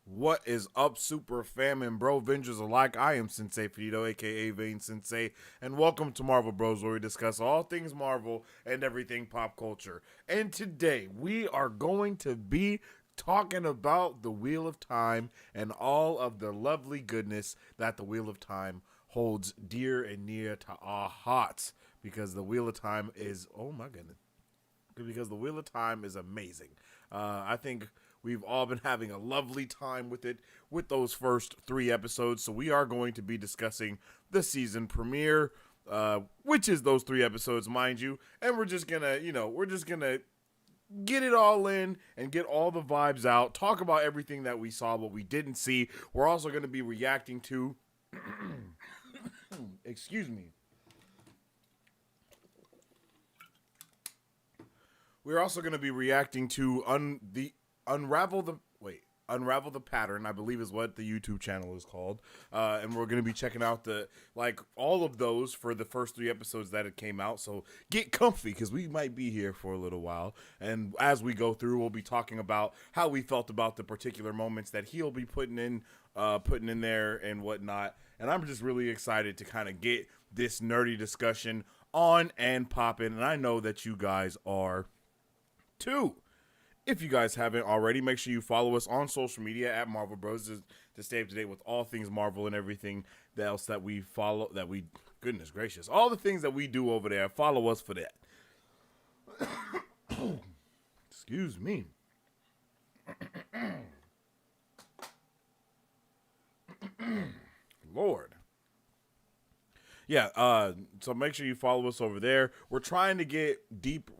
What is up, super fam and Brovengers alike? I am Sensei Finito, aka Vane Sensei, and welcome to Marvel Bros, where we discuss all things Marvel and everything pop culture. And today we are going to be talking about the Wheel of Time and all of the lovely goodness that the Wheel of Time holds dear and near to our hearts. Because the Wheel of Time is, oh my goodness, because the Wheel of Time is amazing. I think we've all been having a lovely time with it with those first 3 episodes. So we are going to be discussing the season premiere, which is those 3 episodes, mind you. And we're just gonna, get it all in and get all the vibes out. Talk about everything that we saw, what we didn't see. We're also going to be reacting to. Excuse me. We're also going to be reacting to Unravel the Pattern, I believe is what the YouTube channel is called. And we're going to be checking out all of those for the first 3 episodes that it came out. So get comfy because we might be here for a little while. And as we go through, we'll be talking about how we felt about the particular moments that he'll be putting in there and whatnot. And I'm just really excited to kind of get this nerdy discussion on and popping. And I know that you guys are too. If you guys haven't already, make sure you follow us on social media at Marvel Bros to stay up to date with all things Marvel and everything else that we follow. Goodness gracious, all the things that we do over there. Follow us for that. Excuse me. Lord. Yeah, so make sure you follow us over there. We're trying to get deep.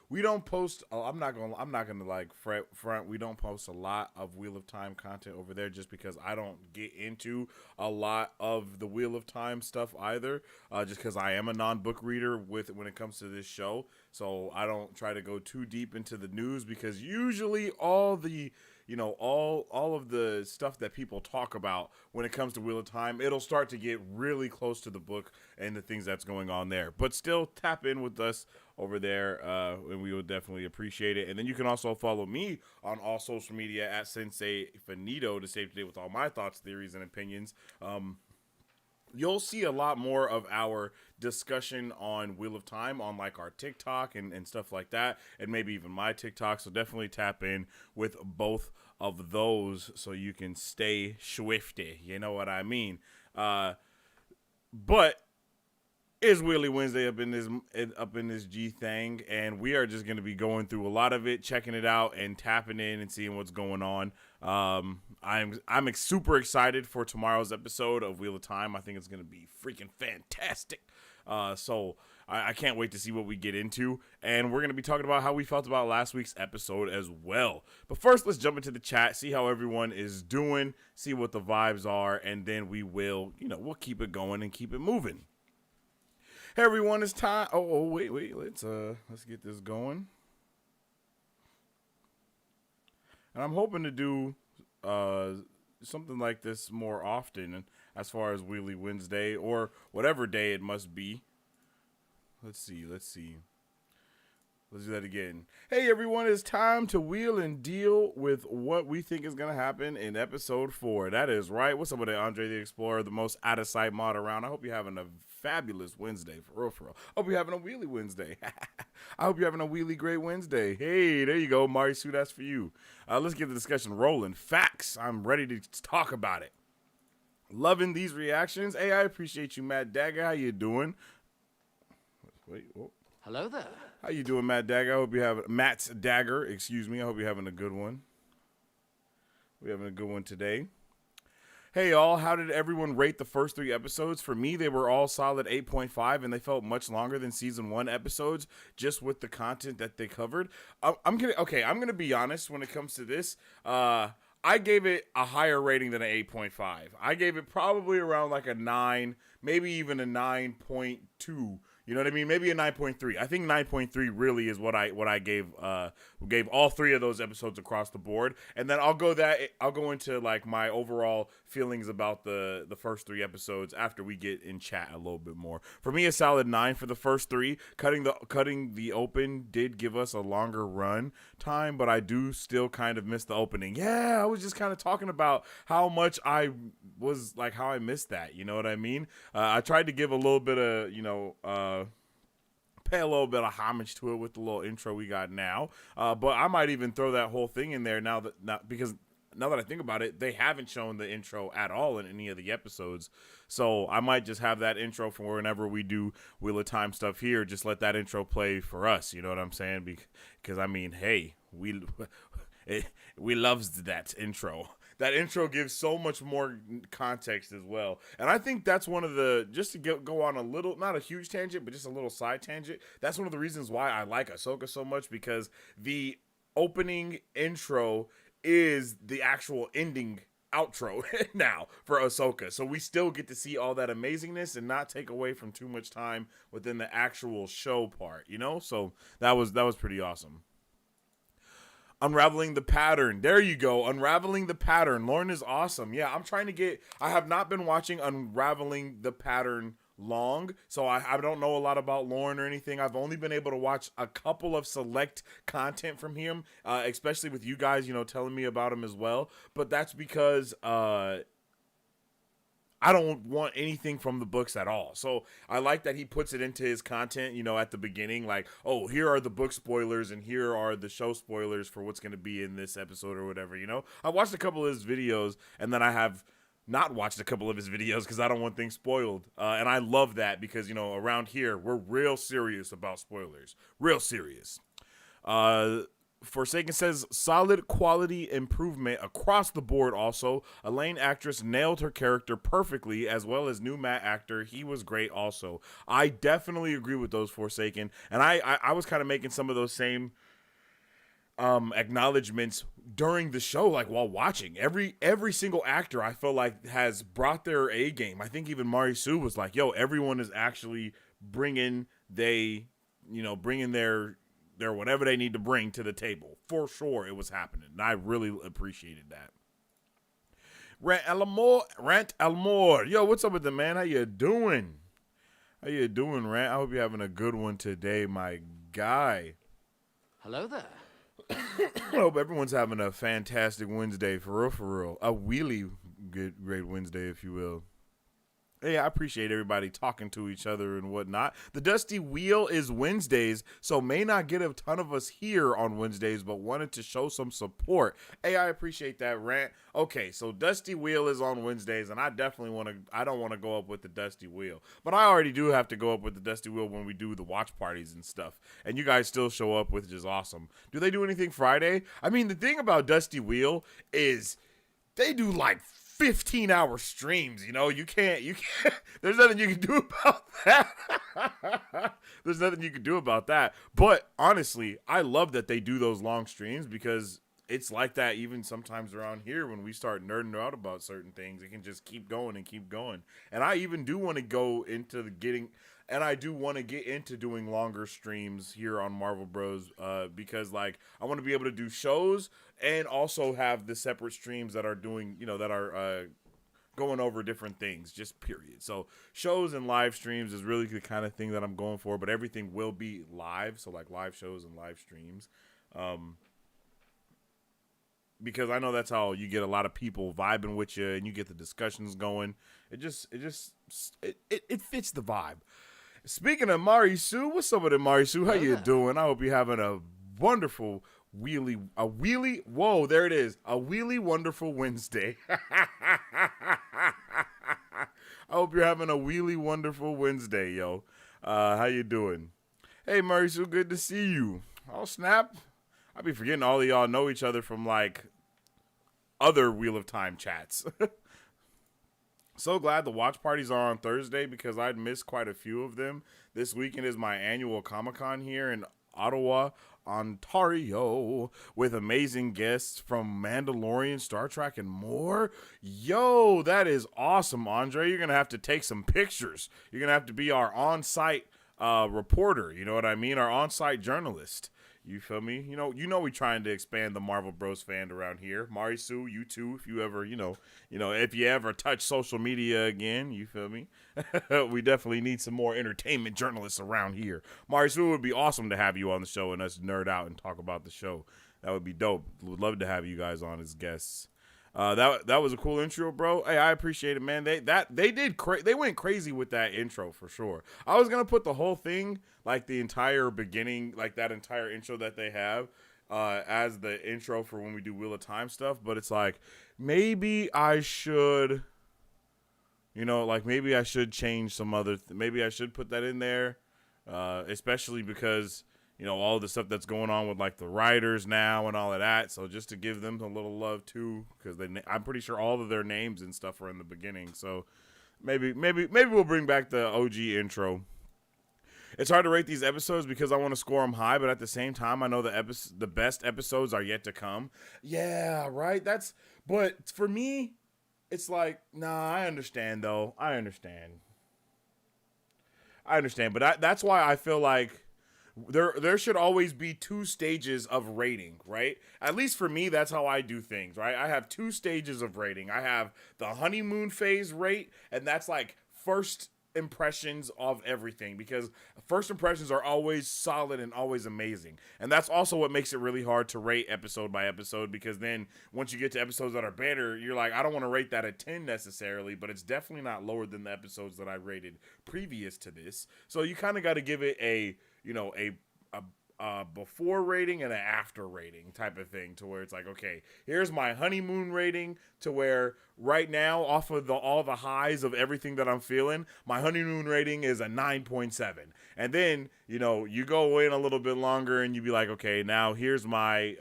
We don't post. I'm not gonna front. We don't post a lot of Wheel of Time content over there, just because I don't get into a lot of the Wheel of Time stuff either. Just because I am a non-book reader when it comes to this show, so I don't try to go too deep into the news, because usually all of the stuff that people talk about when it comes to Wheel of Time, it'll start to get really close to the book and the things that's going on there. But still, tap in with us over there, and we would definitely appreciate it. And then you can also follow me on all social media at Sensei Finito to stay up to date with all my thoughts, theories, and opinions. You'll see a lot more of our discussion on Wheel of Time on our TikTok and stuff like that, and maybe even my TikTok. So definitely tap in with both of those so you can stay swifty. You know what I mean? But it's Wheelie Wednesday up in this G thing, and we are just going to be going through a lot of it, checking it out, and tapping in and seeing what's going on. I'm super excited for tomorrow's episode of Wheel of Time. I think it's going to be freaking fantastic. So I can't wait to see what we get into, and we're going to be talking about how we felt about last week's episode as well. But first, let's jump into the chat, see how everyone is doing, see what the vibes are, and then we'll keep it going and keep it moving. Hey everyone, it's time. Wait, let's get this going. And I'm hoping to do something like this more often, as far as Wheelie Wednesday or whatever day it must be. Let's see. Let's do that again. Hey everyone, it's time to wheel and deal with what we think is going to happen in episode 4. That is right. What's up with it, Andre the Explorer, the most out of sight mod around? I hope you're having a fabulous Wednesday, for real. I hope you're having a Wheelie Wednesday. I hope you're having a Wheelie Great Wednesday. Hey, there you go, Marisu, that's for you. Let's get the discussion rolling. Facts. I'm ready to talk about it. Loving these reactions. Hey, I appreciate you, Matt Dagger. How you doing? Wait, whoa. Hello there. How you doing, Matt Dagger? I hope you have Matt's Dagger. Excuse me. I hope you're having a good one. We're having a good one today. Hey, y'all. How did everyone rate the first 3 episodes? For me, they were all solid 8.5, and they felt much longer than season 1 episodes, just with the content that they covered. I'm gonna be honest when it comes to this. I gave it a higher rating than an 8.5. I gave it probably around a 9, maybe even a 9.2. You know what I mean? Maybe a 9.3. I think 9.3 really is what I gave all 3 of those episodes across the board. And then I'll go into like my overall feelings about the first 3 episodes after we get in chat a little bit more. For me, a solid 9 for the first 3. Cutting the open did give us a longer run time, but I do still kind of miss the opening. Yeah, I was just kind of talking about how much I was like how I missed that. You know what I mean? I tried to give a little bit of pay a little bit of homage to it with the little intro we got now. But I might even throw that whole thing in there because now that I think about it, they haven't shown the intro at all in any of the episodes. So I might just have that intro from whenever we do Wheel of Time stuff here. Just let that intro play for us. You know what I'm saying? Because I mean, hey, we loves that intro. That intro gives so much more context as well. And I think that's one of the, just to go on a little, not a huge tangent, but just a little side tangent. That's one of the reasons why I like Ahsoka so much, because the opening intro is the actual ending outro now for Ahsoka. So we still get to see all that amazingness and not take away from too much time within the actual show part, you know? So that was pretty awesome. Unraveling the Pattern. There you go. Unraveling the Pattern. Lauren is awesome. Yeah, I have not been watching Unraveling the Pattern long, so I don't know a lot about Lauren or anything. I've only been able to watch a couple of select content from him, especially with you guys, telling me about him as well. But that's because I don't want anything from the books at all. So I like that he puts it into his content, at the beginning, like, oh, here are the book spoilers and here are the show spoilers for what's going to be in this episode or whatever, I watched a couple of his videos, and then I have not watched a couple of his videos because I don't want things spoiled. And I love that because, around here, we're real serious about spoilers. Real serious. Forsaken says solid quality improvement across the board. Also, Elaine actress nailed her character perfectly, as well as new Matt actor. He was great also. I definitely agree with those, Forsaken, and I was kind of making some of those same acknowledgments during the show, like while watching. Every single actor I feel like has brought their A game. I think even Mari Sue was like, yo, everyone is actually bringing their whatever they need to bring to the table. For sure, it was happening. And I really appreciated that. Rant Elmore. Yo, what's up with the man? How you doing? Rant? I hope you're having a good one today, my guy. Hello there. I hope everyone's having a fantastic Wednesday, for real. A wheelie great Wednesday, if you will. Hey, I appreciate everybody talking to each other and whatnot. The Dusty Wheel is Wednesdays, so may not get a ton of us here on Wednesdays, but wanted to show some support. Hey, I appreciate that, Rant. Okay, so Dusty Wheel is on Wednesdays, and I don't want to go up with the Dusty Wheel. But I already do have to go up with the Dusty Wheel when we do the watch parties and stuff. And you guys still show up, which is awesome. Do they do anything Friday? I mean, the thing about Dusty Wheel is they do like 15-hour streams, you can't, there's nothing you can do about that. But honestly, I love that they do those long streams, because it's like that even sometimes around here when we start nerding out about certain things. It can just keep going and keep going. And I even do want to go into get into doing longer streams here on Marvel Bros, because like I want to be able to do shows and also have the separate streams that are doing, going over different things, just period. So shows and live streams is really the kind of thing that I'm going for, but everything will be live. So like live shows and live streams. Because I know that's how you get a lot of people vibing with you and you get the discussions going. It fits the vibe. Speaking of Mari Sue, what's up with it, Mari Sue? How you doing? I hope you're having a wonderful whoa, there it is. A wheelie wonderful Wednesday. I hope you're having a wheelie wonderful Wednesday, yo. How you doing? Hey, Mari Sue, good to see you. Oh, snap. I be forgetting all of y'all know each other from like other Wheel of Time chats. So glad the watch parties are on Thursday because I'd missed quite a few of them. This weekend is my annual Comic-Con here in Ottawa, Ontario, with amazing guests from Mandalorian, Star Trek, and more. Yo, that is awesome, Andre. You're going to have to take some pictures. You're going to have to be our on-site reporter. You know what I mean? Our on-site journalist. You feel me? We trying to expand the Marvel Bros fan around here. Marisu, you too, if you ever, if you ever touch social media again, you feel me? We definitely need some more entertainment journalists around here. Marisu, it would be awesome to have you on the show and us nerd out and talk about the show. That would be dope. Would love to have you guys on as guests. That was a cool intro, bro. Hey, I appreciate it, man. They went crazy with that intro for sure. I was gonna put the whole thing, like the entire beginning, like that entire intro that they have, as the intro for when we do Wheel of Time stuff. But it's like maybe I should, maybe I should change some other. Maybe I should put that in there, especially because. All the stuff that's going on with like the writers now and all of that. So just to give them a little love too, because I'm pretty sure all of their names and stuff are in the beginning. So maybe we'll bring back the OG intro. It's hard to rate these episodes because I want to score them high, but at the same time, I know the best episodes are yet to come. Yeah, right. But for me, it's like, nah. I understand though. I understand, but that's why I feel like. There should always be 2 stages of rating, right? At least for me, that's how I do things, right? I have 2 stages of rating. I have the honeymoon phase rate, and that's like first impressions of everything, because first impressions are always solid and always amazing. And that's also what makes it really hard to rate episode by episode, because then once you get to episodes that are better, you're like, I don't want to rate that a 10 necessarily, but it's definitely not lower than the episodes that I rated previous to this. So you kind of got to give it a before rating and an after rating type of thing, to where it's like, okay, here's my honeymoon rating, to where right now, off of all the highs of everything that I'm feeling, my honeymoon rating is a 9.7. And then, you go in a little bit longer and you be like, okay, now here's my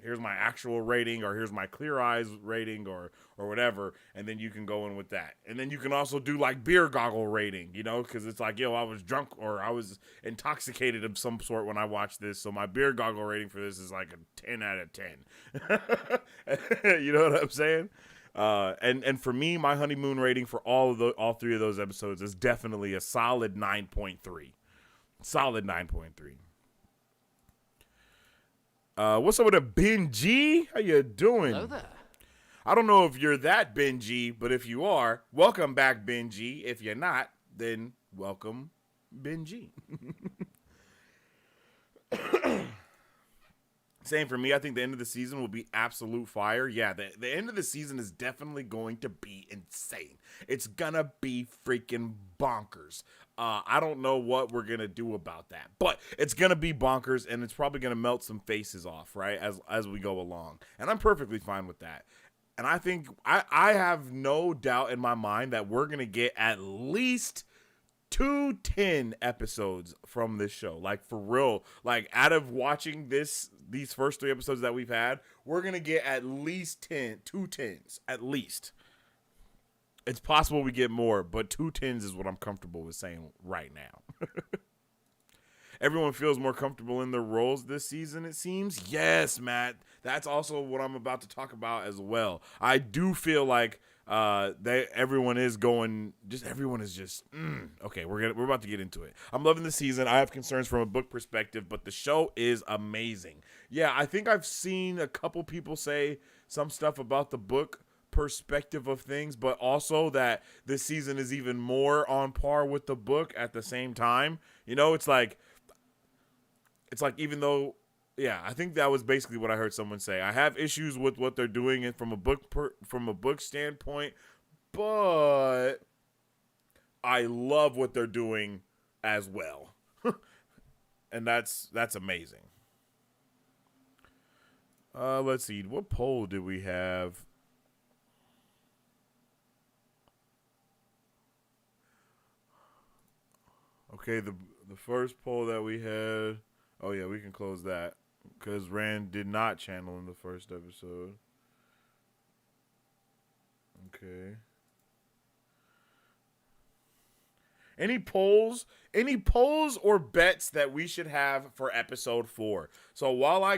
actual rating, or here's my clear eyes rating, or whatever, and then you can go in with that. And then you can also do like beer goggle rating, because it's like, I was drunk or I was intoxicated of some sort when I watched this, so my beer goggle rating for this is like a 10 out of 10. You know what I'm saying? And for me, my honeymoon rating for all 3 of those episodes is definitely a solid 9.3. Solid 9.3. What's up with a Ben G? How you doing? Hello there. I don't know if you're that Ben G, but if you are, welcome back, Ben G. If you're not, then welcome, Ben G. Same for me. I think the end of the season will be absolute fire. Yeah, the end of the season is definitely going to be insane. It's gonna be freaking bonkers. I don't know what we're gonna do about that, but it's gonna be bonkers, and it's probably gonna melt some faces off, right, as we go along. And I'm perfectly fine with that. And I think I have no doubt in my mind that we're gonna get at least 210 episodes from this show. Like, for real. Like, out of watching these first 3 episodes that we've had, we're going to get at least 2 tens. At least. It's possible we get more, but 2 tens is what I'm comfortable with saying right now. Everyone feels more comfortable in their roles this season, it seems. Yes, Matt. That's also what I'm about to talk about as well. I do feel like everyone is just okay, we're about to get into it. I'm loving the season. I have concerns from a book perspective, but the show is amazing. Yeah, I think I've seen a couple people say some stuff about the book perspective of things, but also that this season is even more on par with the book at the same time. It's like even though, yeah, I think that was basically what I heard someone say. I have issues with what they're doing from a book standpoint, but I love what they're doing as well. And that's amazing. Let's see. What poll did we have? Okay, the first poll that we had. Oh yeah, we can close that because Rand did not channel in the first episode. Okay. Any polls or bets that we should have for episode 4? So while I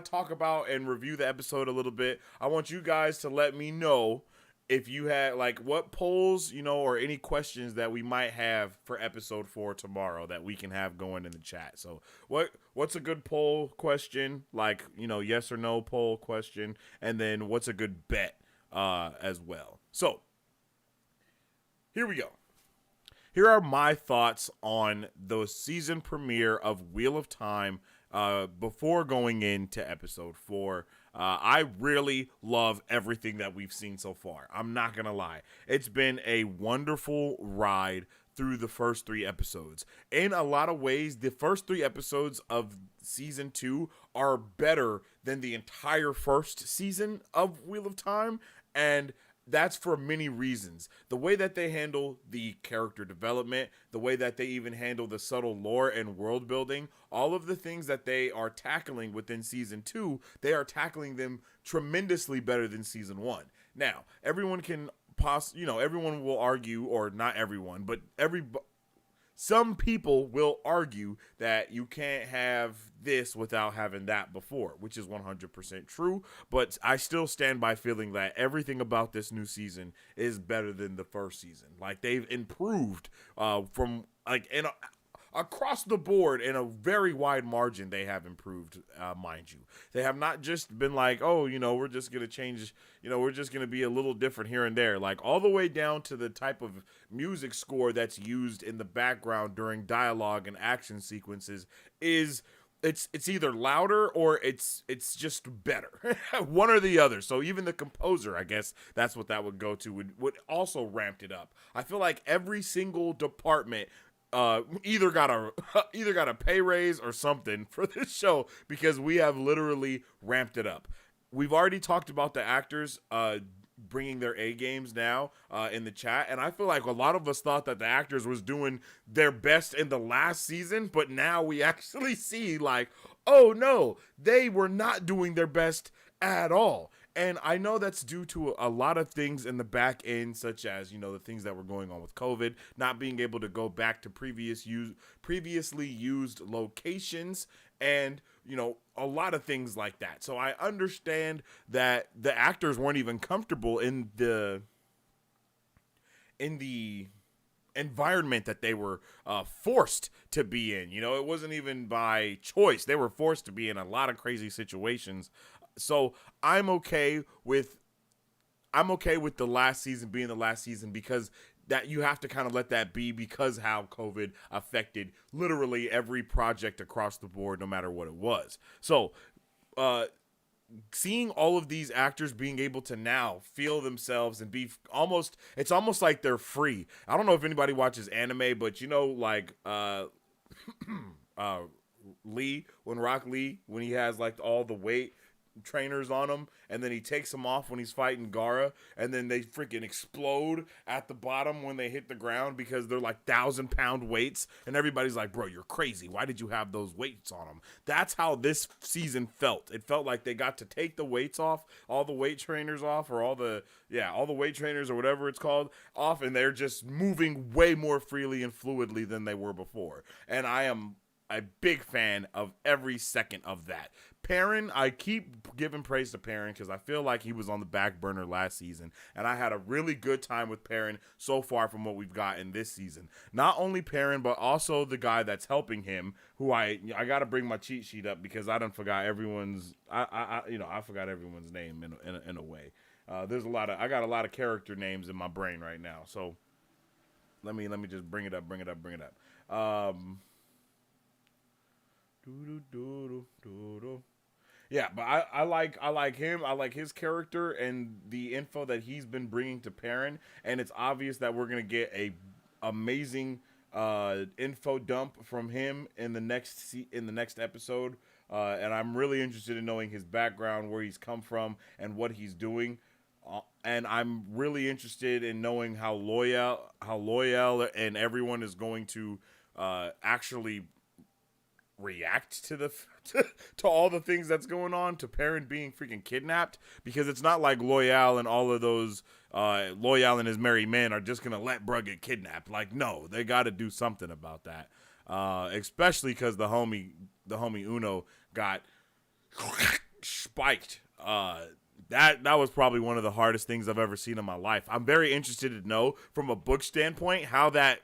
talk about and review the episode a little bit, I want you guys to let me know if you had like what polls, or any questions that we might have for episode 4 tomorrow that we can have going in the chat. So what's a good poll question? Like, yes or no poll question. And then what's a good bet as well. So here we go. Here are my thoughts on the season premiere of Wheel of Time before going into episode 4. I really love everything that we've seen so far. I'm not going to lie. It's been a wonderful ride through the first 3 episodes. In a lot of ways, the first 3 episodes of season 2 are better than the entire first season of Wheel of Time, and that's for many reasons. The way that they handle the character development, the way that they even handle the subtle lore and world building, all of the things that they are tackling within season 2, they are tackling them tremendously better than season 1. Now, everyone can everyone will argue, or not everyone, but some people will argue that you can't have this without having that before, which is 100% true. But I still stand by feeling that everything about this new season is better than the first season. Like, they've improved from across the board in a very wide margin. They have improved, mind you. They have not just been like, oh, we're just going to change, we're just going to be a little different here and there. Like, all the way down to the type of music score that's used in the background during dialogue and action sequences is... It's either louder or it's just better. One or the other. So even the composer, I guess that's what that would go to, would also ramped it up. I feel like every single department either got a pay raise or something for this show, because we have literally ramped it up. We've already talked about the actors bringing their A games now in the chat, and I feel like a lot of us thought that the actors was doing their best in the last season, but now we actually see like, oh no, they were not doing their best at all. And I know that's due to a lot of things in the back end, such as, the things that were going on with COVID, not being able to go back to previously used locations, and, a lot of things like that. So I understand that the actors weren't even comfortable in the environment that they were forced to be in. It wasn't even by choice. They were forced to be in a lot of crazy situations. So I'm okay with the last season being the last season, because that you have to kind of let that be, because how COVID affected literally every project across the board, no matter what it was. So seeing all of these actors being able to now feel themselves and be it's almost like they're free. I don't know if anybody watches anime, but like Lee, when Rock Lee, when he has like all the weight trainers on him, and then he takes them off when he's fighting Gaara, and then they freaking explode at the bottom when they hit the ground because they're like 1,000-pound weights, and everybody's like, bro, you're crazy, why did you have those weights on them? That's how this season felt. It felt like they got to take the weights off, all the weight trainers off, or all the weight trainers or whatever it's called off, and they're just moving way more freely and fluidly than they were before. And I am a big fan of every second of that. Perrin, I keep giving praise to Perrin because I feel like he was on the back burner last season, and I had a really good time with Perrin so far from what we've got in this season. Not only Perrin, but also the guy that's helping him, who I got to bring my cheat sheet up because I done forgot everyone's. I forgot everyone's name in a way. There's I got a lot of character names in my brain right now, so let me just bring it up. Yeah, but I like him. I like his character and the info that he's been bringing to Perrin, and it's obvious that we're gonna get a amazing info dump from him in the next episode. And I'm really interested in knowing his background, where he's come from, and what he's doing. And I'm really interested in knowing how loyal and everyone is going to actually react to to all the things that's going on, to Perrin being freaking kidnapped, because it's not like Loyal and all of those Loyal and his merry men are just gonna let bruh get kidnapped. Like, no, they got to do something about that, especially because the homie Uno got spiked that was probably one of the hardest things I've ever seen in my life. I'm very interested to know from a book standpoint how that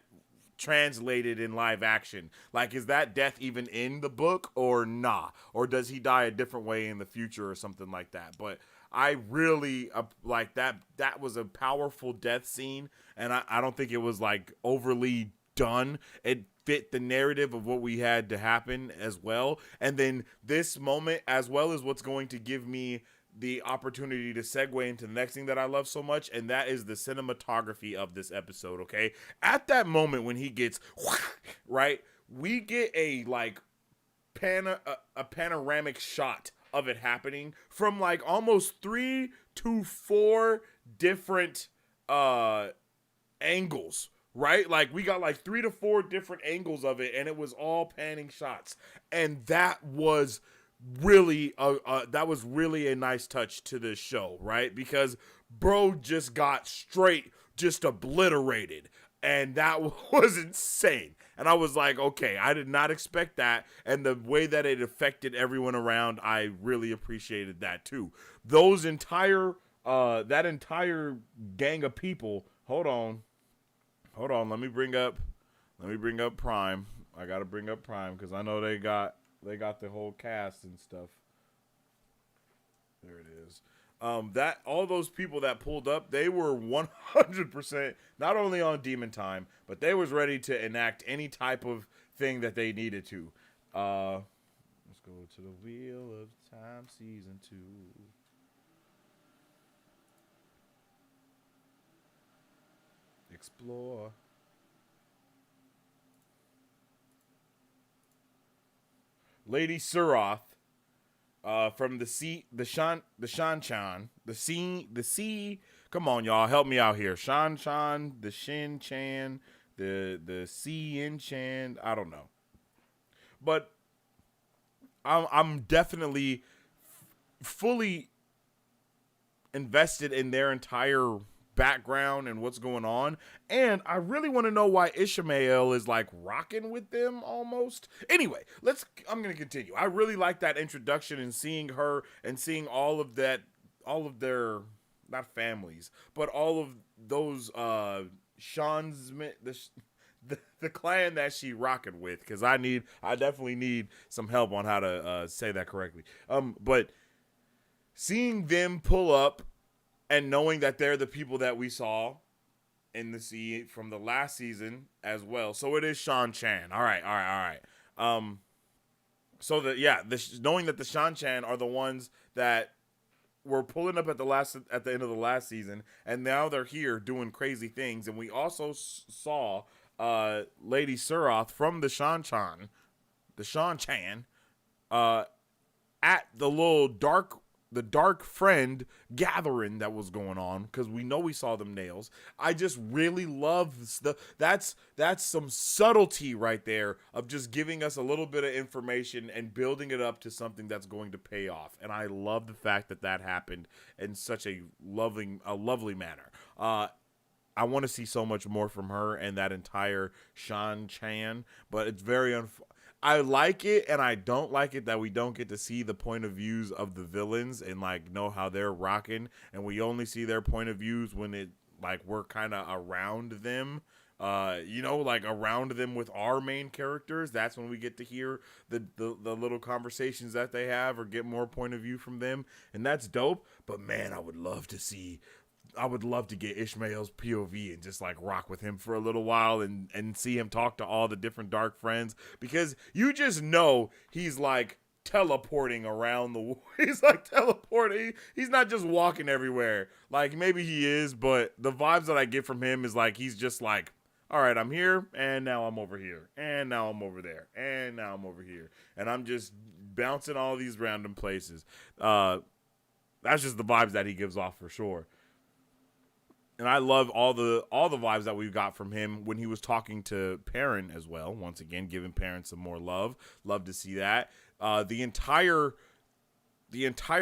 translated in live action. Like, is that death even in the book or nah? Or does he die a different way in the future or something like that? But I really like that. That was a powerful death scene, and I don't think it was like overly done. It fit the narrative of what we had to happen as well. And then this moment, as well as what's going to give me the opportunity to segue into the next thing that I love so much, and that is the cinematography of this episode, okay? At that moment when he gets, right, we get a, like, a panoramic shot of it happening from, like, almost 3 to 4 different angles, right? Like, we got, like, 3 to 4 different angles of it, and it was all panning shots. And that was really a nice touch to this show, right? Because bro just got just obliterated, and that was insane. And I was like, okay, I did not expect that, and the way that it affected everyone around, I really appreciated that too. That entire gang of people. Hold on, let me bring up Prime. I gotta bring up Prime because I know they got the whole cast and stuff. There it is. That all those people that pulled up, they were 100% not only on Demon Time, but they was ready to enact any type of thing that they needed to. Let's go to the Wheel of Time season 2. Explore. Lady Suroth, from the sea. Come on, y'all, help me out here. Shan, the Shin Chan, the Chin Chan. I don't know, but I'm definitely fully invested in their entire background and what's going on, and I really want to know why Ishmael is like rocking with them almost. Anyway, I'm gonna continue. I really like that introduction and seeing her and seeing all of their not families, but all of those Sean's the clan that she rocking with, because I definitely need some help on how to say that correctly. But seeing them pull up and knowing that they're the people that we saw in the sea from the last season as well. So it is Shan Chan. All right. So knowing that the Shan Chan are the ones that were pulling up at the end of the last season, and now they're here doing crazy things. And we also saw Lady Suroth from the Shan Chan, at the little dark friend gathering that was going on, because we know we saw them nails. I just really love that's some subtlety right there of just giving us a little bit of information and building it up to something that's going to pay off. And I love the fact that happened in such a lovely manner. I want to see so much more from her and that entire Shan Chan, but it's very I like it and I don't like it that we don't get to see the point of views of the villains and like know how they're rocking, and we only see their point of views when it like we're kind of around them, like around them with our main characters. That's when we get to hear the little conversations that they have or get more point of view from them, and that's dope. But man, I would love to get Ishmael's POV and just like rock with him for a little while and see him talk to all the different dark friends, because you just know he's like teleporting around he's like teleporting. He's not just walking everywhere. Like maybe he is, but the vibes that I get from him is like he's just like, all right, I'm here and now I'm over here and now I'm over there and now I'm over here, and I'm just bouncing all these random places. That's just the vibes that he gives off for sure. And I love all the vibes that we got from him when he was talking to Perrin as well. Once again, giving Perrin some more love. Love to see that. The entire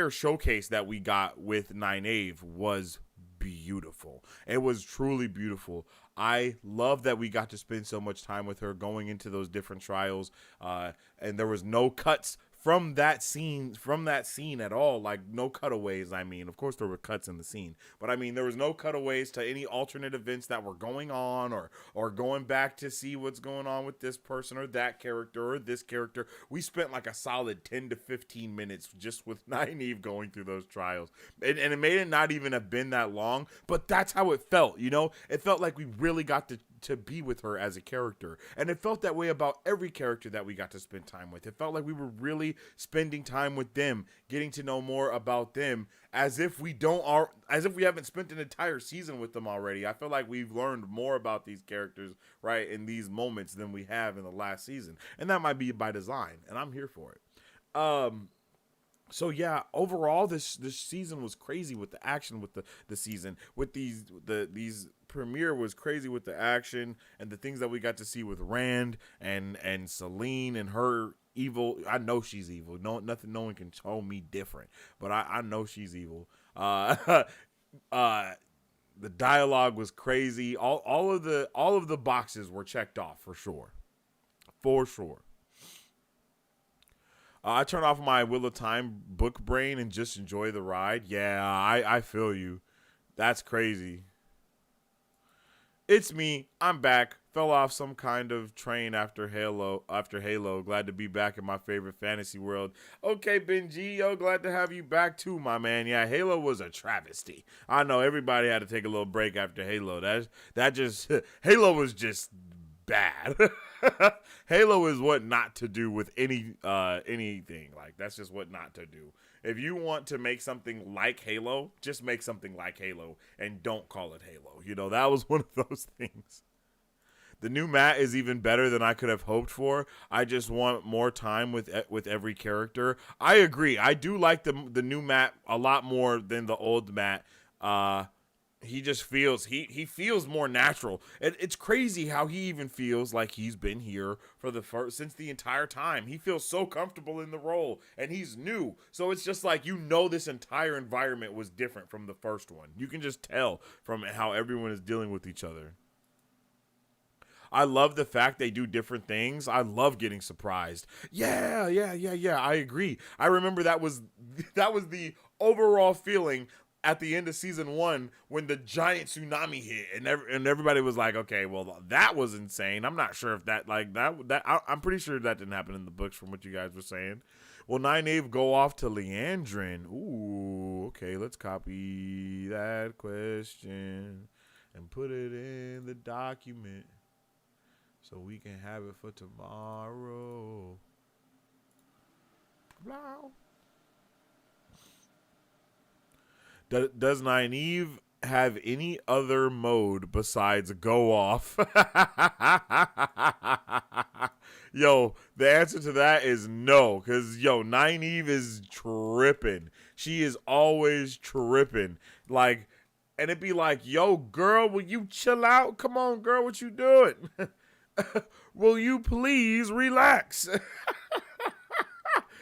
showcase that we got with Nynaeve was beautiful. It was truly beautiful. I love that we got to spend so much time with her going into those different trials. And there was no cuts from that scene at all. Like no cutaways. I mean, of course there were cuts in the scene, but I mean there was no cutaways to any alternate events that were going on, or going back to see what's going on with this person or that character or this character. We spent like a solid 10 to 15 minutes just with Nynaeve going through those trials, and it made it not even have been that long, but that's how it felt. You know, it felt like we really got to be with her as a character, and it felt that way about every character that we got to spend time with. It felt like we were really spending time with them, getting to know more about them, as if we haven't spent an entire season with them already. I feel like we've learned more about these characters right in these moments than we have in the last season, and that might be by design, and I'm here for it. So yeah, overall this season was crazy with the action, with the season, with these premiere was crazy with the action and the things that we got to see with Rand and Selene and her evil. I know she's evil. No one can tell me different, but I know she's evil. The dialogue was crazy. All of the boxes were checked off for sure. For sure. I turn off my Wheel of Time book brain and just enjoy the ride. Yeah, I feel you. That's crazy. It's me. I'm back. Fell off some kind of train after Halo. Glad to be back in my favorite fantasy world. Okay, Benji, yo, glad to have you back too, my man. Yeah, Halo was a travesty. I know everybody had to take a little break after Halo. Halo was just bad. Halo is what not to do with anything. Like that's just what not to do. If you want to make something like Halo, just make something like Halo and don't call it Halo. You know, that was one of those things. The new map is even better than I could have hoped for. I just want more time with every character. I agree. I do like the new map a lot more than the old map. He just feels he feels more natural. It's crazy how he even feels like he's been here for since the entire time. He feels so comfortable in the role, and he's new. So it's just like, you know, this entire environment was different from the first one. You can just tell from how everyone is dealing with each other. I love the fact they do different things. I love getting surprised. Yeah. I agree. I remember that was the overall feeling at the end of season 1 when the giant tsunami hit and everybody was like, okay, well, that was insane. I'm not sure if I'm pretty sure that didn't happen in the books from what you guys were saying. Will Nynaeve go off to Leandrin? Ooh, okay, let's copy that question and put it in the document so we can have it for tomorrow. Wow. Does Nynaeve have any other mode besides go off? Yo, the answer to that is no, because, Nynaeve is tripping. She is always tripping. Like, and it'd be like, yo, girl, will you chill out? Come on, girl, what you doing? Will you please relax?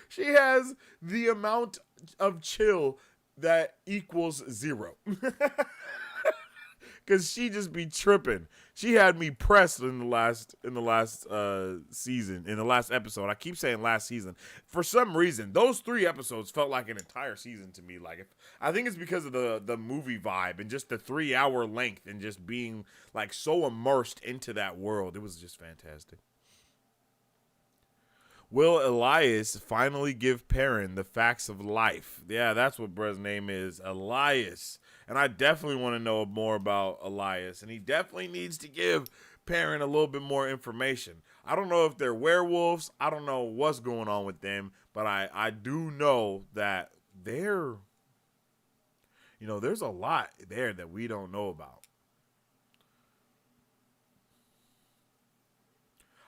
She has the amount of chill that equals 0. Cause she just be tripping. She had me pressed in the last season, in the last episode. I keep saying last season. For some reason, those 3 episodes felt like an entire season to me. Like, I think it's because of the movie vibe and just the 3-hour length and just being like so immersed into that world. It was just fantastic. Will Elias finally give Perrin the facts of life? Yeah, that's what Brez's name is, Elias. And I definitely want to know more about Elias. And he definitely needs to give Perrin a little bit more information. I don't know if they're werewolves. I don't know what's going on with them. But I do know that there's a lot there that we don't know about.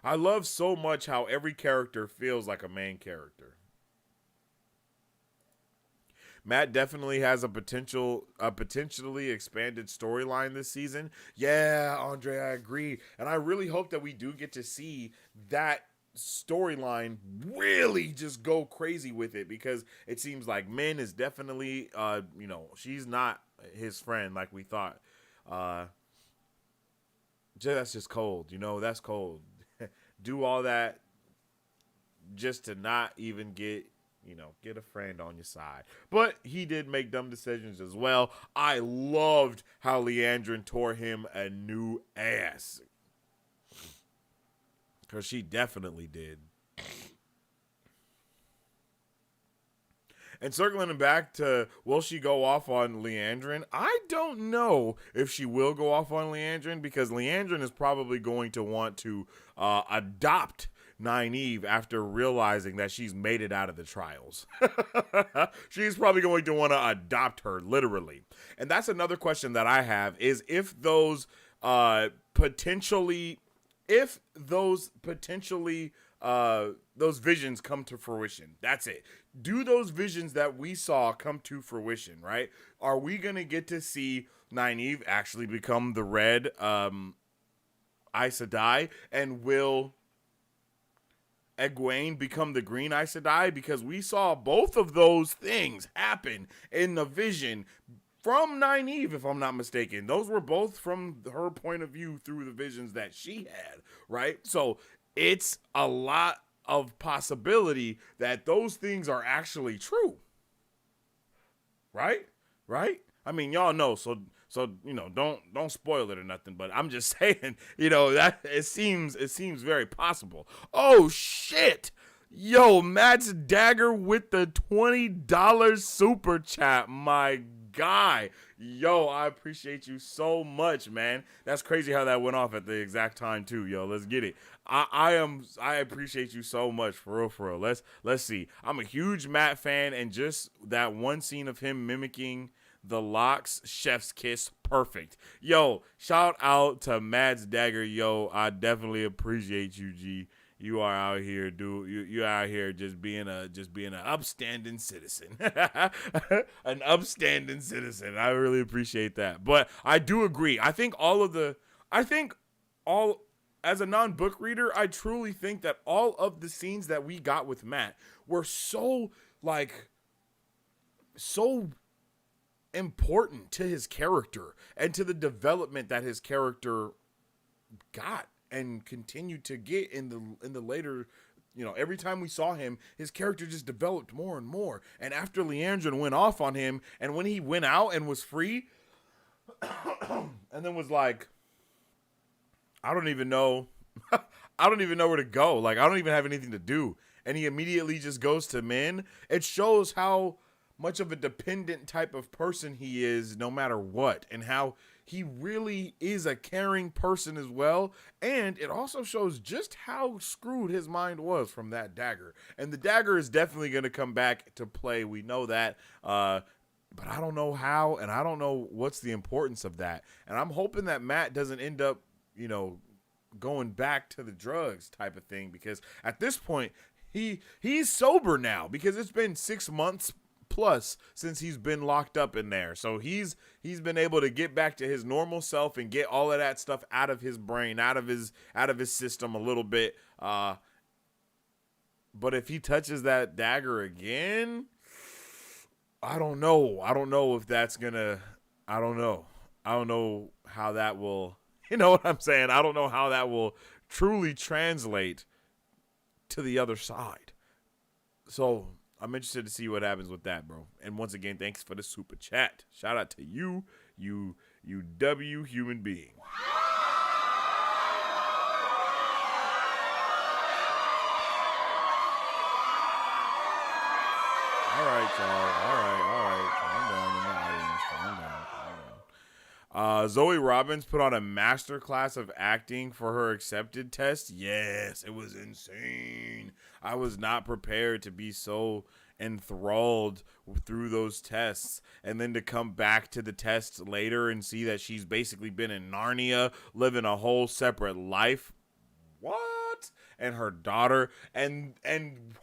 I love so much how every character feels like a main character. Matt definitely has a potentially expanded storyline this season. Yeah, Andre, I agree. And I really hope that we do get to see that storyline really just go crazy with it, because it seems like Min is definitely, she's not his friend like we thought. That's just cold. That's cold. Do all that just to not even get a friend on your side. But he did make dumb decisions as well. I loved how Leandrin tore him a new ass. Because she definitely did. And circling back to, will she go off on Leandrin? I don't know if she will go off on Leandrin, because Leandrin is probably going to want to adopt Nynaeve after realizing that she's made it out of the trials. She's probably going to want to adopt her, literally. And that's another question that I have, is if those potentially those visions come to fruition. That's it. Do those visions that we saw come to fruition, right? Are we going to get to see Nynaeve actually become the red Aes Sedai? And will Egwene become the green Aes Sedai? Because we saw both of those things happen in the vision from Nynaeve, if I'm not mistaken. Those were both from her point of view through the visions that she had, right? So it's a lot of possibility that those things are actually true. Right? I mean, y'all know, so don't spoil it or nothing, but I'm just saying, that it seems very possible. Oh shit. Yo, Matt's Dagger with the $20 super chat. My guy. Yo, I appreciate you so much, man. That's crazy how that went off at the exact time too. Yo, let's get it. I appreciate you so much, for real. Let's see. I'm a huge Matt fan, and just that one scene of him mimicking the Locks chef's kiss, perfect. Yo, shout out to Matt's Dagger. Yo, I definitely appreciate you, G. You are out here, dude. You out here just being an upstanding citizen, an upstanding citizen. I really appreciate that. But I do agree. I think as a non-book reader, I truly think that all of the scenes that we got with Matt were so important to his character and to the development that his character got and continued to get in the later, every time we saw him, his character just developed more and more. And after Leandrin went off on him, and when he went out and was free, and then was like, I don't even know where to go. Like, I don't even have anything to do. And he immediately just goes to men. It shows how much of a dependent type of person he is, no matter what, and how he really is a caring person as well. And it also shows just how screwed his mind was from that dagger. And the dagger is definitely going to come back to play. We know that. But I don't know how, and I don't know what's the importance of that. And I'm hoping that Matt doesn't end up, going back to the drugs type of thing, because at this point, he's sober now, because it's been 6 months plus since he's been locked up in there. So he's been able to get back to his normal self and get all of that stuff out of his brain, out of his system a little bit. But if he touches that dagger again, I don't know if that's gonna, I don't know how that will, you know what I'm saying? I don't know how that will truly translate to the other side. So I'm interested to see what happens with that, bro. And once again, thanks for the super chat. Shout out to you W human being. All right, y'all. All right. Calm down in the audience. Calm down. Zoe Robbins put on a masterclass of acting for her accepted test. Yes, it was insane. I was not prepared to be so enthralled through those tests, and then to come back to the tests later and see that she's basically been in Narnia, living a whole separate life. What? And her daughter, and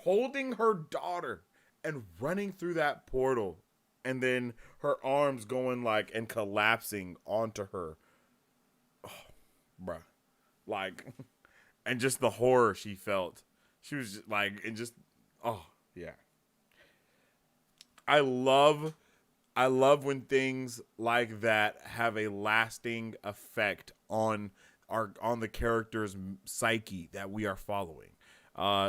holding her daughter and running through that portal, and then her arms going and collapsing onto her. Oh, bruh. And just the horror she felt. She was just oh, yeah. I love when things like that have a lasting effect on the character's psyche that we are following.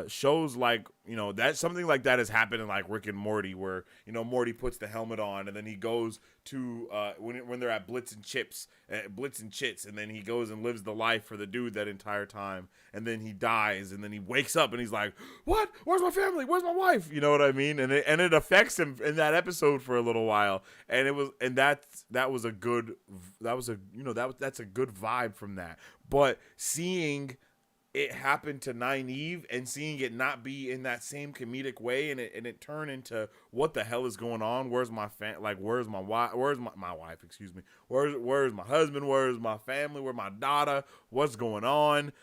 shows like, that something like that has happened in like Rick and Morty, where Morty puts the helmet on and then he goes to when they're at Blitz and Chits, and then he goes and lives the life for the dude that entire time, and then he dies, and then he wakes up and he's like, what, where's my family, where's my wife, you know what I mean? And it affects him in that episode for a little while, and that's a good vibe from that. But seeing it happened to Nynaeve and seeing it not be in that same comedic way, and it turn into what the hell is going on? Where's my where's my wife? Where's my wife? Excuse me. Where's my husband? Where's my family? Where's my daughter? What's going on?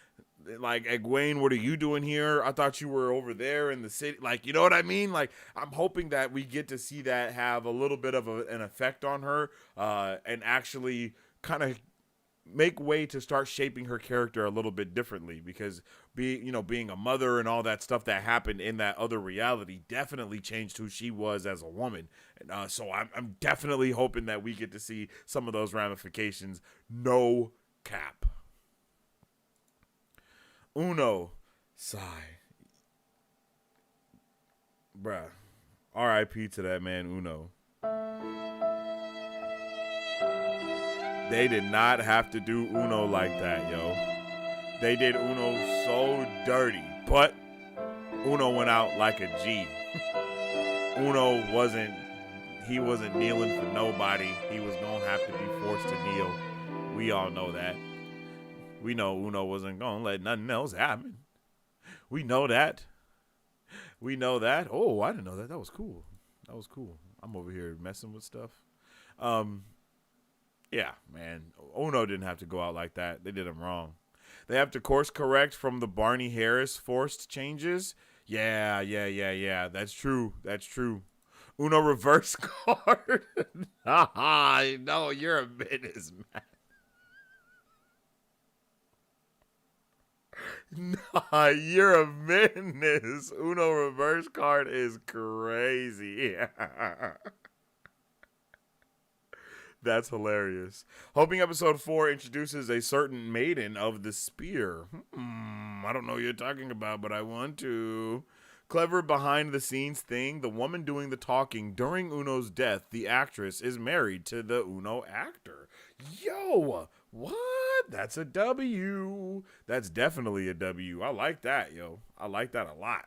Like, Egwene, what are you doing here? I thought you were over there in the city. Like, you know what I mean? Like, I'm hoping that we get to see that have a little bit of an effect on her, and actually kind of make way to start shaping her character a little bit differently, because being a mother and all that stuff that happened in that other reality definitely changed who she was as a woman. And so I'm definitely hoping that we get to see some of those ramifications. No cap. Uno, sigh, bruh. R.I.P. to that man, Uno. They did not have to do Uno like that, yo. They did Uno so dirty, but Uno went out like a G. Uno wasn't kneeling for nobody. He was gonna have to be forced to kneel. We all know that. We know Uno wasn't gonna let nothing else happen. We know that. Oh, I didn't know that. That was cool. I'm over here messing with stuff. Yeah, man. Uno didn't have to go out like that. They did him wrong. They have to course correct from the Barney Harris forced changes. Yeah. That's true. Uno reverse card. No, you're a menace, man. Nah, you're a menace. Uno reverse card is crazy. That's hilarious. Hoping episode 4 introduces a certain maiden of the spear. I don't know what you're talking about, but I want to. Clever behind the scenes thing. The woman doing the talking during Uno's death, the actress, is married to the Uno actor. Yo, what? That's a W. That's definitely a W. I like that, yo. I like that a lot.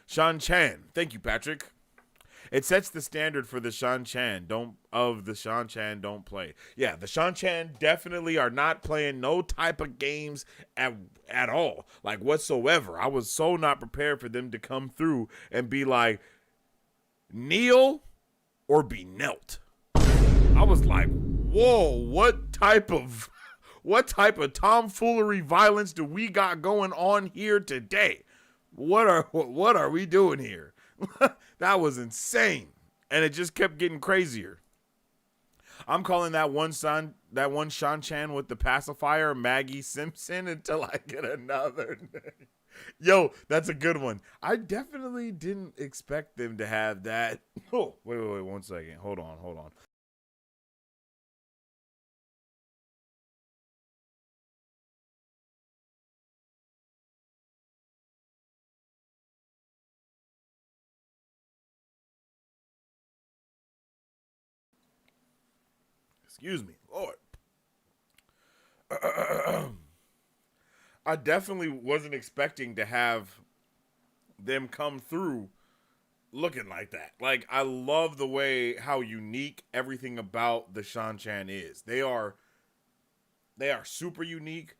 Shan Chan. Thank you, Patrick. It sets the standard for the Shan Chan don't play. Yeah, the Shan Chan definitely are not playing no type of games at all, like whatsoever. I was so not prepared for them to come through and be like, kneel or be knelt. I was like, whoa, what type of tomfoolery violence do we got going on here today? What are we doing here? That was insane, and it just kept getting crazier. I'm calling that one Shan Chan with the pacifier Maggie Simpson until I get another name. Yo, that's a good one. I definitely didn't expect them to have that. Oh, wait, 1 second. Hold on. Excuse me, Lord. I definitely wasn't expecting to have them come through looking like that. Like, I love the way how unique everything about the Shan Chan is. They are super unique.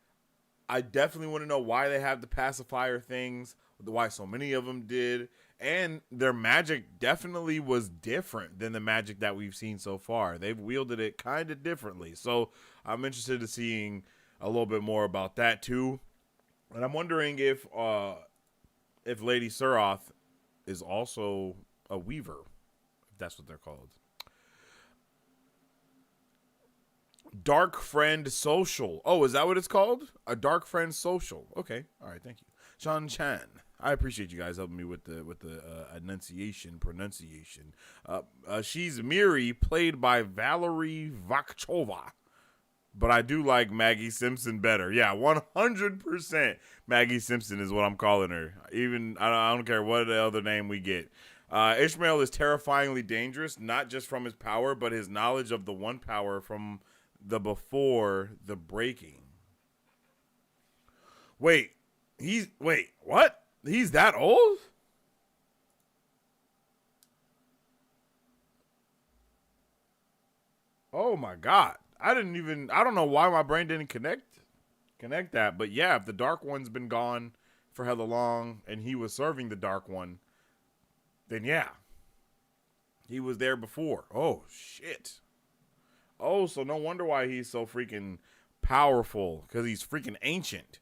I definitely want to know why they have the pacifier things, why so many of them did, and their magic definitely was different than the magic that we've seen so far. They've wielded it kind of differently, so I'm interested in seeing a little bit more about that too. And I'm wondering if Lady Suroth is also a weaver, if that's what they're called. Dark Friend Social. Oh, is that what it's called? A Dark Friend Social. Okay. All right. Thank you. Shan Chan. I appreciate you guys helping me with the pronunciation. She's Miri, played by Valerie Vakchova. but I do like Maggie Simpson better. Yeah, 100% Maggie Simpson is what I'm calling her. Even I don't care what other name we get. Ishmael is terrifyingly dangerous, not just from his power, but his knowledge of the one power from the before the breaking. Wait, what? He's that old? Oh my God. I don't know why my brain didn't connect that. But yeah, if the Dark One's been gone for hella long and he was serving the Dark One, then yeah. He was there before. Oh shit. Oh, so no wonder why he's so freaking powerful, because he's freaking ancient.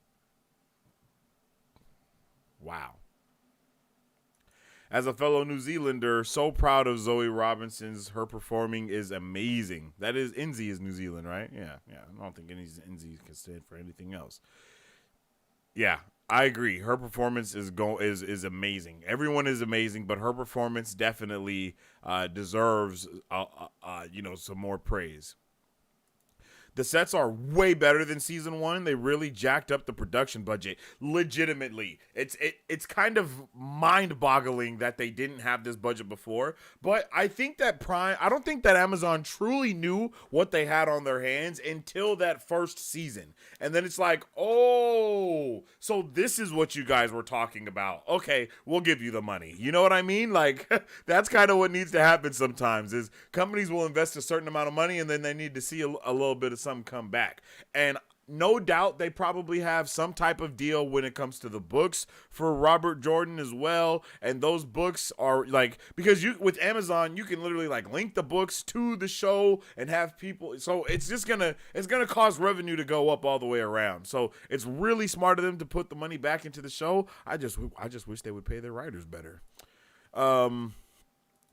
Wow. As a fellow New Zealander, so proud of Zoe Robinson's. Her performing is amazing. That is, Enzi is New Zealand, right? Yeah. I don't think any Enzi can stand for anything else. Yeah, I agree. Her performance is amazing. Everyone is amazing, but her performance definitely deserves some more praise. The sets are way better than season 1. They really jacked up the production budget. Legitimately. It's kind of mind-boggling that they didn't have this budget before. But I think that I don't think that Amazon truly knew what they had on their hands until that first season. And then it's like, oh, so this is what you guys were talking about. Okay, we'll give you the money. You know what I mean? Like, that's kind of what needs to happen sometimes, is companies will invest a certain amount of money and then they need to see a little bit of something come back. And no doubt they probably have some type of deal when it comes to the books for Robert Jordan as well. And those books are like, because with Amazon, you can literally like link the books to the show and have people. So it's gonna cause revenue to go up all the way around. So it's really smart of them to put the money back into the show. I just wish they would pay their writers better.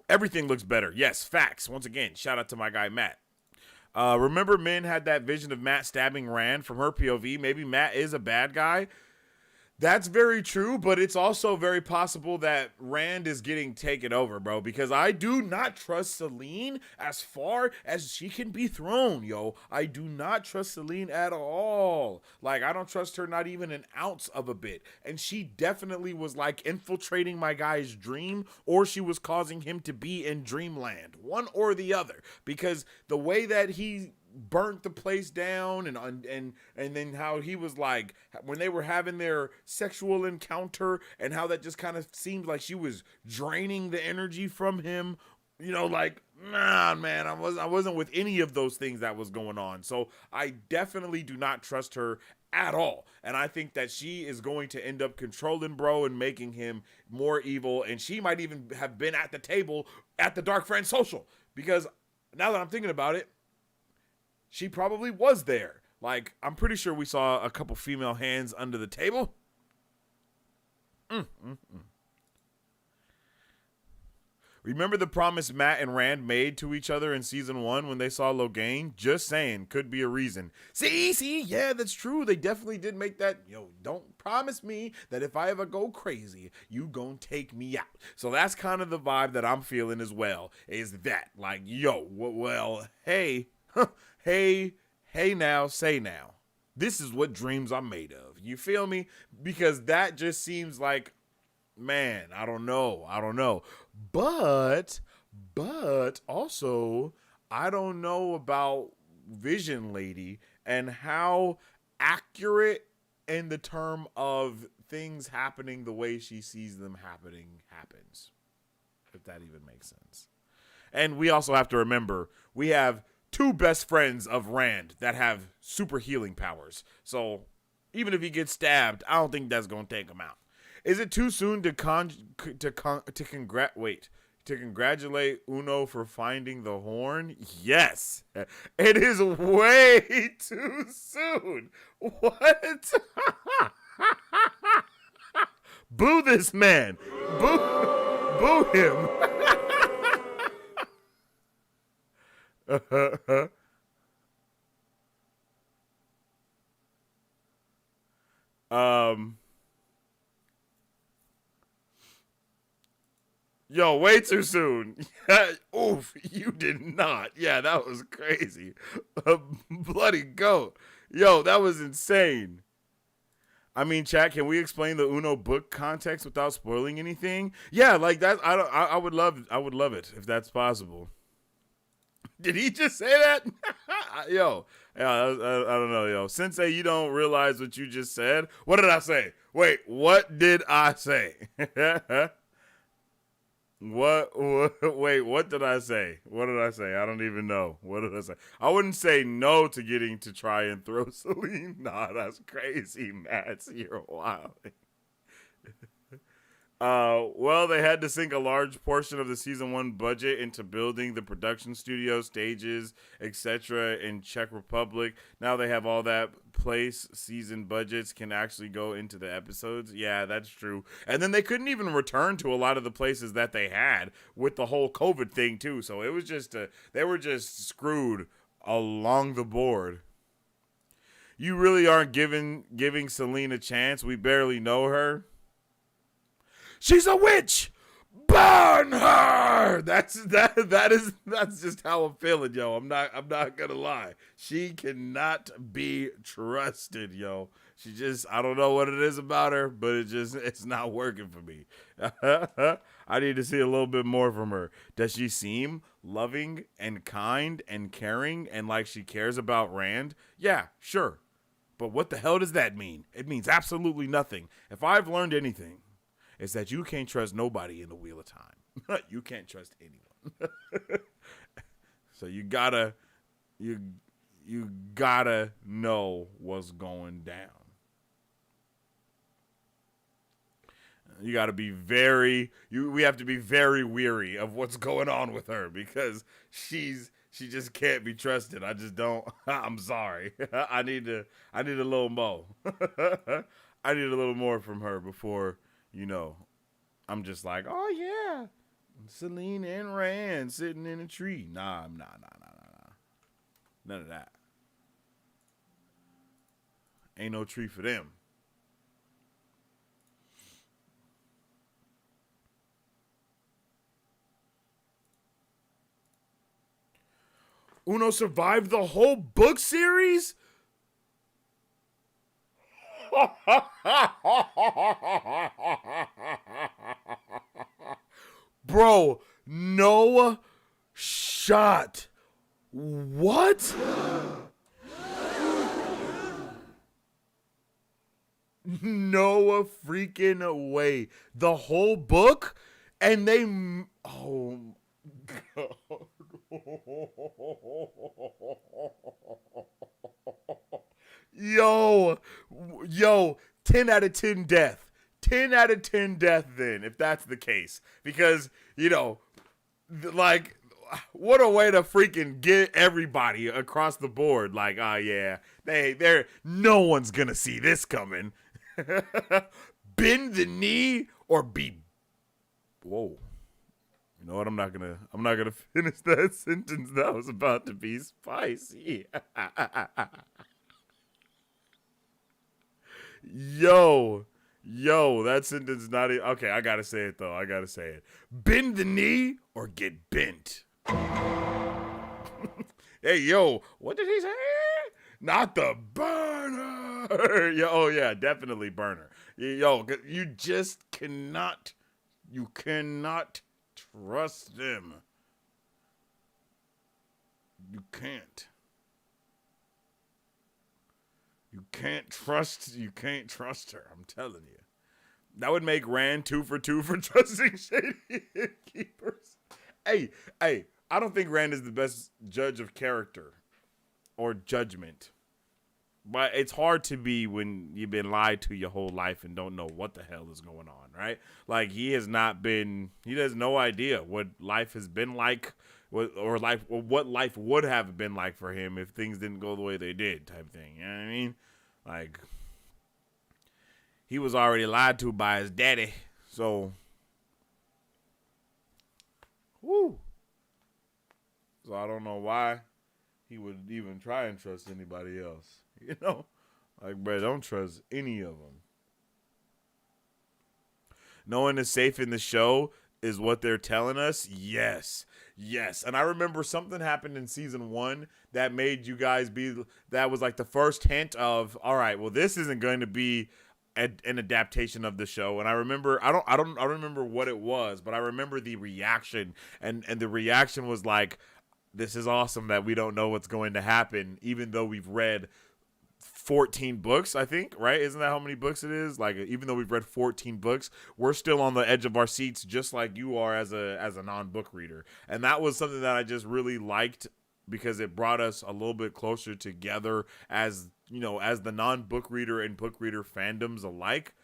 Everything looks better. Yes, facts. Once again, shout out to my guy Matt. Remember Min had that vision of Matt stabbing Rand from her POV. Maybe Matt is a bad guy. That's very true, but it's also very possible that Rand is getting taken over, bro, because I do not trust Selene as far as she can be thrown, yo. I do not trust Selene at all. Like, I don't trust her not even an ounce of a bit. And she definitely was, like, infiltrating my guy's dream, or she was causing him to be in dreamland. One or the other. Because the way that he burnt the place down and then how he was like when they were having their sexual encounter and how that just kind of seemed like she was draining the energy from him, like, nah, man, I wasn't with any of those things that was going on. So I definitely do not trust her at all. And I think that she is going to end up controlling bro and making him more evil, and she might even have been at the table at the Dark Friend social, because now that I'm thinking about it, she probably was there. Like, I'm pretty sure we saw a couple female hands under the table. Remember the promise Matt and Rand made to each other in season 1 when they saw Logain? Just saying, could be a reason. See, yeah, that's true. They definitely did make that. Yo, don't promise me that if I ever go crazy, you gonna take me out. So that's kind of the vibe that I'm feeling as well, is that, like, yo, well, hey, hey now, say now. This is what dreams are made of. You feel me? Because that just seems like, man, I don't know. But also, I don't know about Vision Lady and how accurate in the term of things happening the way she sees them happens. If that even makes sense. And we also have to remember, we have 2 best friends of Rand that have super healing powers. So even if he gets stabbed, I don't think that's going to take him out. Is it too soon to congratulate Uno for finding the horn? Yes. It is way too soon. What? Boo this man. Boo him. Yo, way too soon. Oof, you did not. Yeah, that was crazy. A bloody goat. Yo, that was insane. I mean, chat, can we explain the Uno book context without spoiling anything? Yeah, like that. I would love it if that's possible. Did he just say that? Yo, yeah, I don't know, yo. Sensei, you don't realize what you just said. What did I say? Wait, what did I say? What? Wait, what did I say? What did I say? I don't even know. What did I say? I wouldn't say no to getting to try and throw Celine. Nah, that's crazy, Matt. You're wild. Well, they had to sink a large portion of the season 1 budget into building the production studio, stages, etc. in Czech Republic. Now they have all that place. Season budgets can actually go into the episodes. Yeah, that's true. And then they couldn't even return to a lot of the places that they had with the whole COVID thing too. So it was just they were just screwed along the board. You really aren't giving Celine a chance. We barely know her. She's a witch. Burn her. That's just how I'm feeling, yo. I'm not gonna lie. She cannot be trusted, yo. She just, I don't know what it is about her, but it's not working for me. I need to see a little bit more from her. Does she seem loving and kind and caring and like she cares about Rand? Yeah, sure. But what the hell does that mean? It means absolutely nothing. If I've learned anything, is that you can't trust nobody in the Wheel of Time. You can't trust anyone. So you gotta know what's going down. You gotta be we have to be very weary of what's going on with her because she just can't be trusted. I just don't. I'm sorry. I need a little more. I need a little more from her before. You know, I'm just like, oh yeah, Celine and Rand sitting in a tree. Nah. None of that. Ain't no tree for them. Uno survived the whole book series? Bro, no shot. What? No freaking way. The whole book? And they... Oh, God. Yo, 10 out of 10 death. 10 out of 10 death then, if that's the case. Because, you know, like, what a way to freaking get everybody across the board. Like, yeah, no one's gonna see this coming. Bend the knee or be... Whoa. You know what? I'm not gonna finish that sentence. That was about to be spicy. Yo, that sentence not even... Okay, I gotta say it though. Bend the knee or get bent. Hey, yo, what did he say? Not the burner. Yo, oh yeah, definitely burner. Yo, you just cannot trust them. You can't. You can't trust her. I'm telling you. That would make Rand 2 for 2 for trusting shady keepers. Hey, I don't think Rand is the best judge of character or judgment. But it's hard to be when you've been lied to your whole life and don't know what the hell is going on, right? Like, he has no idea what life has been like, or what life would have been like for him if things didn't go the way they did, type thing. You know what I mean? Like, he was already lied to by his daddy, so, woo. So I don't know why he would even try and trust anybody else. You know? Like, bro, don't trust any of them. No one is safe in the show. is what they're telling us. Yes. And I remember something happened in season 1 that made you guys that was like the first hint of, all right, well, this isn't going to be an adaptation of the show. And I remember, I don't remember what it was, but I remember the reaction, and the reaction was like, this is awesome that we don't know what's going to happen, even though we've read 14 books, I think, right? Isn't that how many books it is? Like, even though we've read 14 books, we're still on the edge of our seats, just like you are as a non-book reader. And that was something that I just really liked, because it brought us a little bit closer together as, you know, as the non-book reader and book reader fandoms alike.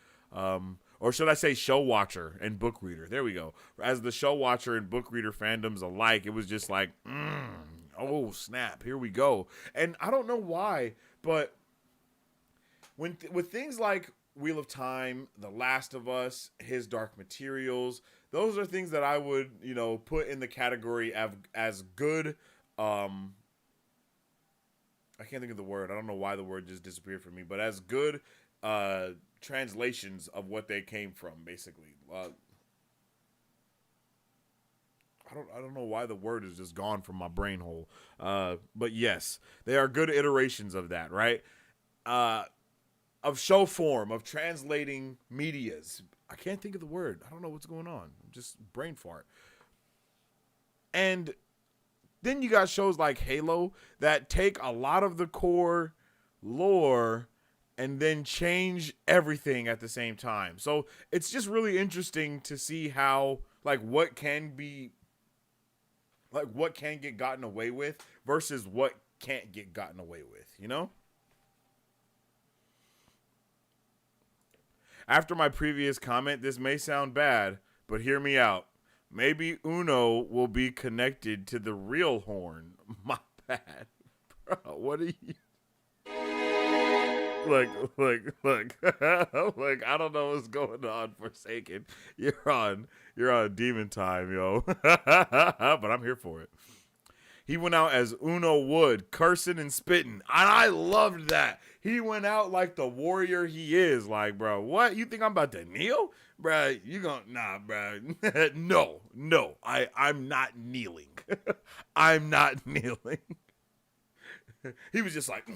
Or should I say show watcher and book reader? There we go. As the show watcher and book reader fandoms alike, it was just like, oh, snap, here we go. And I don't know why, but with things like Wheel of Time, The Last of Us, His Dark Materials, those are things that I would, you know, put in the category as good. I can't think of the word. I don't know why the word just disappeared from me, but as good translations of what they came from, basically. I don't know why the word is just gone from my brain hole. But yes, they are good iterations of that, right? Of show form, of translating medias. I can't think of the word. I don't know what's going on. Just brain fart. And then you got shows like Halo that take a lot of the core lore and then change everything at the same time. So it's just really interesting to see how, like, what can get gotten away with versus what can't get gotten away with, you know? After my previous comment, this may sound bad, but hear me out. Maybe Uno will be connected to the real horn. My bad. Bro, what are you... Look. Like, I don't know what's going on, Forsaken. You're on demon time, yo. But I'm here for it. He went out as Uno would, cursing and spitting. And I loved that. He went out like the warrior he is. Like, bro, what? You think I'm about to kneel? Bro, you gonna... Nah, bro. No. I'm not kneeling. I'm not kneeling. He was just like...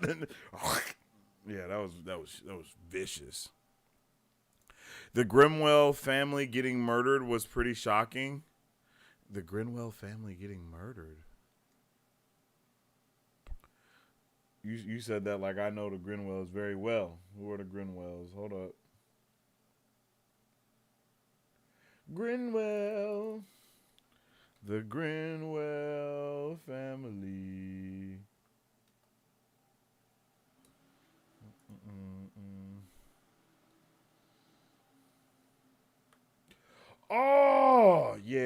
then, yeah, that was vicious. The Grimwell family getting murdered was pretty shocking. The Grimwell family getting murdered. You said that like I know the Grimwells very well. Who are the Grimwells? Hold up. Grimwell. The Grimwell family. Oh, yeah.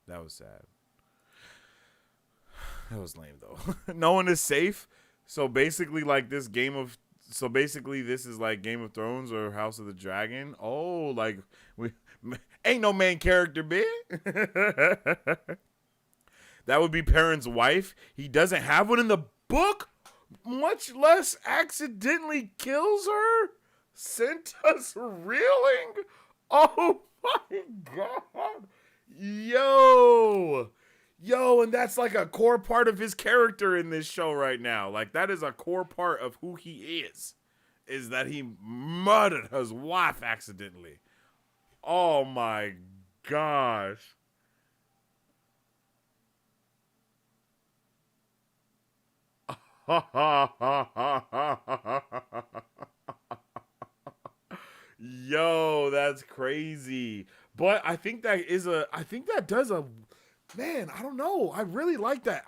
That was sad. That was lame though. No one is safe. So basically this is like Game of Thrones or House of the Dragon. Oh, like we ain't no main character, bitch. That would be Perrin's wife. He doesn't have one in the book, much less accidentally kills her. Sent us reeling. Oh my god. Yo, and that's like a core part of his character in this show right now. Like, that is a core part of who he is that he murdered his wife accidentally. Oh my gosh. Yo, that's crazy. But I think that does a, man, I don't know. I really like that.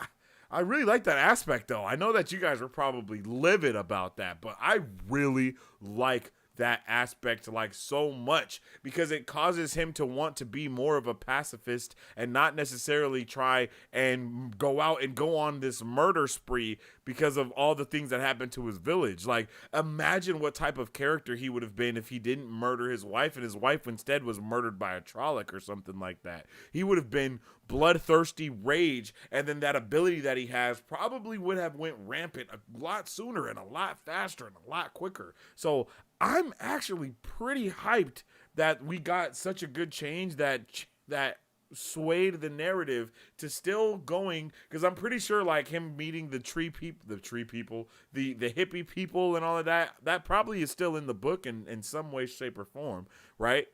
I really like that aspect though. I know that you guys are probably livid about that, but I really like that aspect like so much, because it causes him to want to be more of a pacifist and not necessarily try and go out and go on this murder spree because of all the things that happened to his village. Like, imagine what type of character he would have been if he didn't murder his wife and his wife instead was murdered by a Trolloc or something like that. He would have been bloodthirsty rage, and then that ability that he has probably would have went rampant a lot sooner and a lot faster and a lot quicker. So I'm actually pretty hyped that we got such a good change that swayed the narrative to still going, because I'm pretty sure like him meeting the hippie people and all of that probably is still in the book in some way, shape, or form, right?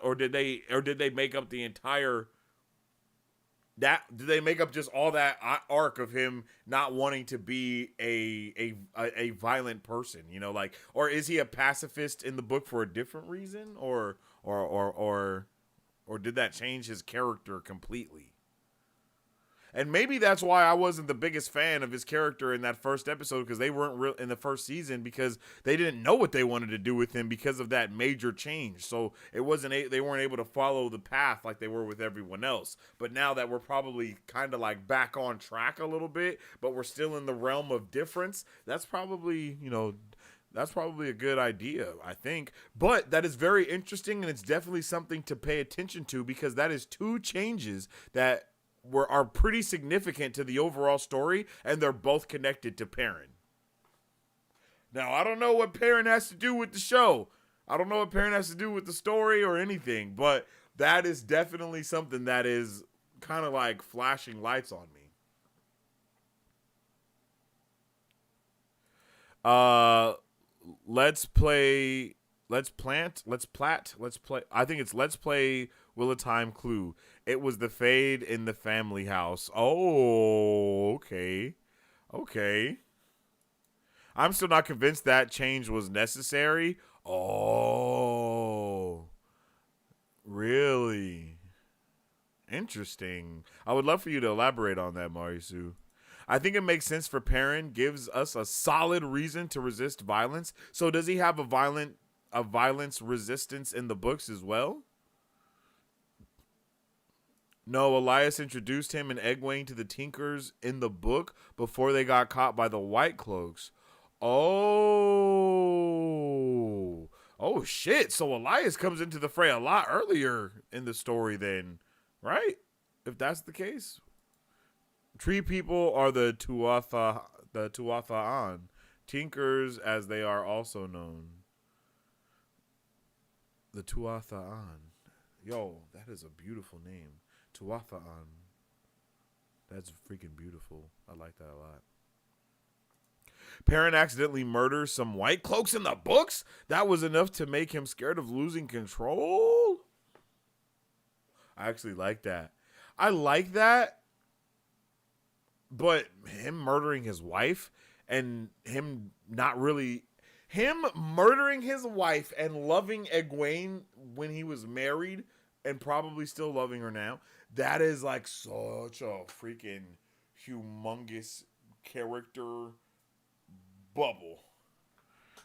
Or did they make up the entire did they make up just all that arc of him not wanting to be a violent person, you know, like, or is he a pacifist in the book for a different reason, or did that change his character completely? And maybe that's why I wasn't the biggest fan of his character in that first episode, because they weren't real in the first season, because they didn't know what they wanted to do with him because of that major change. So it wasn't they weren't able to follow the path like they were with everyone else. But now that we're probably kind of like back on track a little bit, but we're still in the realm of difference, that's probably, you know, that's probably a good idea, I think. But that is very interesting, and it's definitely something to pay attention to, because that is two changes that are pretty significant to the overall story, and they're both connected to Perrin. Now, I don't know what Perrin has to do with the show. I don't know what Perrin has to do with the story or anything, but that is definitely something that is kind of like flashing lights on me. Let's play. I think it's Let's Play Wheel of Time Clue. It was the fade in the family house. Oh, okay. Okay. I'm still not convinced that change was necessary. Oh, really? Interesting. I would love for you to elaborate on that, Marisu. I think it makes sense for Perrin, gives us a solid reason to resist violence. So does he have a violence resistance in the books as well? No, Elias introduced him and Egwene to the Tinkers in the book before they got caught by the White Cloaks. Oh. Oh, shit. So Elias comes into the fray a lot earlier in the story then, right? If that's the case. Tree people are the Tuatha'an. Tinkers, as they are also known. The Tuatha'an. Yo, that is a beautiful name. Tuatha'an. That's freaking beautiful. I like that a lot. Perrin accidentally murders some White Cloaks in the books? That was enough to make him scared of losing control? I actually like that. I like that. But him murdering his wife and him murdering his wife and loving Egwene when he was married and probably still loving her now, that is like such a freaking humongous character bubble.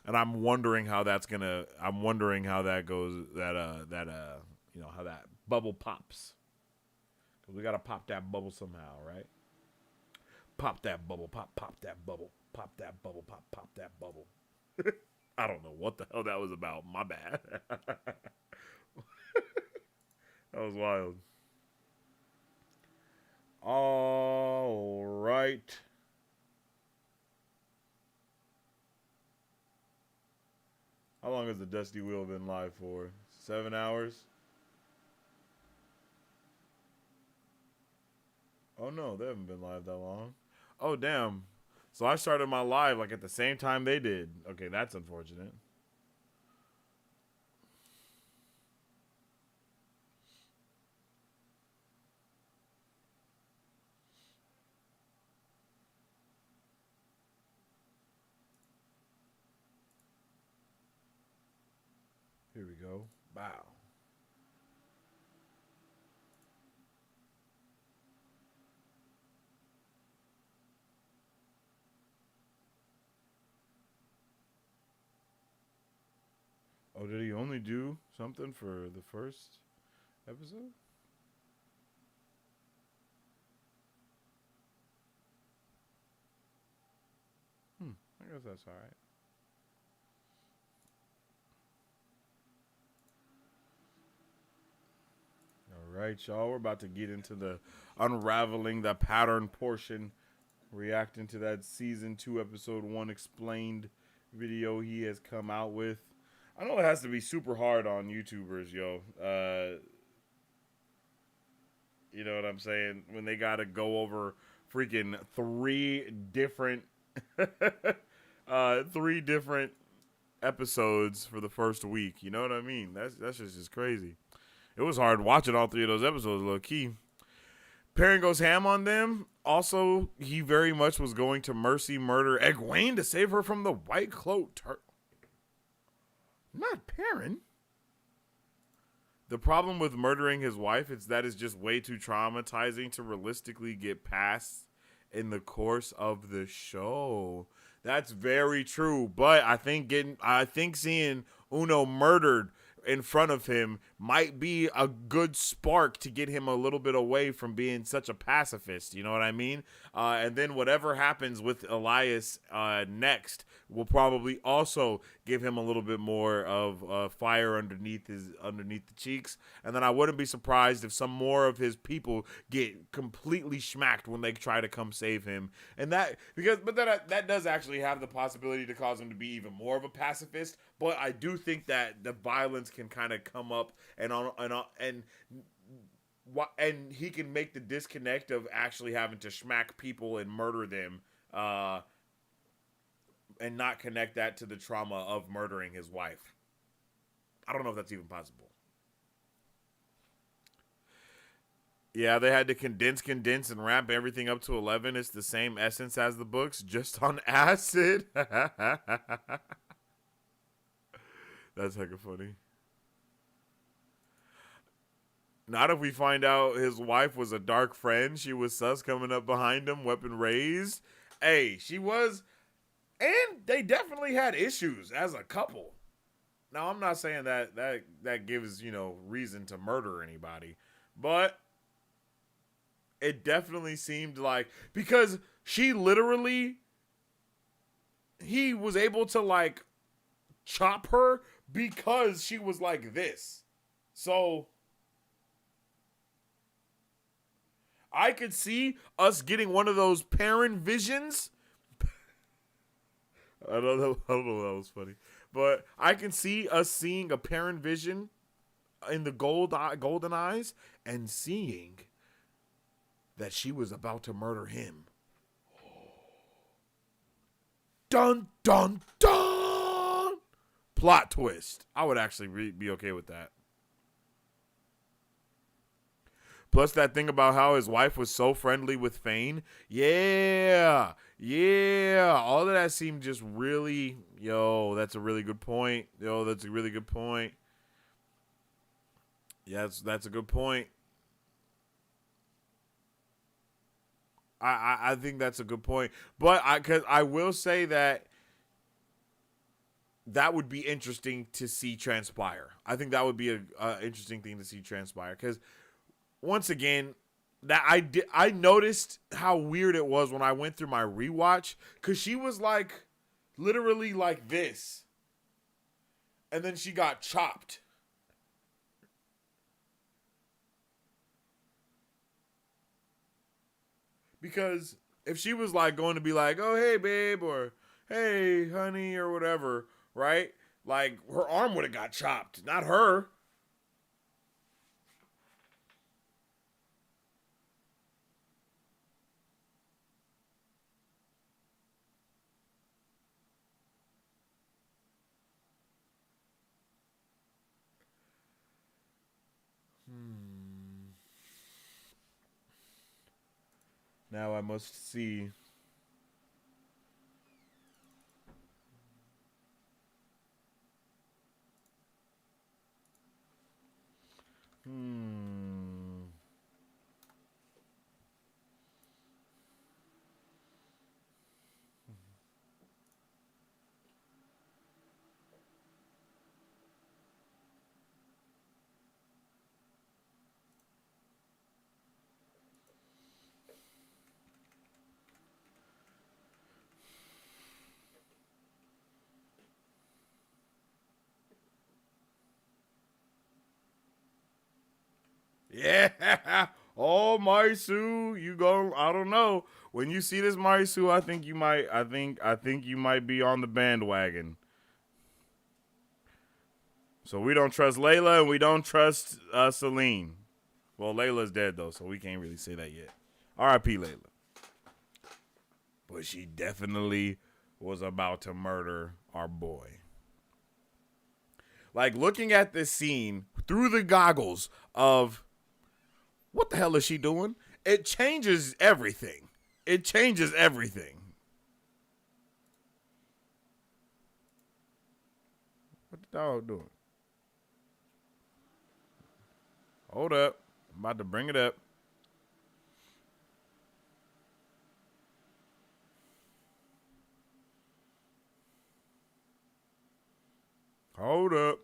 And I'm wondering how that goes, how that bubble pops. Because we got to pop that bubble somehow, right? Pop that bubble, pop that bubble, pop that bubble, pop that bubble. I don't know what the hell that was about. My bad. That was wild. All right. How long has the Dusty Wheel been live for? 7 hours? Oh no, they haven't been live that long. Oh damn. So I started my live like at the same time they did. Okay, that's unfortunate. Here we go. Wow. Oh, did he only do something for the first episode? I guess that's all right. All right, y'all. We're about to get into the unraveling the pattern portion, reacting to that season 2, episode 1 explained video he has come out with. I know it has to be super hard on YouTubers, yo. You know what I'm saying? When they got to go over freaking three different episodes for the first week. You know what I mean? That's just crazy. It was hard watching all 3 of those episodes, low key. Perrin goes ham on them. Also, he very much was going to mercy murder Egwene to save her from the White Cloak turtle. Not Perrin. The problem with murdering his wife is that it's just way too traumatizing to realistically get past in the course of the show. That's very true. But I think seeing Uno murdered in front of him might be a good spark to get him a little bit away from being such a pacifist. You know what I mean? And then whatever happens with Elias next will probably also give him a little bit more of fire underneath the cheeks. And then I wouldn't be surprised if some more of his people get completely smacked when they try to come save him. And that does actually have the possibility to cause him to be even more of a pacifist. But I do think that the violence can kind of come up and he can make the disconnect of actually having to smack people and murder them, and not connect that to the trauma of murdering his wife. I don't know if that's even possible. Yeah, they had to condense, and ramp everything up to 11. It's the same essence as the books, just on acid. That's hecka funny. Not if we find out his wife was a dark friend. She was sus coming up behind him, weapon raised. Hey, she was. And they definitely had issues as a couple. Now, I'm not saying that gives, reason to murder anybody. But it definitely seemed like, because he was able to, chop her because she was like this. So I could see us getting one of those Perrin visions. I don't know if that was funny. But I can see us seeing a Perrin vision in the golden eyes and seeing that she was about to murder him. Dun, dun, dun! Plot twist. I would actually be okay with that. Plus that thing about how his wife was so friendly with Fane. Yeah. All of that seemed just really, that's a really good point. That's a really good point. Yes, that's a good point. I think that's a good point. But because I will say that would be interesting to see transpire. I think that would be an interesting thing to see transpire. Because once again, that I noticed how weird it was when I went through my rewatch, because she was literally like this, and then she got chopped. Because if she was going to be oh hey babe, or hey honey, or whatever, right? Her arm would have got chopped, not her. Now I must see. Yeah. Oh, Marisu, you go. I don't know. When you see this Marisu, I think you might. I think you might be on the bandwagon. So we don't trust Layla and we don't trust Celine. Well, Layla's dead though, so we can't really say that yet. R.I.P. Layla. But she definitely was about to murder our boy. Like, looking at this scene through the goggles of what the hell is she doing? It changes everything. It changes everything. What the dog doing? Hold up. I'm about to bring it up. Hold up.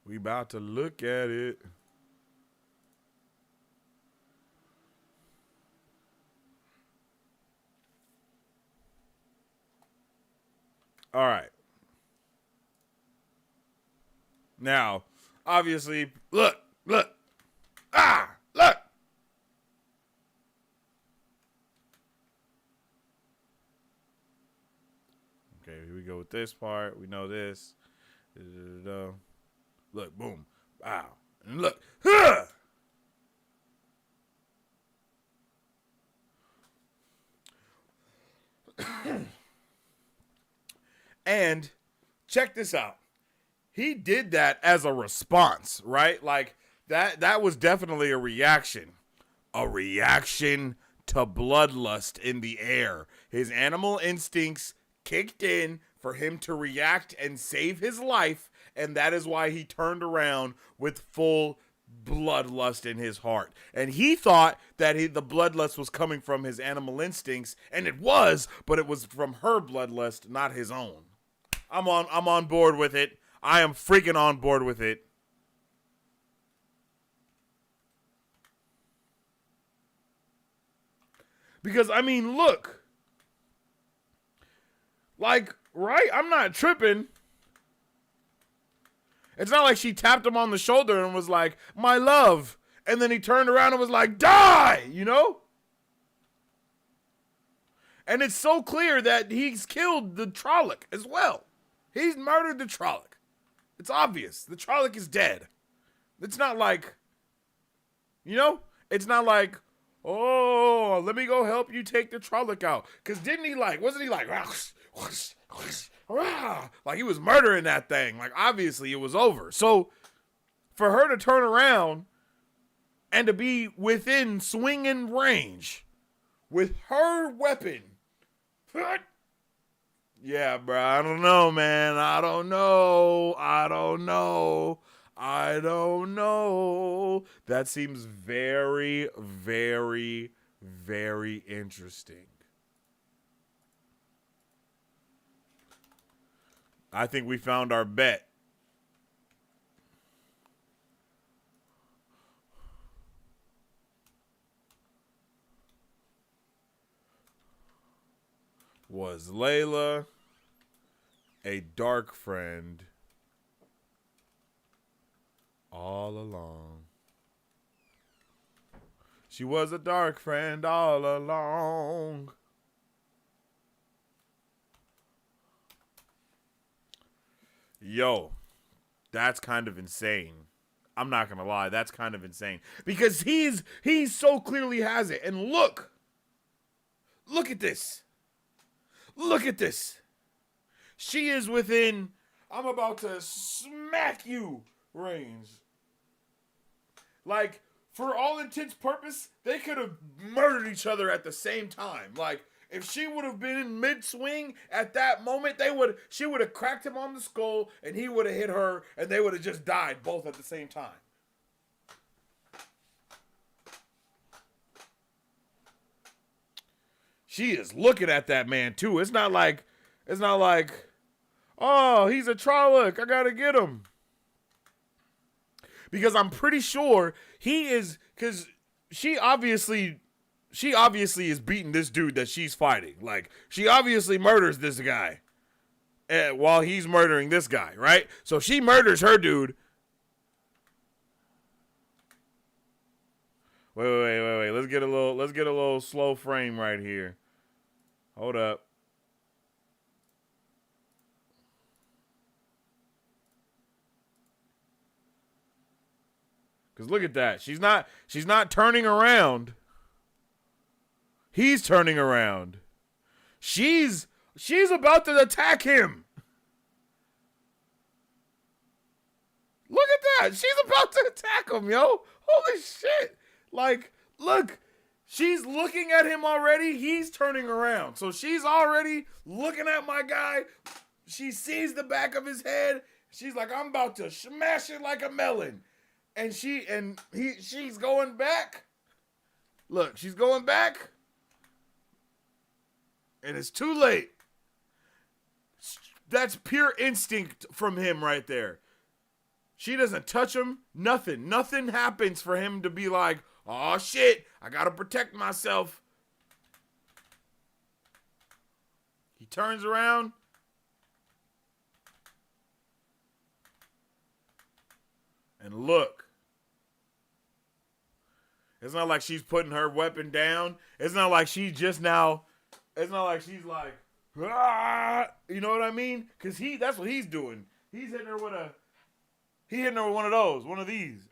We about to look at it. All right. Now, obviously, look. Look. Okay, here we go with this part. We know this. Look, boom. Wow. And look. And check this out. He did that as a response, right? Like, that was definitely a reaction. A reaction to bloodlust in the air. His animal instincts kicked in for him to react and save his life, and that is why he turned around with full bloodlust in his heart. And he thought that the bloodlust was coming from his animal instincts, and it was, but it was from her bloodlust, not his own. I'm on board with it. I am freaking on board with it. Because, I mean, look. Like, right? I'm not tripping. It's not like she tapped him on the shoulder and was like, my love. And then he turned around and was like, die, you know? And it's so clear that he's killed the Trolloc as well. He's murdered the Trolloc. It's obvious. The Trolloc is dead. It's not like, you know? It's not like, oh, let me go help you take the Trolloc out. Because wasn't he like, like he was murdering that thing. Like, obviously it was over. So for her to turn around and to be within swinging range with her weapon. Yeah, bro. I don't know, man. I don't know. That seems very, very, very interesting. I think we found our bet. Was Layla a dark friend all along? She was a dark friend all along. Yo, that's kind of insane. I'm not gonna lie, that's kind of insane. Because he so clearly has it. And look at this. Look at this. She is within, I'm about to smack you range. Like, for all intents purpose, they could have murdered each other at the same time. Like, if she would have been in mid-swing at that moment, she would have cracked him on the skull, and he would have hit her, and they would have just died both at the same time. She is looking at that man too. It's not like, oh, he's a Trolloc, I gotta get him. Because I'm pretty sure he is, because she obviously is beating this dude that she's fighting. Like, she obviously murders this guy while he's murdering this guy, right? So she murders her dude. Wait. Let's get a little slow frame right here. Hold up. Cause look at that. She's not turning around. He's turning around. She's about to attack him. Look at that. She's about to attack him, yo. Holy shit. Like, look. She's looking at him already. He's turning around. So she's already looking at my guy. She sees the back of his head. She's like, I'm about to smash it like a melon. And she's going back. Look, she's going back. And it's too late. That's pure instinct from him right there. She doesn't touch him. Nothing happens for him to be like, oh shit, I gotta protect myself. He turns around. And look. It's not like she's putting her weapon down. It's not like she's just now. It's not like she's like, ah, you know what I mean? Because that's what he's doing. He's hitting her with one of those, one of these.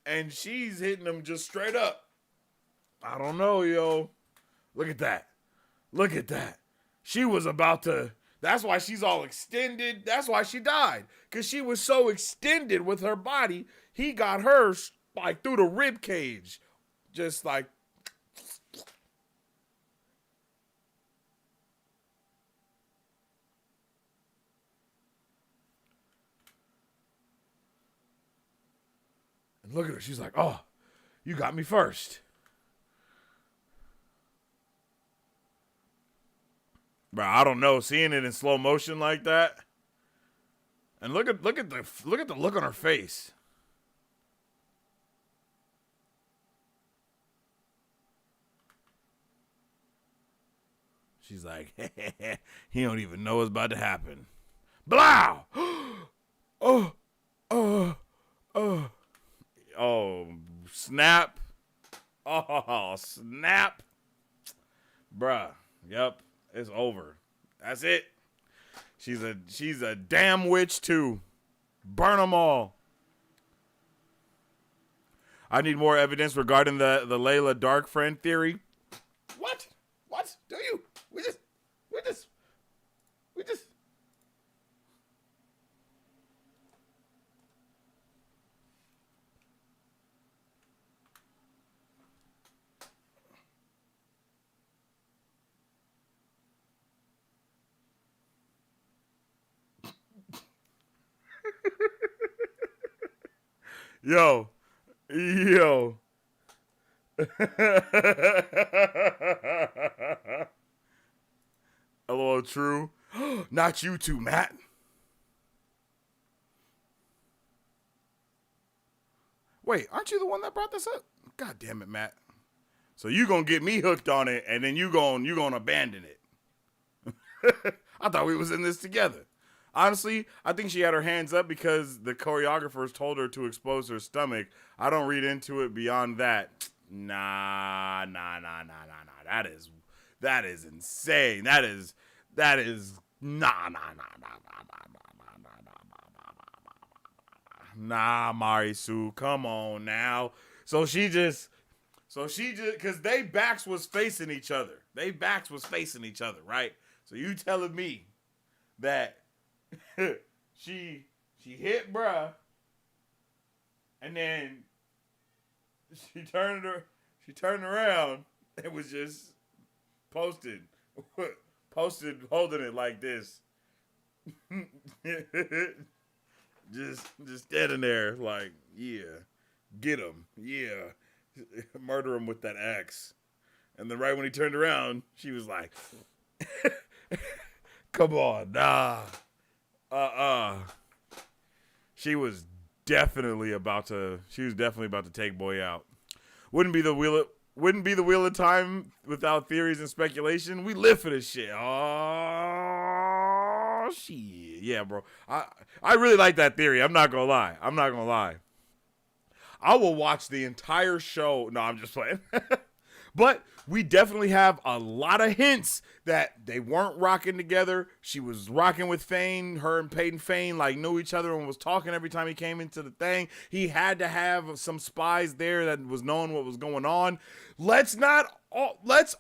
And she's hitting him just straight up. I don't know, yo. Look at that. Look at that. She was about to. That's why she's all extended. That's why she died. Because she was so extended with her body, he got her like through the rib cage. Just like. And look at her. She's like, oh, you got me first. Bro, I don't know. Seeing it in slow motion like that. And look at the look on her face. She's like, he don't even know what's about to happen. Blow! Oh, snap. Oh, snap. Bruh. Yep. It's over. That's it. She's a damn witch too. Burn them all. I need more evidence regarding the Layla dark friend theory. What? What? Do you? We just. Yo. LOL, true. Not you too, Matt. Wait, aren't you the one that brought this up? God damn it, Matt. So you gonna get me hooked on it, and then you gonna abandon it. I thought we was in this together. Honestly, I think she had her hands up because the choreographers told her to expose her stomach. I don't read into it beyond that. Nah. That is insane. That is nah. Nah, Marisu, come on now. So she just, because they backs was facing each other. Right? So you telling me that she hit bruh, and then she turned around and was just posted holding it like this. just standing there like, yeah, get him, yeah, murder him with that axe. And then right when he turned around, she was like, come on, nah. She was definitely about to take boy out. Wouldn't be the wheel of time without theories and speculation. We live for this shit. Oh shit. Yeah, bro. I really like that theory. I'm not gonna lie. I will watch the entire show. No, I'm just playing. But we definitely have a lot of hints that they weren't rocking together. She was rocking with Fane. Her and Peyton Fane like knew each other and was talking every time he came into the thing. He had to have some spies there that was knowing what was going on. Let's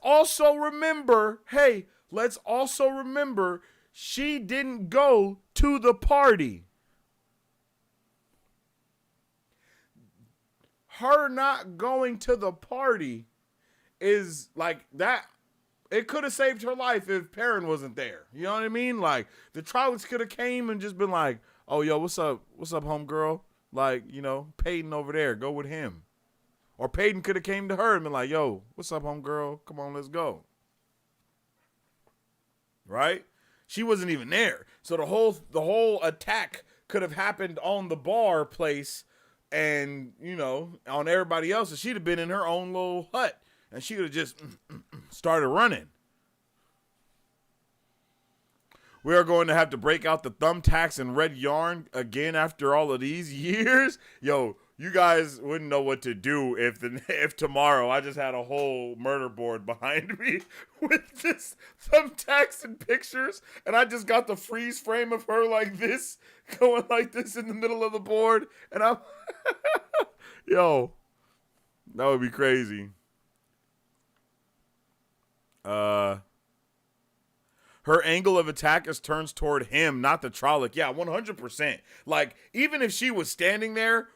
also remember, she didn't go to the party. Her not going to the party is like that. It could have saved her life if Perrin wasn't there. You know what I mean? Like the Trollocs could have came and just been like, "Oh, yo, what's up, homegirl? Like, you know, Peyton over there, go with him." Or Peyton could have came to her and been like, "Yo, what's up, homegirl? Come on, let's go." Right? She wasn't even there, so the whole attack could have happened on the bar place, and you know, on everybody else. She'd have been in her own little hut. And she could have just started running. We are going to have to break out the thumbtacks and red yarn again after all of these years. Yo, you guys wouldn't know what to do if tomorrow I just had a whole murder board behind me with just thumbtacks and pictures, and I just got the freeze frame of her like this, going like this in the middle of the board, and I'm, yo, that would be crazy. Her angle of attack is turns toward him, not the Trolloc. Yeah, 100%. Like, even if she was standing there,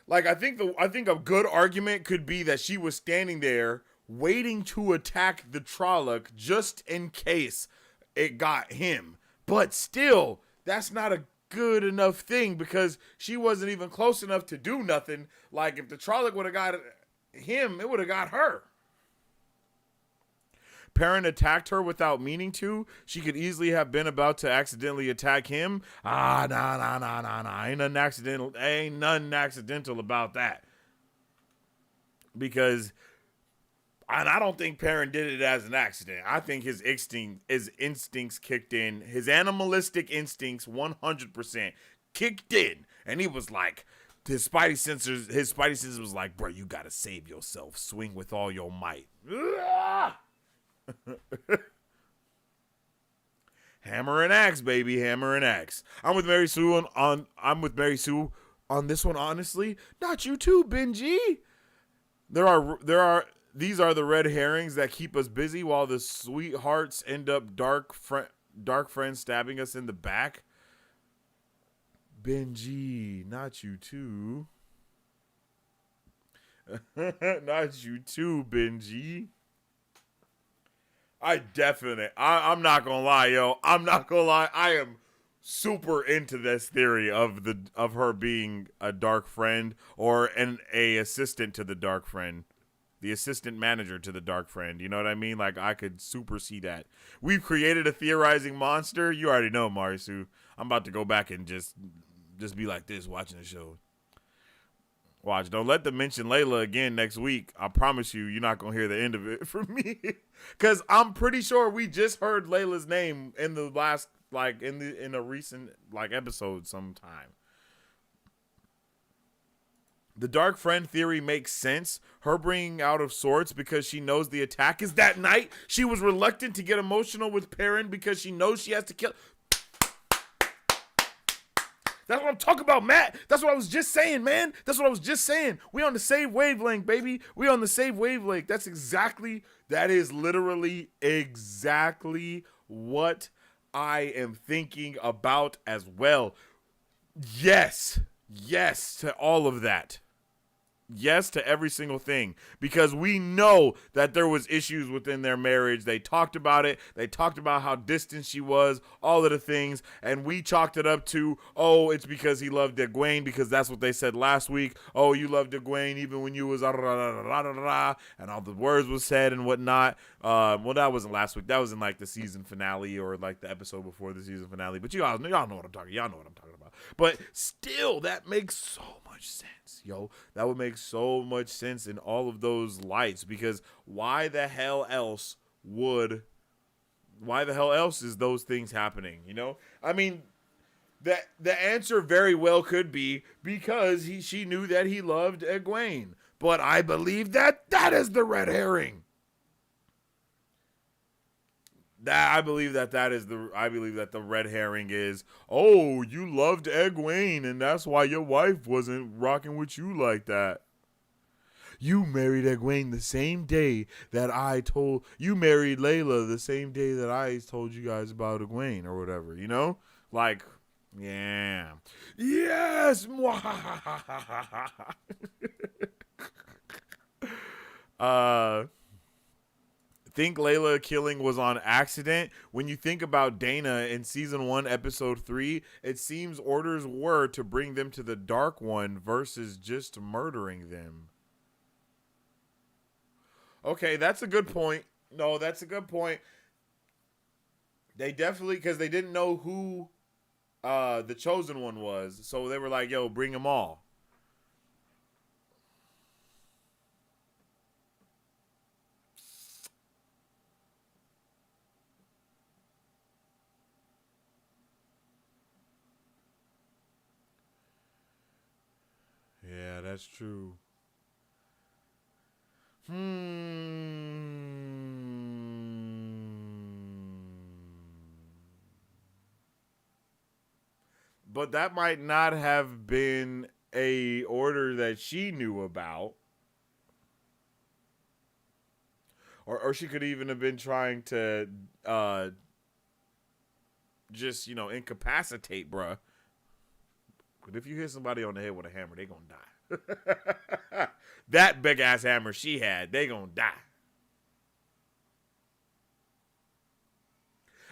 like I think a good argument could be that she was standing there waiting to attack the Trolloc just in case it got him. But still, that's not a good enough thing because she wasn't even close enough to do nothing. Like, if the Trolloc would have got him, it would have got her. Perrin attacked her without meaning to. She could easily have been about to accidentally attack him. Nah. Ain't nothing accidental about that. Because, and I don't think Perrin did it as an accident. I think his instincts kicked in. His animalistic instincts 100% kicked in. And he was like, his spidey senses was like, bro, you gotta save yourself. Swing with all your might. Hammer and axe, baby, hammer and axe. I'm with Mary Sue on this one. Honestly, not you too, Benji. These are the red herrings that keep us busy while the sweethearts end up dark friends stabbing us in the back. Benji, not you too. Not you too, Benji. I'm not gonna lie, yo. I'm not gonna lie. I am super into this theory of her being a dark friend or a assistant to the dark friend, the assistant manager to the dark friend. You know what I mean? Like, I could super see that. We've created a theorizing monster. You already know, Marisu. I'm about to go back and just be like this watching the show. Watch, don't let them mention Layla again next week. I promise you're not going to hear the end of it from me. Because I'm pretty sure we just heard Layla's name in the last, like, in a recent, like, episode sometime. The dark friend theory makes sense. Her bringing out of sorts because she knows the attack is that night. She was reluctant to get emotional with Perrin because she knows she has to kill. That's what I'm talking about, Matt. That's what I was just saying, man. That's what I was just saying. We on the same wavelength, baby. We on the same wavelength. That is literally exactly what I am thinking about as well. Yes to all of that. Yes to every single thing, because we know that there was issues within their marriage. They talked about it. They talked about how distant she was, all of the things, and we chalked it up to, oh, it's because he loved Egwene, because that's what they said last week. Oh, you loved Egwene even when you was and all the words was said and whatnot. Well, that wasn't last week. That was in like the season finale or like the episode before the season finale. But y'all know what I'm talking. Y'all know what I'm talking about. But still, that makes so much sense, yo. That would make so much sense in all of those lights, because why the hell else would Why the hell else is those things happening? You know, I mean, the answer very well could be because she knew that he loved Egwene, but I believe that is the red herring. I believe that the red herring is, oh, you loved Egwene and that's why your wife wasn't rocking with you like that. You married Egwene the same day that you married Layla the same day that I told you guys about Egwene or whatever, you know? Like, yeah. Yes! Think Layla killing was on accident. When you think about Dana in season 1, episode 3, it seems orders were to bring them to the Dark One versus just murdering them. Okay, that's a good point. No, that's a good point. They definitely, because they didn't know who the chosen one was, so they were like, yo, bring them all. Yeah, that's true. But that might not have been a order that she knew about. Or she could even have been trying to just, incapacitate, bruh. But if you hit somebody on the head with a hammer, they gonna die. That big ass hammer she had, they gonna die.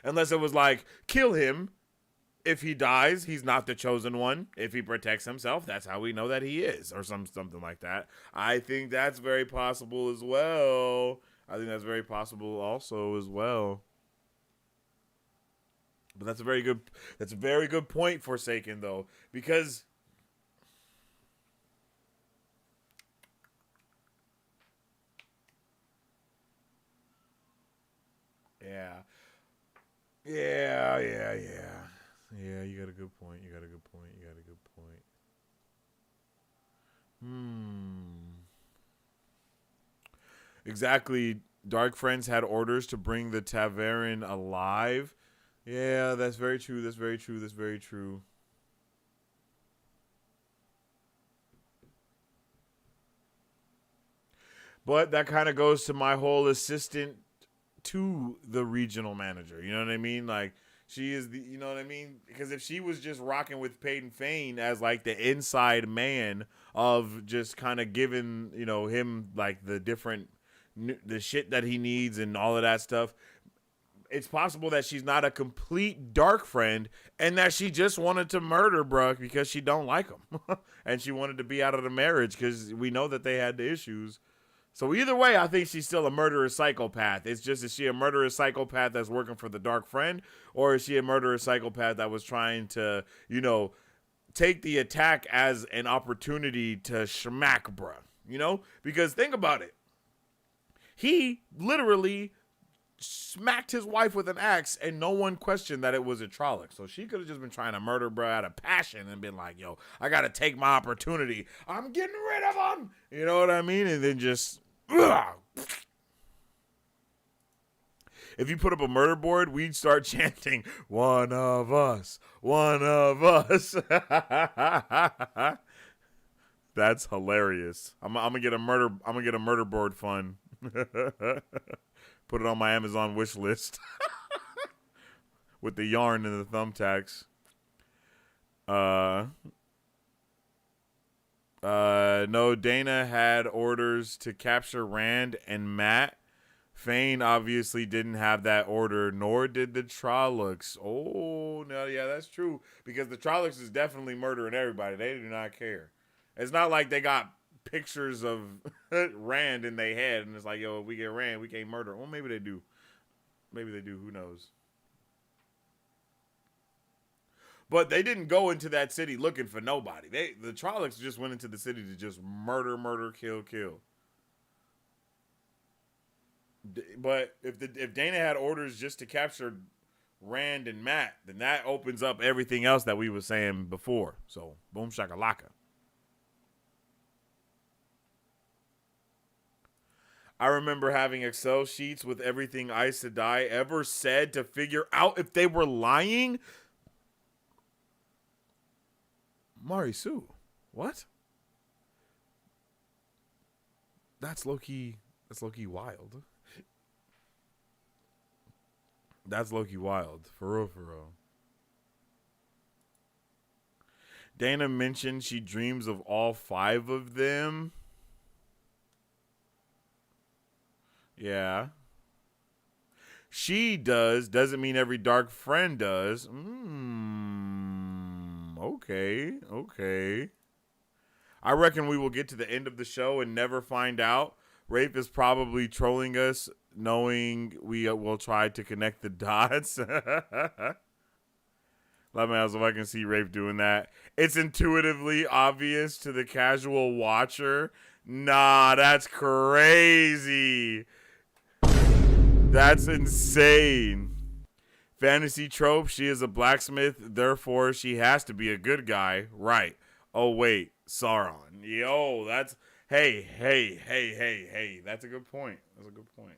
Unless it was like, kill him. If he dies, he's not the chosen one. If he protects himself, that's how we know that he is, or something like that. I think that's very possible as well. I think that's very possible also as well. But that's a very good point, Forsaken, though, because yeah, you got a good point. Exactly. Dark Friends had orders to bring the Tavern alive. Yeah, that's very true. But that kind of goes to my whole assistant to the regional manager. You know what I mean? Like, she is you know what I mean? Because if she was just rocking with Peyton Fane as like the inside man of just kind of giving, him like the shit that he needs and all of that stuff, it's possible that she's not a complete dark friend and that she just wanted to murder Bruck because she don't like him. And she wanted to be out of the marriage because we know that they had the issues. So either way, I think she's still a murderous psychopath. It's just, is she a murderous psychopath that's working for the dark friend? Or is she a murderous psychopath that was trying to, take the attack as an opportunity to smack bruh? Because think about it. He literally smacked his wife with an axe and no one questioned that it was a Trolloc. So she could have just been trying to murder bruh out of passion and been like, yo, I gotta take my opportunity. I'm getting rid of him. You know what I mean? And then just if you put up a murder board, we'd start chanting, one of us. That's hilarious. I'm gonna get a murder board fun. Put it on my Amazon wish list with the yarn and the thumbtacks. No, Dana had orders to capture Rand and Matt. Fane obviously didn't have that order, nor did the Trollocs. Oh, no, yeah, that's true. Because the Trollocs is definitely murdering everybody. They do not care. It's not like they got pictures of Rand in their head and it's like, yo, if we get Rand, we can't murder. Well, maybe they do. Who knows? But they didn't go into that city looking for nobody. The Trollocs just went into the city to just murder, kill. But if Dana had orders just to capture Rand and Matt, then that opens up everything else that we were saying before. So boom shakalaka. I remember having Excel sheets with everything Aes Sedai ever said to figure out if they were lying. Marisu, what? That's low-key wild. That's low-key wild. For real, for real. Dana mentioned she dreams of all 5 of them. Yeah. She does. Doesn't mean every dark friend does. Okay. Okay. I reckon we will get to the end of the show and never find out. Rafe is probably trolling us, knowing we will try to connect the dots. Let me ask if I can see Rafe doing that. It's intuitively obvious to the casual watcher. Nah, that's crazy. That's insane. Fantasy trope, she is a blacksmith, therefore she has to be a good guy. Right. Oh, wait. Sauron. Yo, that's... Hey. That's a good point. That's a good point.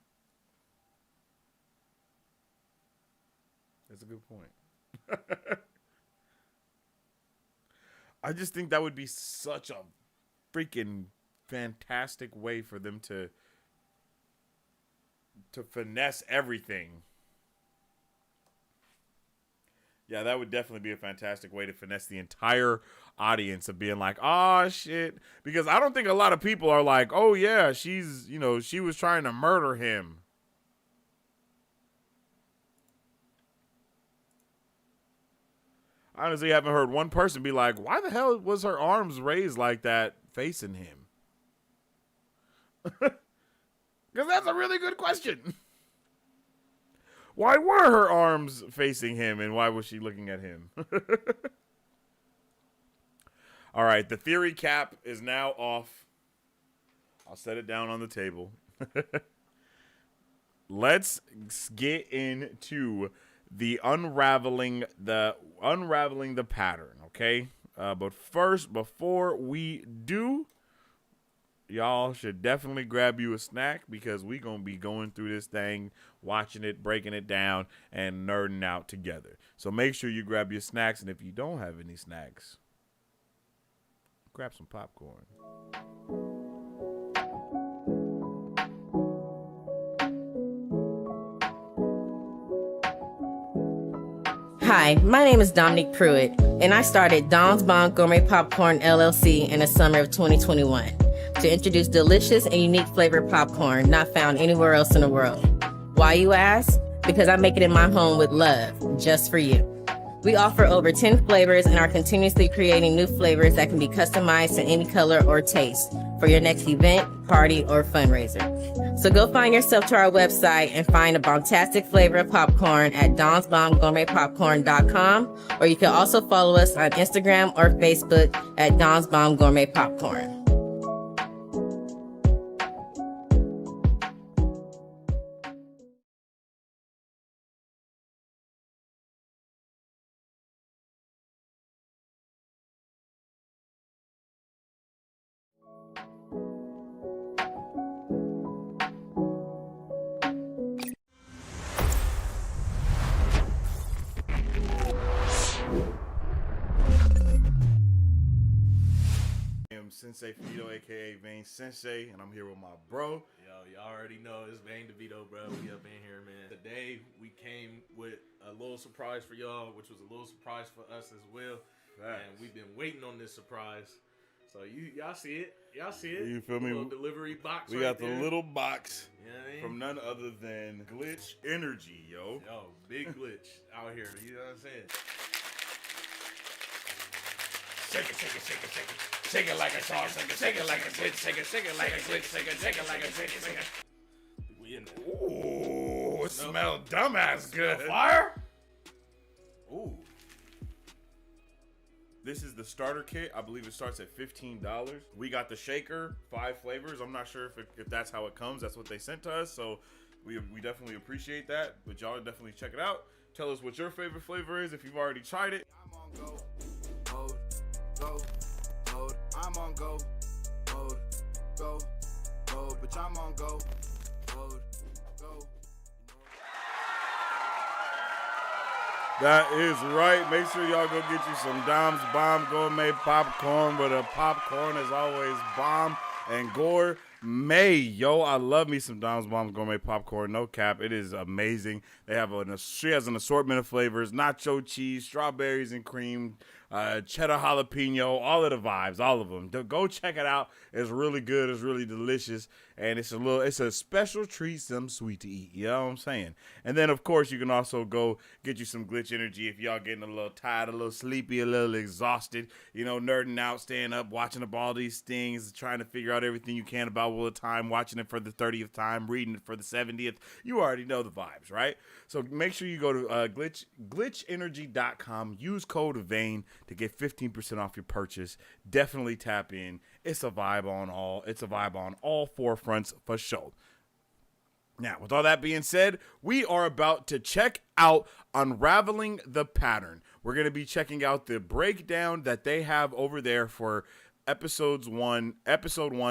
That's a good point. I just think that would be such a freaking fantastic way for them to finesse everything. Yeah, that would definitely be a fantastic way to finesse the entire audience of being like, oh, shit. Because I don't think a lot of people are like, oh, yeah, she's, she was trying to murder him. I honestly haven't heard one person be like, why the hell was her arms raised like that facing him? Because that's a really good question. Why were her arms facing him and why was she looking at him? All right, the theory cap is now off. I'll set it down on the table. Let's get into the unraveling the pattern, okay? But first, before we do, y'all should definitely grab you a snack because we going to be going through this thing, watching it, breaking it down, and nerding out together. So make sure you grab your snacks, and if you don't have any snacks, grab some popcorn. Hi, my name is Dominique Pruitt, and I started Don's Bon Gourmet Popcorn LLC in the summer of 2021 to introduce delicious and unique flavored popcorn not found anywhere else in the world. Why, you ask? Because I make it in my home with love, just for you. We offer over 10 flavors and are continuously creating new flavors that can be customized to any color or taste for your next event, party, or fundraiser. So go find yourself to our website and find a bombastic flavor of popcorn at donsbombgourmetpopcorn.com, or you can also follow us on Instagram or Facebook at Don's Bomb Gourmet Popcorn. Sensei Fito, aka Vane Sensei, and I'm here with my bro. Yo, y'all already know it's Vane DeVito, bro. We up in here, man. Today we came with a little surprise for y'all, which was a little surprise for us as well. Facts. And we've been waiting on this surprise. So y'all see it. Y'all see it. You feel me? Little delivery box. We got the little box from none other than Glitch Energy, yo. Yo, big glitch out here. You know what I'm saying? Shake it, shake it, shake it, shake it. Shake it like a song, shake it like a glitch, shake it like a glitch, shake it like a glitch, shake it. We in there. Ooh, it smells dumbass good. Fire? Ooh. This is the starter kit. I believe it starts at $15. We got the shaker, 5 flavors. I'm not sure if that's how it comes. That's what they sent to us. So We definitely appreciate that. But y'all definitely check it out. Tell us what your favorite flavor is if you've already tried it. I'm on go mode. I'm on go mode. Bitch, I'm on go mode. That is right. Make sure y'all go get you some Dom's Bomb Gourmet popcorn, but the popcorn is always bomb and gourmet. Yo, I love me some Dom's Bomb Gourmet popcorn. No cap, it is amazing. They have she has an assortment of flavors: nacho cheese, strawberries and cream, cheddar jalapeno, all of the vibes, all of them. Go check it out. It's really good. It's really delicious, and it's a special treat, some sweet to eat. You know what I'm saying? And then of course you can also go get you some Glitch Energy if y'all getting a little tired, a little sleepy, a little exhausted. You know, nerding out, staying up, watching up all these things, trying to figure out everything you can about Wheel of Time, watching it for the 30th time, reading it for the 70th. You already know the vibes, right? So make sure you go to glitchenergy.com. Use code VAIN to get 15% off your purchase. Definitely tap in. It's a vibe on all four fronts for sure. Now, with all that being said, we are about to check out Unraveling the Pattern. We're going to be checking out the breakdown that they have over there for episode 1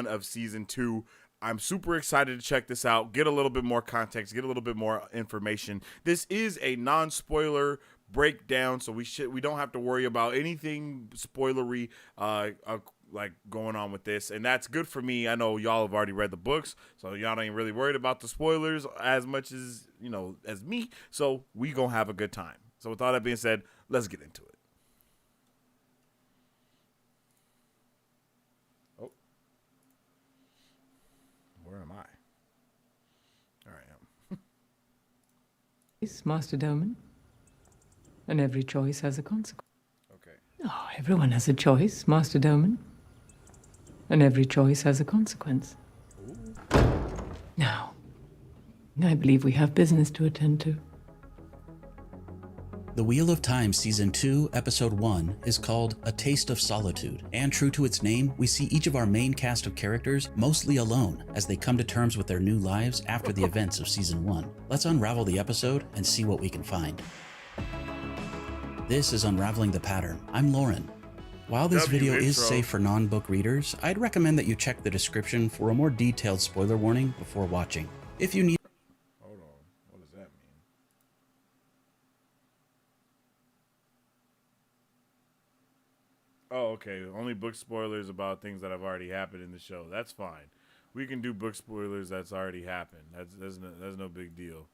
of season 2. I'm super excited to check this out, get a little bit more context, get a little bit more information. This is a non-spoiler breakdown, so we don't have to worry about anything spoilery like going on with this, and that's good for me. I know y'all have already read the books, so y'all ain't really worried about the spoilers as much as as me. So we gonna have a good time. So with all that being said, let's get into it. Oh, where am I? All right. Yes, Master Doman. And every choice has a consequence. Okay. Oh, everyone has a choice, Master Doman. And every choice has a consequence. Ooh. Now, I believe we have business to attend to. The Wheel of Time Season 2, Episode 1 is called A Taste of Solitude, and true to its name, we see each of our main cast of characters mostly alone as they come to terms with their new lives after the events of Season 1. Let's unravel the episode and see what we can find. This is Unraveling the Pattern. I'm Lauren. While this video is safe for non-book readers, I'd recommend that you check the description for a more detailed spoiler warning before watching. If you need... Hold on. What does that mean? Oh, okay. Only book spoilers about things that have already happened in the show. That's fine. We can do book spoilers that's already happened. That's no big deal.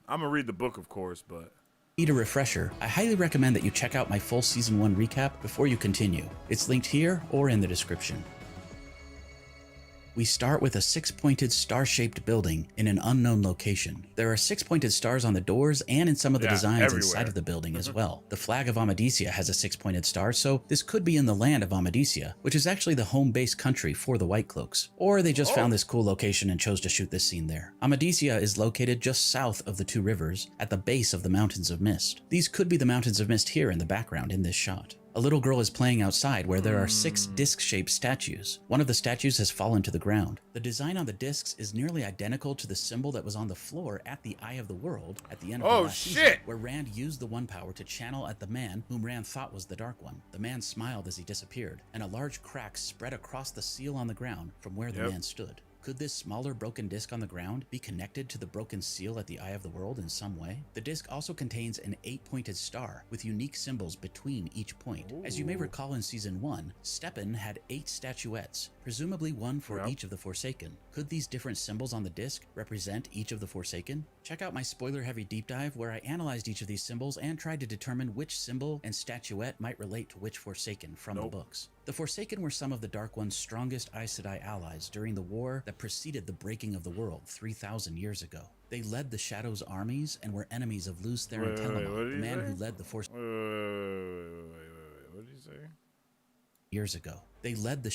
I'm going to read the book, of course, but... Need a refresher, I highly recommend that you check out my full Season 1 recap before you continue. It's linked here or in the description. We start with a 6-pointed star-shaped building in an unknown location. There are 6-pointed stars on the doors and in some of the designs inside of the building as well. The flag of Amadisia has a 6-pointed star, so this could be in the land of Amadisia, which is actually the home base country for the White Cloaks. Or they just found this cool location and chose to shoot this scene there. Amadisia is located just south of the two rivers, at the base of the Mountains of Mist. These could be the Mountains of Mist here in the background in this shot. A little girl is playing outside where there are 6 disc-shaped statues. One of the statues has fallen to the ground. The design on the discs is nearly identical to the symbol that was on the floor at the Eye of the World at the end of the last season, where Rand used the One Power to channel at the man whom Rand thought was the Dark One. The man smiled as he disappeared, and a large crack spread across the seal on the ground from where the man stood. Could this smaller broken disc on the ground be connected to the broken seal at the Eye of the World in some way? The disc also contains an 8-pointed star with unique symbols between each point. Ooh. As you may recall in Season 1, Steppen had 8 statuettes, presumably one for each of the Forsaken. Could these different symbols on the disc represent each of the Forsaken? Check out my spoiler-heavy deep dive where I analyzed each of these symbols and tried to determine which symbol and statuette might relate to which Forsaken from the books. The Forsaken were some of the Dark One's strongest Aes Sedai allies during the war that preceded the breaking of the world 3,000 years ago. They led the Shadow's armies and were enemies of Lews Therin Telamon, the man who led the Force. What did you say? Years ago, they led the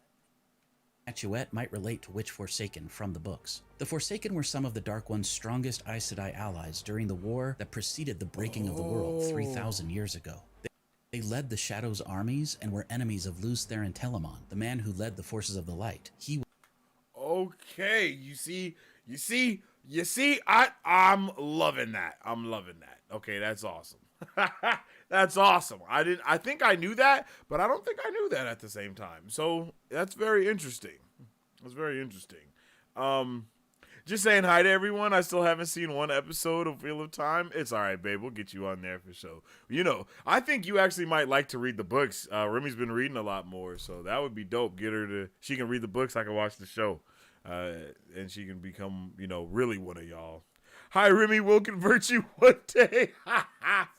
statuette might relate to which Forsaken from the books. The Forsaken were some of the Dark One's strongest Aes Sedai allies during the war that preceded the breaking of the world 3,000 years ago. They led the Shadow's armies and were enemies of Lews Therin Telamon, the man who led the forces of the light. Okay, you see, I'm loving that. Okay, that's awesome. That's awesome. I think I knew that, but I don't think I knew that at the same time. So that's very interesting. Just saying hi to everyone. I still haven't seen one episode of Wheel of Time. It's all right, babe. We'll get you on there for sure. You know, I think you actually might like to read the books. Remy's been reading a lot more, so that would be dope. She can read the books. I can watch the show, and she can become, really one of y'all. Hi, Remy. We'll convert you one day.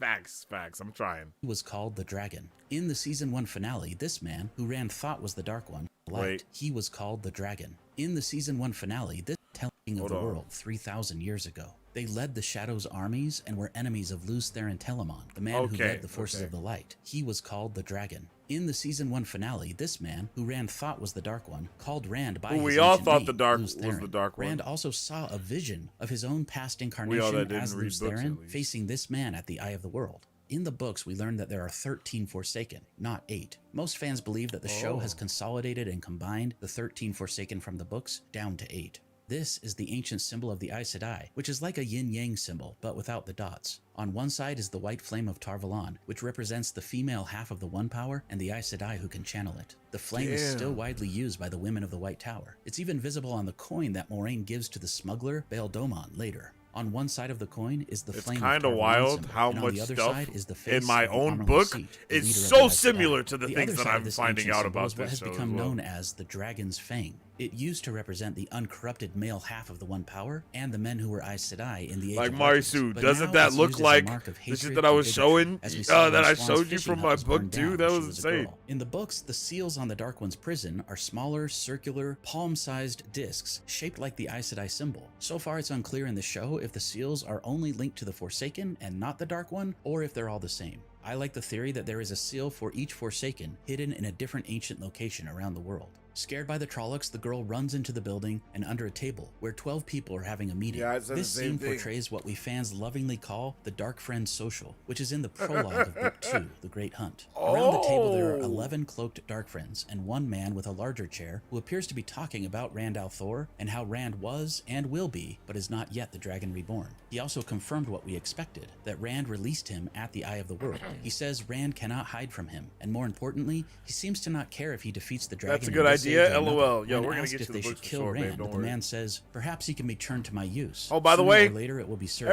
Facts. I'm trying. He was called the Dragon. In the season 1 finale, this man, who Rand thought was the Dark One, light, he was called the Dragon. In the season 1 finale, this telling of the world 3,000 years ago. They led the Shadow's armies and were enemies of Lews Therin Telamon, the man who led the forces of the light. He was called the Dragon. In the season 1 finale, this man, who Rand thought was the Dark One, called Rand by his we all ancient thought name, the Dark Lews was the Therin. Dark One. Rand also saw a vision of his own past incarnation as Lews Therin facing this man at the Eye of the World. In the books, we learned that there are 13 Forsaken, not 8. Most fans believe that the show has consolidated and combined the 13 Forsaken from the books down to 8. This is the ancient symbol of the Aes Sedai, which is like a yin-yang symbol, but without the dots. On one side is the white flame of Tar Valon, which represents the female half of the One Power and the Aes Sedai who can channel it. The flame is still widely used by the women of the White Tower. It's even visible on the coin that Moiraine gives to the smuggler Bael Domon later. On one side of the coin is the flame. It's kind of wild how much stuff in my own book is so similar to the things that I'm finding out about this. What has become known as the Dragon's Fang. It used to represent the uncorrupted male half of the One Power and the men who were Aes Sedai in the Age of Marisu, doesn't that look like the shit that I was showing? That I showed you from my book too? That was insane. In the books, the seals on the Dark One's prison are smaller, circular, palm-sized discs shaped like the Aes Sedai symbol. So far, it's unclear in the show if the seals are only linked to the Forsaken and not the Dark One, or if they're all the same. I like the theory that there is a seal for each Forsaken hidden in a different ancient location around the world. Scared by the Trollocs, the girl runs into the building and under a table where 12 people are having a meeting. This scene portrays what we fans lovingly call the Dark Friend Social, which is in the prologue of Book 2, The Great Hunt. Around the table there are 11 cloaked Dark Friends and one man with a larger chair who appears to be talking about Rand al'Thor and how Rand was and will be, but is not yet the Dragon Reborn. He also confirmed what we expected, that Rand released him at the Eye of the World. He says Rand cannot hide from him, and more importantly, he seems to not care if he defeats the dragon. That's a good idea. LOL. Yo, we're gonna get if to they the books should kill for sure, Rand, babe. Don't the worry. man says, perhaps he can be turned to my use. Oh, by the Sooner way, or later it will be served.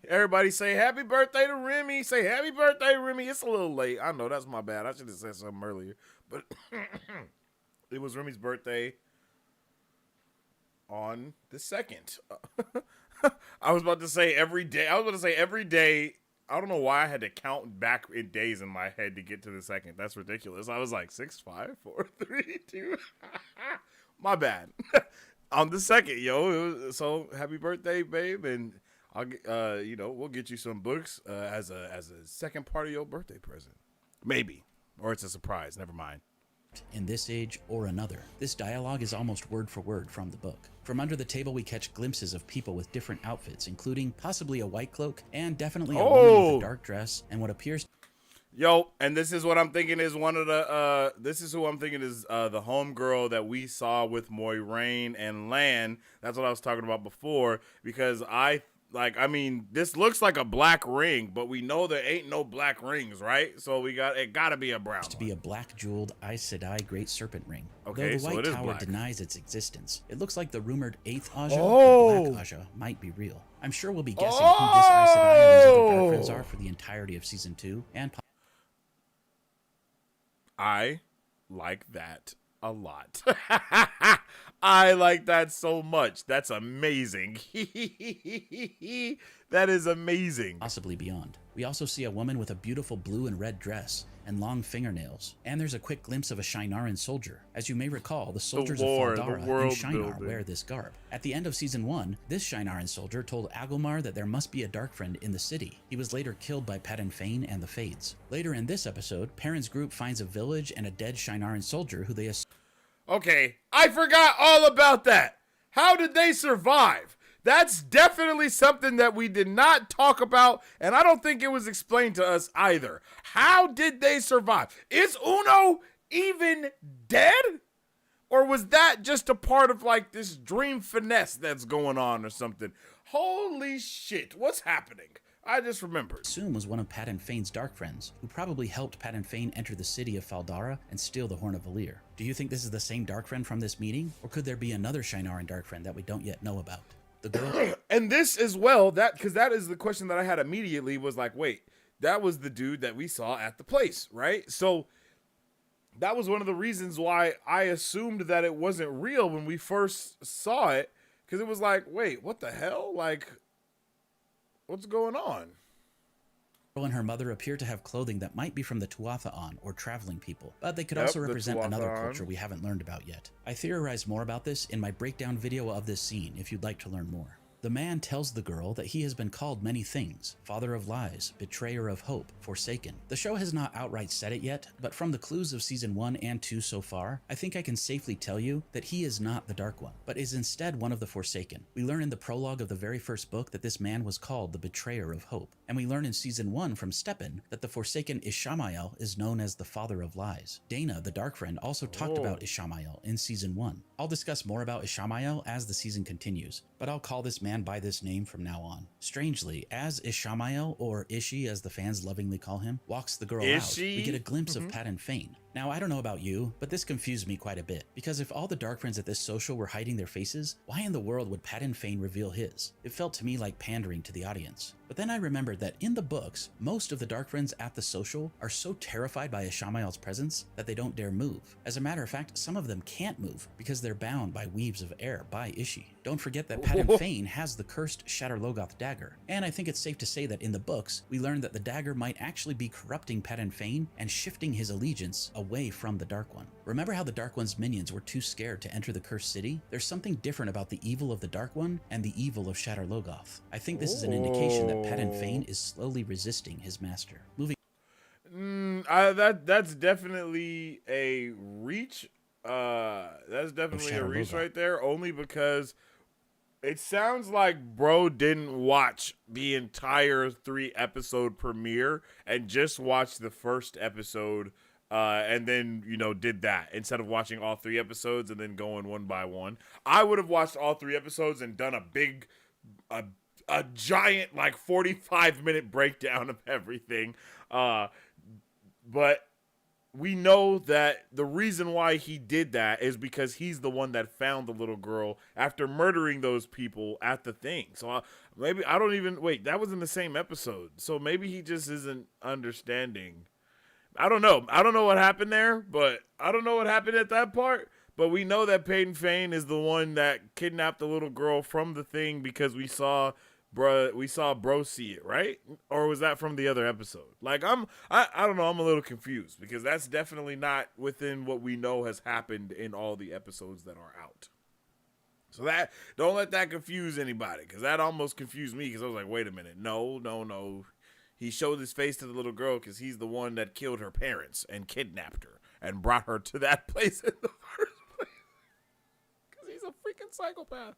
Everybody say happy birthday to Remy. Say happy birthday, Remy. It's a little late. I know, that's my bad. I should have said something earlier. But it was Remy's birthday on the 2nd. I was about to say every day. I don't know why I had to count back in days in my head to get to the 2nd. That's ridiculous. I was like 6, 5, 4, 3, 2. My bad. On the 2nd, yo. So happy birthday, babe, and I'll we'll get you some books as a second part of your birthday present, maybe, or it's a surprise. Never mind. In this age or another. This dialogue is almost word for word from the book. From under the table we catch glimpses of people with different outfits, including possibly a white cloak and definitely a woman with a dark dress and what appears. Yo, and this is what I'm thinking is one of the this is who I'm thinking is the homegirl that we saw with Moiraine and Lan. That's what I was talking about before, because this looks like a black ring, but we know there ain't no black rings, right? So it gotta be a brown. To be a black jeweled Aes Sedai Great Serpent ring. Okay, though the White Tower black. denies its existence. It looks like the rumored 8th Aja, the Black Aja, might be real. I'm sure we'll be guessing who this Aes Sedai and these other Dark Friends are for the entirety of season 2 and. I like that a lot. I like that so much. That's amazing. That is amazing. Possibly beyond. We also see a woman with a beautiful blue and red dress and long fingernails. And there's a quick glimpse of a Shinaran soldier. As you may recall, the soldiers of Faldara and Shinar wear this garb. At the end of season 1, this Shinaran soldier told Agomar that there must be a dark friend in the city. He was later killed by Padden Fane and the Fades. Later in this episode, Perrin's group finds a village and a dead Shinaran soldier who they Okay, I forgot all about that. How did they survive? That's definitely something that we did not talk about, and I don't think it was explained to us either. How did they survive? Is Uno even dead? Or was that just a part of like this dream finesse that's going on or something? Holy shit, what's happening? I just remembered. Assume was one of Padan Fane's dark friends, who probably helped Padan Fane enter the city of Faldara and steal the Horn of Valir. Do you think this is the same dark friend from this meeting? Or could there be another Shienaran dark friend that we don't yet know about? The girl... And this as well, because that is the question that I had immediately, was like, wait, that was the dude that we saw at the place, right? So that was one of the reasons why I assumed that it wasn't real when we first saw it, because it was like, wait, what the hell? Like, what's going on? Girl and her mother appear to have clothing that might be from the Tuatha'an, or traveling people, but they could also represent another culture we haven't learned about yet. I theorize more about this in my breakdown video of this scene if you'd like to learn more. The man tells the girl that he has been called many things: father of lies, betrayer of hope, forsaken. The show has not outright said it yet, but from the clues of season 1 and 2 so far, I think I can safely tell you that he is not the Dark One, but is instead one of the Forsaken. We learn in the prologue of the very first book that this man was called the betrayer of hope, and we learn in season 1 from Steppen that the Forsaken Ishamael is known as the father of lies. Dana, the Dark Friend, also talked about Ishamael in season 1. I'll discuss more about Ishamael as the season continues, but I'll call this man by this name from now on. Strangely, as Ishamael, or Ishi as the fans lovingly call him, walks the girl out, we get a glimpse of Padan Fane. Now, I don't know about you, but this confused me quite a bit, because if all the Dark Friends at this social were hiding their faces, why in the world would Padan Fane reveal his? It felt to me like pandering to the audience. But then I remembered that in the books, most of the Dark Friends at the social are so terrified by Ishamael's presence that they don't dare move. As a matter of fact, some of them can't move because they're bound by weaves of air by Ishi. Don't forget that Padan Fane has the cursed Shatter Logoth dagger, and I think it's safe to say that in the books, we learn that the dagger might actually be corrupting Padan Fane and shifting his allegiance away from the Dark One. Remember how the Dark One's minions were too scared to enter the cursed city? There's something different about the evil of the Dark One and the evil of Shatter Logoth. I think this is an indication that Padan Fane is slowly resisting his master. Moving. That's definitely a reach. That's definitely a reach right there. Only because it sounds like bro didn't watch the entire 3-episode premiere and just watched the first episode, and then did that instead of watching all 3 episodes and then going one by one. I would have watched all 3 episodes and done a giant like 45-minute breakdown of everything. But we know that the reason why he did that is because he's the one that found the little girl after murdering those people at the thing. So maybe I don't even wait. That was in the same episode. So maybe he just isn't understanding. I don't know. I don't know what happened there, but I don't know what happened at that part. But we know that Padan Fane is the one that kidnapped the little girl from the thing because we saw bro see it, right? Or was that from the other episode? Like I don't know, I'm a little confused because that's definitely not within what we know has happened in all the episodes that are out. So that don't let that confuse anybody, because that almost confused me, because I was like, wait a minute, no. He showed his face to the little girl because he's the one that killed her parents and kidnapped her and brought her to that place in the first place. Because he's a freaking psychopath.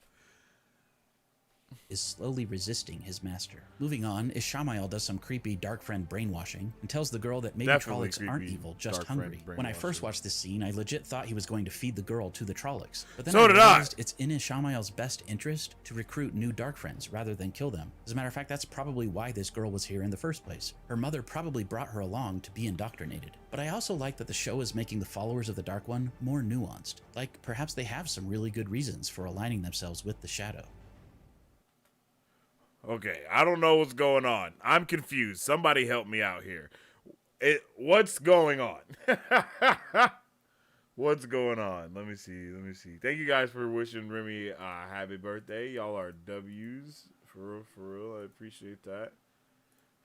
Is slowly resisting his master. Moving on, Ishamael does some creepy Dark Friend brainwashing and tells the girl that maybe Trollocs aren't evil, just hungry. When I first watched this scene, I legit thought he was going to feed the girl to the Trollocs. But then I realized it's in Ishamael's best interest to recruit new Dark Friends rather than kill them. As a matter of fact, that's probably why this girl was here in the first place. Her mother probably brought her along to be indoctrinated. But I also like that the show is making the followers of the Dark One more nuanced. Like, perhaps they have some really good reasons for aligning themselves with the Shadow. Okay, I don't know what's going on. I'm confused. Somebody help me out here. What's going on? What's going on? Let me see. Thank you guys for wishing Remy happy birthday. Y'all are W's. For real. I appreciate that.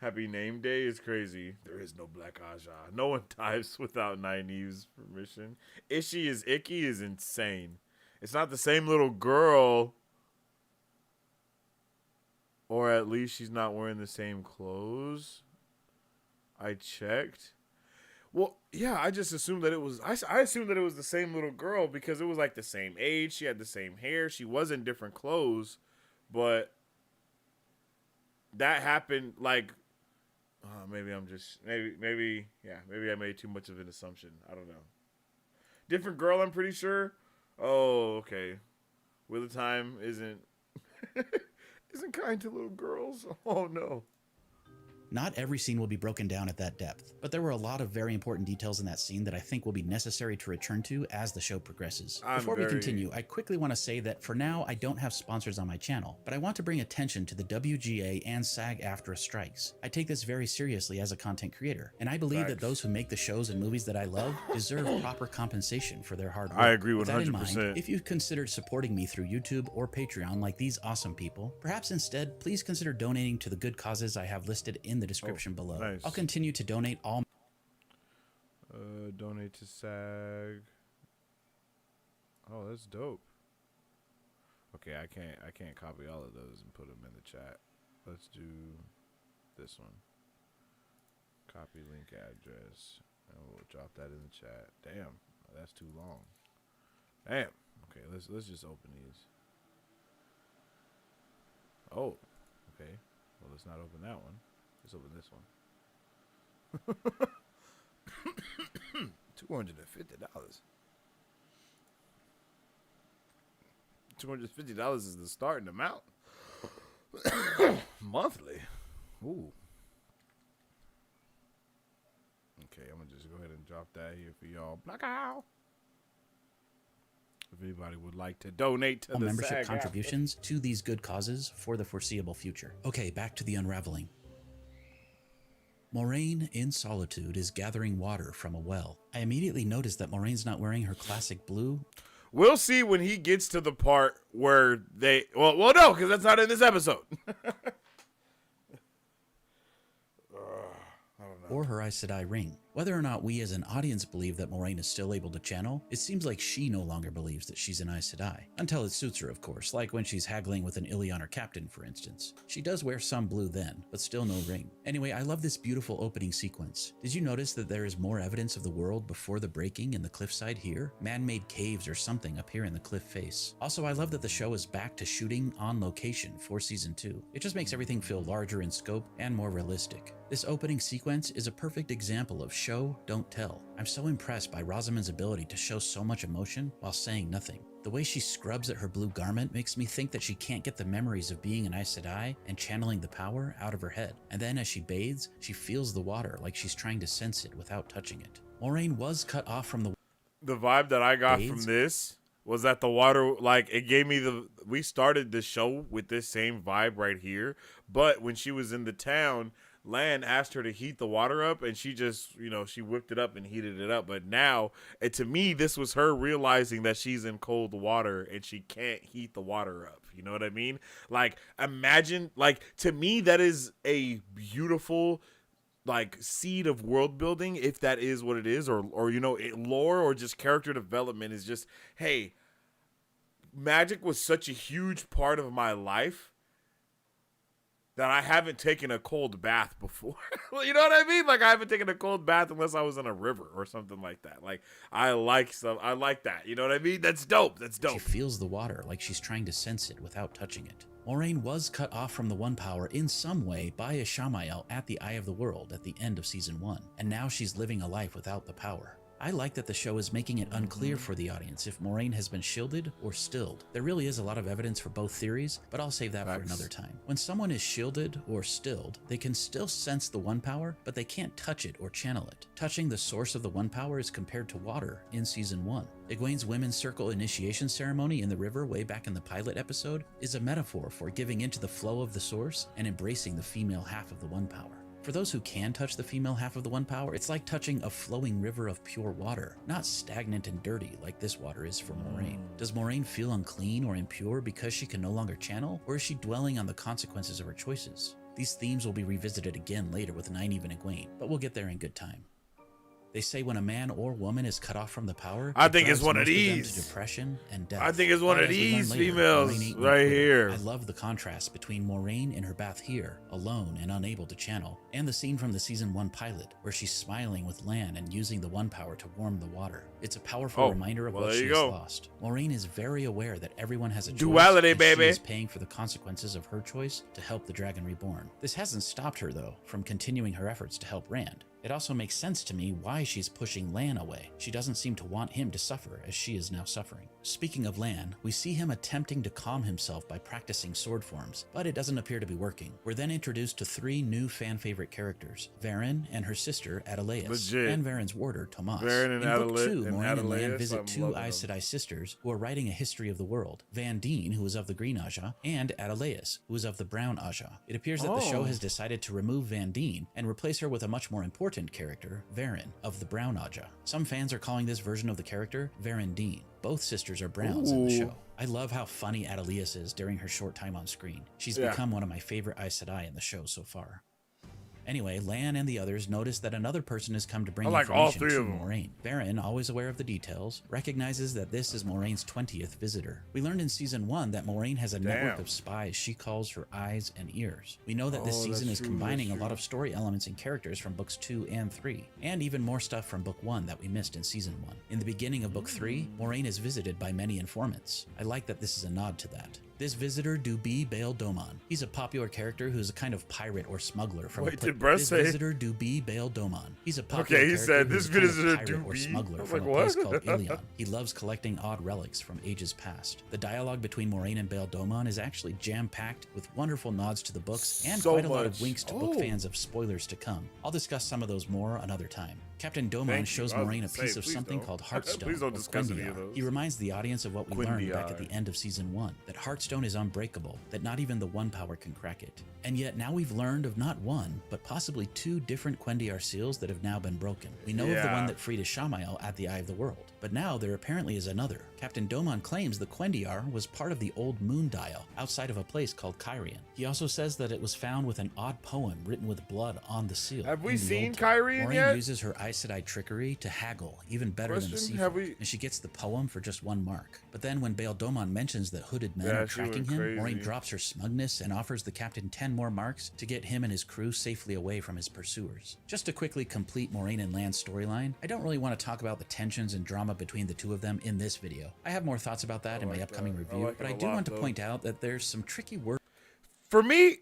Happy name day is crazy. There is no Black Aja. No one types without Nynaeve's permission. Ishi is icky is insane. It's not the same little girl. Or at least she's not wearing the same clothes. I checked. Well, yeah, I just assumed that it was... I assumed that it was the same little girl because it was like the same age. She had the same hair. She was in different clothes. But that happened like... maybe I'm just... Maybe I made too much of an assumption. I don't know. Different girl, I'm pretty sure. Oh, okay. Wheel of Time isn't isn't kind to little girls. Oh no. Not every scene will be broken down at that depth, but there were a lot of very important details in that scene that I think will be necessary to return to as the show progresses. Before we continue, I quickly want to say that for now, I don't have sponsors on my channel, but I want to bring attention to the WGA and SAG-AFTRA strikes. I take this very seriously as a content creator, and I believe that those who make the shows and movies that I love deserve proper compensation for their hard work. I agree 100%. With that in mind, if you've considered supporting me through YouTube or Patreon like these awesome people, perhaps instead, please consider donating to the good causes I have listed in the description below. Nice. I'll continue to donate all donate to SAG. Oh, that's dope. Okay, I can't copy all of those and put them in the chat. Let's do this one. Copy link address. And we'll drop that in the chat. Damn, that's too long. Damn. Okay, let's just open these. Oh, okay. Well, let's not open that one. Let's open this one. $250. $250 is the starting amount. Monthly. Ooh. Okay, I'm gonna just go ahead and drop that here for y'all. Blackout. If anybody would like to donate to the membership SAG contributions to these good causes for the foreseeable future. Okay, back to the unraveling. Moiraine, in solitude, is gathering water from a well. I immediately noticed that Moraine's not wearing her classic blue. We'll see when he gets to the part where they... Well, no, because that's not in this episode. Or her Aes Sedai ring. Whether or not we as an audience believe that Moiraine is still able to channel, it seems like she no longer believes that she's an Aes Sedai. Until it suits her, of course, like when she's haggling with an Illianer captain, for instance. She does wear some blue then, but still no ring. Anyway, I love this beautiful opening sequence. Did you notice that there is more evidence of the world before the breaking in the cliffside here? Man-made caves or something appear in the cliff face. Also, I love that the show is back to shooting on location for season 2. It just makes everything feel larger in scope and more realistic. This opening sequence is a perfect example of show, don't tell. I'm so impressed by Rosamund's ability to show so much emotion while saying nothing. The way she scrubs at her blue garment makes me think that she can't get the memories of being an Aes Sedai and channeling the power out of her head. And then as she bathes, she feels the water like she's trying to sense it without touching it. Moiraine was cut off from the vibe that I got from this was that the water, like, it gave me we started the show with this same vibe right here, but when she was in the town, Lan asked her to heat the water up, and she just, she whipped it up and heated it up. But now, to me, this was her realizing that she's in cold water and she can't heat the water up. You know what I mean? Like, imagine, like, to me, that is a beautiful, like, seed of world building, if that is what it is, or lore or just character development is just, hey, magic was such a huge part of my life that I haven't taken a cold bath before. You know what I mean? Like, I haven't taken a cold bath unless I was in a river or something like that. Like, I like that. You know what I mean? That's dope. That's dope. She feels the water like she's trying to sense it without touching it. Moiraine was cut off from the One Power in some way by Ishamael at the Eye of the World at the end of Season 1, and now she's living a life without the power. I like that the show is making it unclear for the audience if Moiraine has been shielded or stilled. There really is a lot of evidence for both theories, but I'll save that for another time. When someone is shielded or stilled, they can still sense the One Power, but they can't touch it or channel it. Touching the source of the One Power is compared to water in Season 1. Egwene's Women's Circle initiation ceremony in the river way back in the pilot episode is a metaphor for giving into the flow of the source and embracing the female half of the One Power. For those who can touch the female half of the One Power, it's like touching a flowing river of pure water, not stagnant and dirty like this water is for Moiraine. Does Moiraine feel unclean or impure because she can no longer channel, or is she dwelling on the consequences of her choices? These themes will be revisited again later with Nynaeve and Egwene, but we'll get there in good time. They say when a man or woman is cut off from the power, I think it's one of these. To depression and death. I think it's one of these females right here. I love the contrast between Moiraine in her bath here, alone and unable to channel, and the scene from the Season 1 pilot, where she's smiling with Lan and using the One Power to warm the water. It's a powerful reminder of what she has lost. Moiraine is very aware that everyone has a choice. Duality, baby. She is paying for the consequences of her choice to help the Dragon Reborn. This hasn't stopped her, though, from continuing her efforts to help Rand. It also makes sense to me why she's pushing Lan away. She doesn't seem to want him to suffer as she is now suffering. Speaking of Lan, we see him attempting to calm himself by practicing sword forms, but it doesn't appear to be working. We're then introduced to 3 new fan favorite characters, Varen and her sister Adeleas, Legit. and Varen's warder Tomas. Varen and In book Adele- 2, and Moiraine and Lan Adeleas, visit I'm 2 loving Aes them. Sedai sisters who are writing a history of the world, Vandene, who is of the Green Aja, and Adeleas, who is of the Brown Aja. It appears that the show has decided to remove Vandene and replace her with a much more important character, Varen, of the Brown Aja. Some fans are calling this version of the character Varendine. Both sisters are Browns in the Ooh. show. I love how funny Adeleas is during her short time on screen. She's become one of my favorite Aes Sedai in the show so far. Anyway, Lan and the others notice that another person has come to bring I like all information 3 to of them. Moiraine. Varen, always aware of the details, recognizes that this is Moraine's 20th visitor. We learned in Season 1 that Moiraine has a network of spies she calls her eyes and ears. We know that this season is combining a lot of story elements and characters from books 2 and 3, and even more stuff from book 1 that we missed in Season 1. In the beginning of book 3, Moiraine is visited by many informants. I like that this is a nod to that. This visitor do be Bail Domon. He's a popular character who's a kind of pirate or smuggler from Wait, did Brett This say? visitor do be Bail Domon. He's a popular Okay, he character said, who's "This a kind of visitor pirate do or be?" smuggler I was from like, a place what? called Ilion. He loves collecting odd relics from ages past. The dialogue between Moiraine and Bail Domon is actually jam-packed with wonderful nods to the books and So quite a lot much. of winks to book fans of spoilers to come. I'll discuss some of those more another time. Captain Domon Thank you. shows I was Moiraine a gonna say, piece of please something don't. called Heartstone. Please don't or discuss any Quendiar. of those. He reminds the audience of what we learned back at Quendiar. the end of Season 1, that Heartstone is unbreakable, that not even the One Power can crack it. And yet now we've learned of not one, but possibly 2 different Quendiar seals that have now been broken. We know of the one that freed Ishamael at the Eye of the World, but now there apparently is another. Captain Domon claims the Quendiar was part of the old moon dial outside of a place called Kyrian. He also says that it was found with an odd poem written with blood on the seal. Have we in the seen Old Time. Kyrian Moiraine yet? uses her Aes Sedai trickery to haggle, even better than the Question, sea have folk, we- and she gets the poem for just 1 mark. But then when Bail Domon mentions that hooded men Yeah, are she tracking went him, crazy. Moiraine drops her smugness and offers the captain 10 more marks to get him and his crew safely away from his pursuers. Just to quickly complete Moiraine and Lan's storyline, I don't really want to talk about the tensions and drama between the 2 of them in this video. I have more thoughts about that in my upcoming review, like but it I a do lot, want to though. point out that there's some tricky work For me,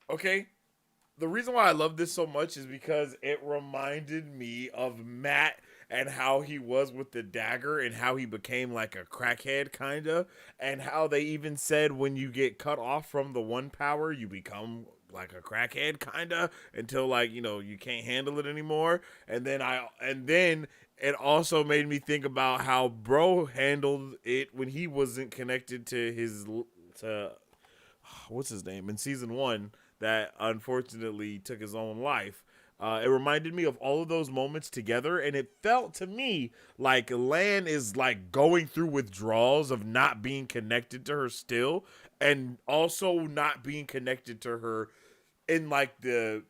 okay, the reason why I love this so much is because it reminded me of Matt and how he was with the dagger and how he became like a crackhead kinda, and how they even said when you get cut off from the one power, you become like a crackhead kinda until like, you know, you can't handle it anymore. And then it also made me think about how bro handled it when he wasn't connected to what's his name in season 1 that unfortunately took his own life. It reminded me of all of those moments together, and it felt to me like Lan is like going through withdrawals of not being connected to her still, and also not being connected to her in like the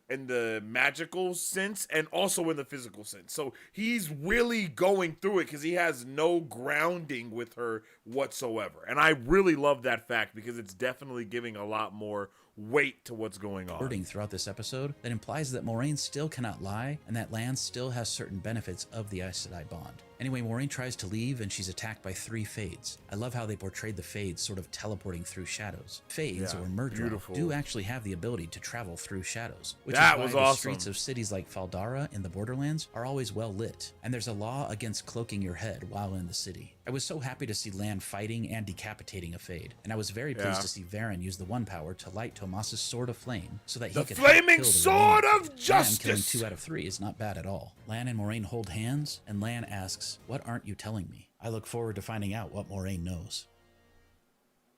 magical sense and also in the physical sense. So he's really going through it because he has no grounding with her whatsoever. And I really love that fact because it's definitely giving a lot more weight to what's going on. wording throughout this episode that implies that Moiraine still cannot lie and that Lan still has certain benefits of the Aes Sedai bond. Anyway, Moiraine tries to leave and she's attacked by 3 Fades. I love how they portrayed the Fades sort of teleporting through shadows. Fades, Yeah, or Murdra, beautiful. do actually have the ability to travel through shadows, which That is why was the awesome. streets of cities like Faldara in the Borderlands are always well lit, and there's a law against cloaking your head while in the city. I was so happy to see Lan fighting and decapitating a Fade, and I was very pleased to see Varen use the One Power to light Tomas's Sword of Flame so that he The could Flaming kill the Sword remaining of Fades. Justice! Lan killing 2 out of 3 is not bad at all. Lan and Moiraine hold hands, and Lan asks, "What aren't you telling me?" I look forward to finding out what Moiraine knows.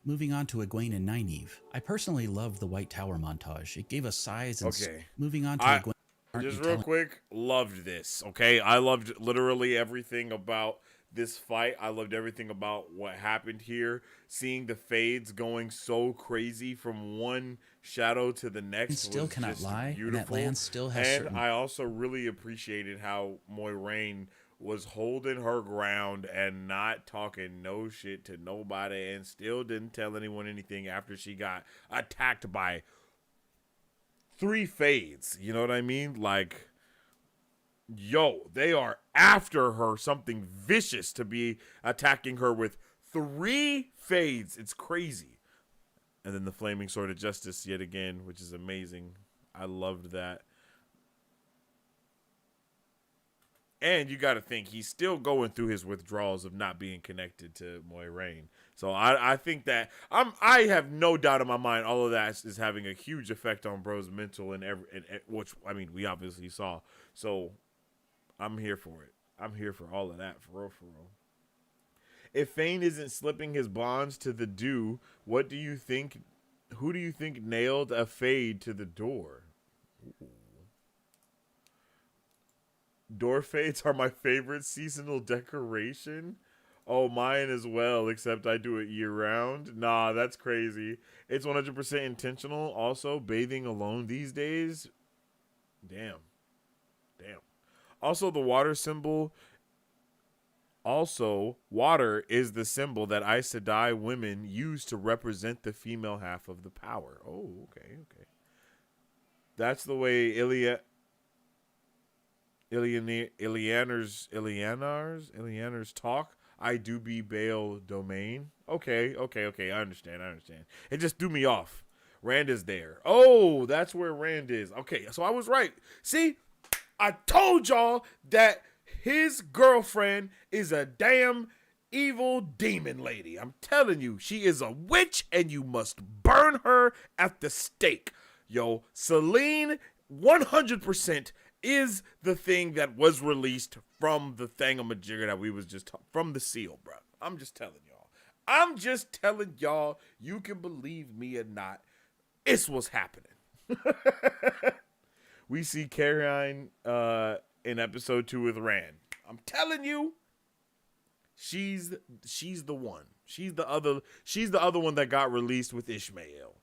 Moving on to Egwene and Nynaeve. I personally love the White Tower montage. It gave us size and Okay. moving on to I- Egwene. Aren't Just you real telling- quick, loved this, okay? I loved literally everything about this fight. I loved everything about what happened here. Seeing the Fades going so crazy from one shadow to the next Still was cannot just lie, and that beautiful. Lan still has and certain- I also really appreciated how Moiraine was holding her ground and not talking no shit to nobody and still didn't tell anyone anything after she got attacked by 3 Fades. You know what I mean? Like, yo, they are after her something vicious to be attacking her with 3 Fades. It's crazy. And then the Flaming Sword of Justice yet again, which is amazing. I loved that. And you got to think he's still going through his withdrawals of not being connected to Moiraine. So I think that I have no doubt in my mind all of that is having a huge effect on bro's mental and which I mean we obviously saw. So I'm here for it. I'm here for all of that for real, for real. If Fane isn't slipping his bonds to the dew, what do you think? Who do you think nailed a fade to the door? Ooh. Door fades are my favorite seasonal decoration. Oh, mine as well, except I do it year round. Nah, that's crazy. It's 100% intentional. Also, bathing alone these days. Damn. Also, the water symbol. Also, water is the symbol that Aes Sedai women use to represent the female half of the power. Oh, okay. That's the way Ilianers talk. I do be Bale domain. Okay. I understand. It just threw me off. Rand is there. Oh, that's where Rand is. Okay, so I was right. See, I told y'all that his girlfriend is a damn evil demon lady. I'm telling you, she is a witch and you must burn her at the stake. Yo, Selene 100% is the thing that was released from the thingamajigger that we was just from the seal, bro. I'm just telling y'all. You can believe me or not. It's what's happening. We see Carrion in episode 2 with Rand. I'm telling you, she's the one. She's the other one that got released with Ishmael.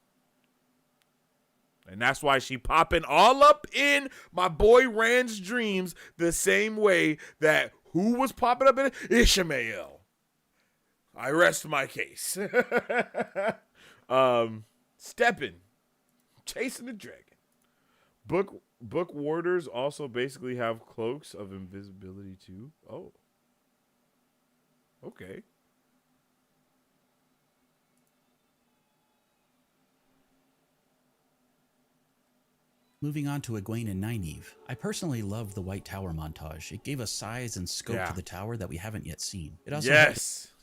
And that's why she popping all up in my boy Rand's dreams the same way that who was popping up in Ishmael. I rest my case. Stepping. Chasing the dragon. Book warders also basically have cloaks of invisibility too. Oh. Okay. Moving on to Egwene and Nynaeve. I personally love the White Tower montage. It gave us size and scope to the tower that we haven't yet seen. It also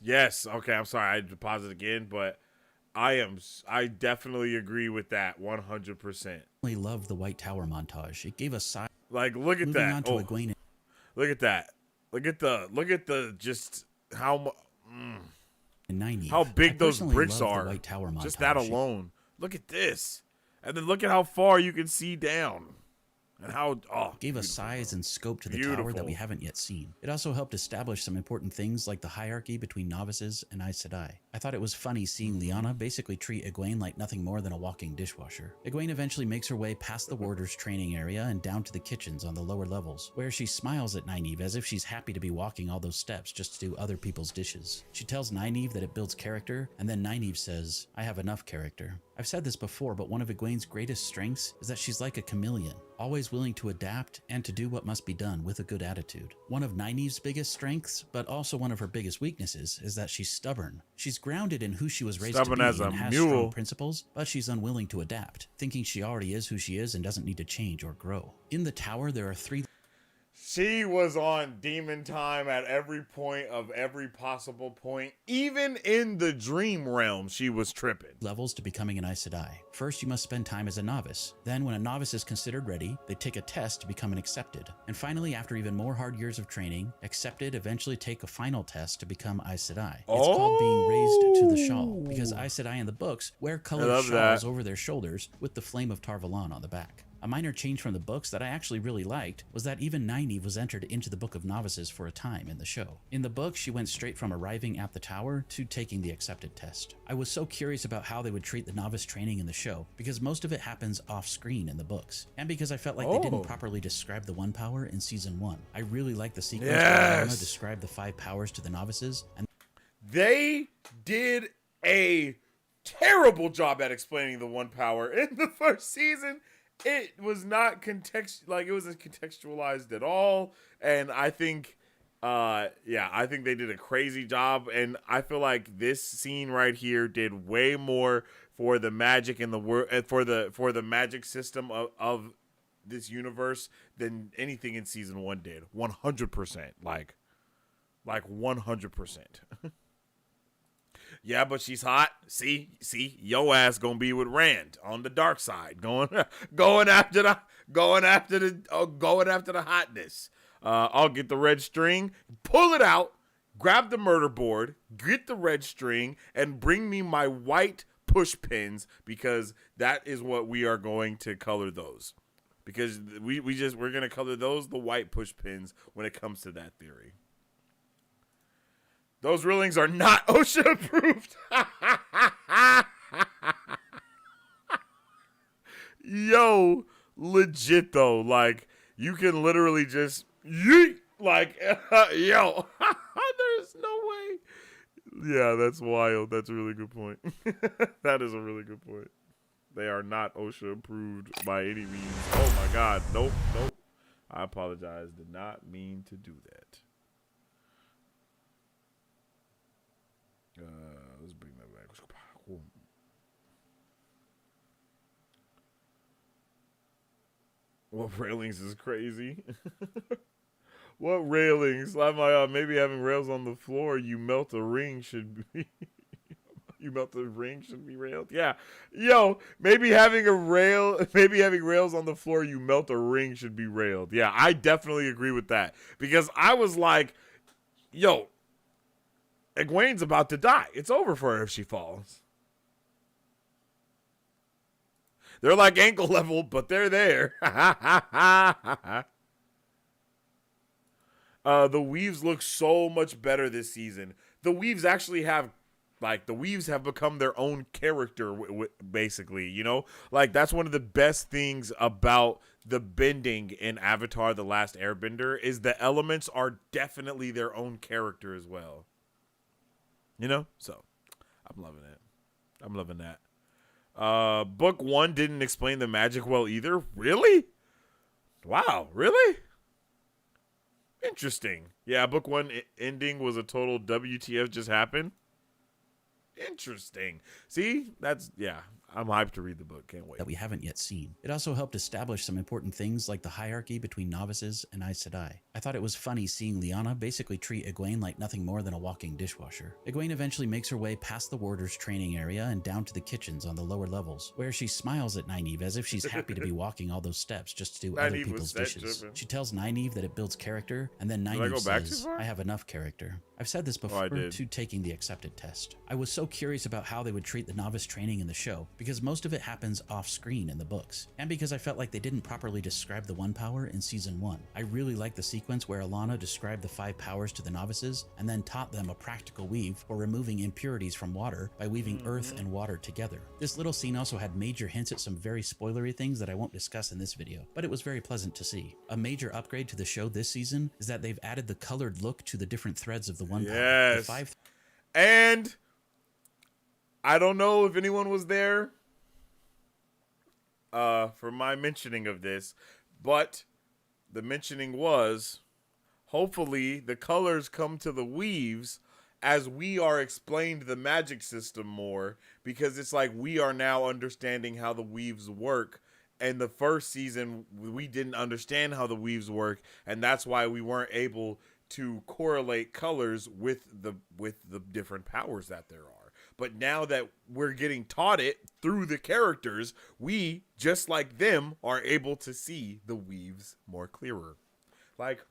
Yes. Okay, I'm sorry I had to pause it again, but I definitely agree with that 100%. I love the White Tower montage. It gave us size. Like, look at that. On to Egwene. Look at that. Look at the just how Nynaeve. How big those bricks are. White Tower montage. Just that alone. Look at this. And then look at how far you can see down. And how gave us size and scope to the tower that we haven't yet seen. It also helped establish some important things like the hierarchy between novices and Aes Sedai. I thought it was funny seeing Lyanna basically treat Egwene like nothing more than a walking dishwasher. Egwene eventually makes her way past the warders' training area and down to the kitchens on the lower levels, where she smiles at Nynaeve as if she's happy to be walking all those steps just to do other people's dishes. She tells Nynaeve that it builds character, and then Nynaeve says, "I have enough character." I've said this before, but one of Egwene's greatest strengths is that she's like a chameleon, always willing to adapt and to do what must be done with a good attitude. One of Nynaeve's biggest strengths, but also one of her biggest weaknesses, is that she's stubborn. She's grounded in who she was raised to be and has strong principles, but she's unwilling to adapt, thinking she already is who she is and doesn't need to change or grow. In the tower, there are 3... She was on demon time at every point of every possible point. Even in the dream realm, she was tripping. Levels to becoming an Aes Sedai. First, you must spend time as a novice. Then, when a novice is considered ready, they take a test to become an accepted. And finally, after even more hard years of training, accepted eventually take a final test to become Aes Sedai. It's called being raised to the shawl, because Aes Sedai in the books wear colored shawls over their shoulders with the flame of Tar-Valon on the back. A minor change from the books that I actually really liked was that even Nynaeve was entered into the Book of Novices for a time in the show. In the book, she went straight from arriving at the tower to taking the accepted test. I was so curious about how they would treat the novice training in the show, because most of it happens off-screen in the books, and because I felt like they didn't properly describe the One Power in Season 1. I really liked the sequence where Lyanna described the 5 powers to the novices, and they did a terrible job at explaining the One Power in the first season. It was not it wasn't contextualized at all, and I think, I think they did a crazy job, and I feel like this scene right here did way more for the magic in the world, for the magic system this universe than anything in season 1 did. 100%. Like 100%. Yeah, but she's hot. See, yo ass gonna be with Rand on the dark side, going after the hotness. I'll get the red string, pull it out, grab the murder board, get the red string, and bring me my white push pins, because that is what we are going to color those. Because we're gonna color those the white push pins when it comes to that theory. Those railings are not OSHA approved. Yo, legit though. Like, you can literally just yeet. Like, yo, there's no way. Yeah, that's wild. That's a really good point. That is a really good point. They are not OSHA approved by any means. Oh my God. Nope. I apologize. Did not mean to do that. Let's bring that back. What railings is crazy? What railings? Like maybe having rails on the floor, you melt a ring should be. You melt the ring should be railed. Yeah, yo, maybe having rails on the floor, you melt a ring should be railed. Yeah, I definitely agree with that, because I was like, yo, Egwene's about to die. It's over for her if she falls. They're like ankle level, but they're there. The weaves look so much better this season. The weaves actually have, like, the weaves have become their own character, basically, you know? Like, that's one of the best things about the bending in Avatar: The Last Airbender, is the elements are definitely their own character as well. You know? So, I'm loving it. I'm loving that. Book 1 didn't explain the magic well either. Really? Wow, really? Interesting. Yeah, book 1 ending was a total WTF just happened. Interesting. See? Yeah. I'm hyped to read the book. Can't wait. That we haven't yet seen. It also helped establish some important things like the hierarchy between novices and Aes Sedai. I thought it was funny seeing Lyanna basically treat Egwene like nothing more than a walking dishwasher. Egwene eventually makes her way past the warders' training area and down to the kitchens on the lower levels, where she smiles at Nynaeve as if she's happy to be walking all those steps just to do other people's dishes. She tells Nynaeve that it builds character, and then Nynaeve says, I have enough character. I've said this before to taking the accepted test. I was so curious about how they would treat the novice training in the show, because most of it happens off screen in the books, and because I felt like they didn't properly describe the one power in season 1. I really like the sequence where Alana described the 5 powers to the novices and then taught them a practical weave for removing impurities from water by weaving earth and water together. This little scene also had major hints at some very spoilery things that I won't discuss in this video, but it was very pleasant to see. A major upgrade to the show this season is that they've added the colored look to the different threads of the one power. Yes. And I don't know if anyone was there for my mentioning of this, but the mentioning was, hopefully the colors come to the weaves as we are explained the magic system more, because it's like we are now understanding how the weaves work. And the first season, we didn't understand how the weaves work, and that's why we weren't able to correlate colors with the different powers that there are. But now that we're getting taught it through the characters, we, just like them, are able to see the weaves more clearer. Like,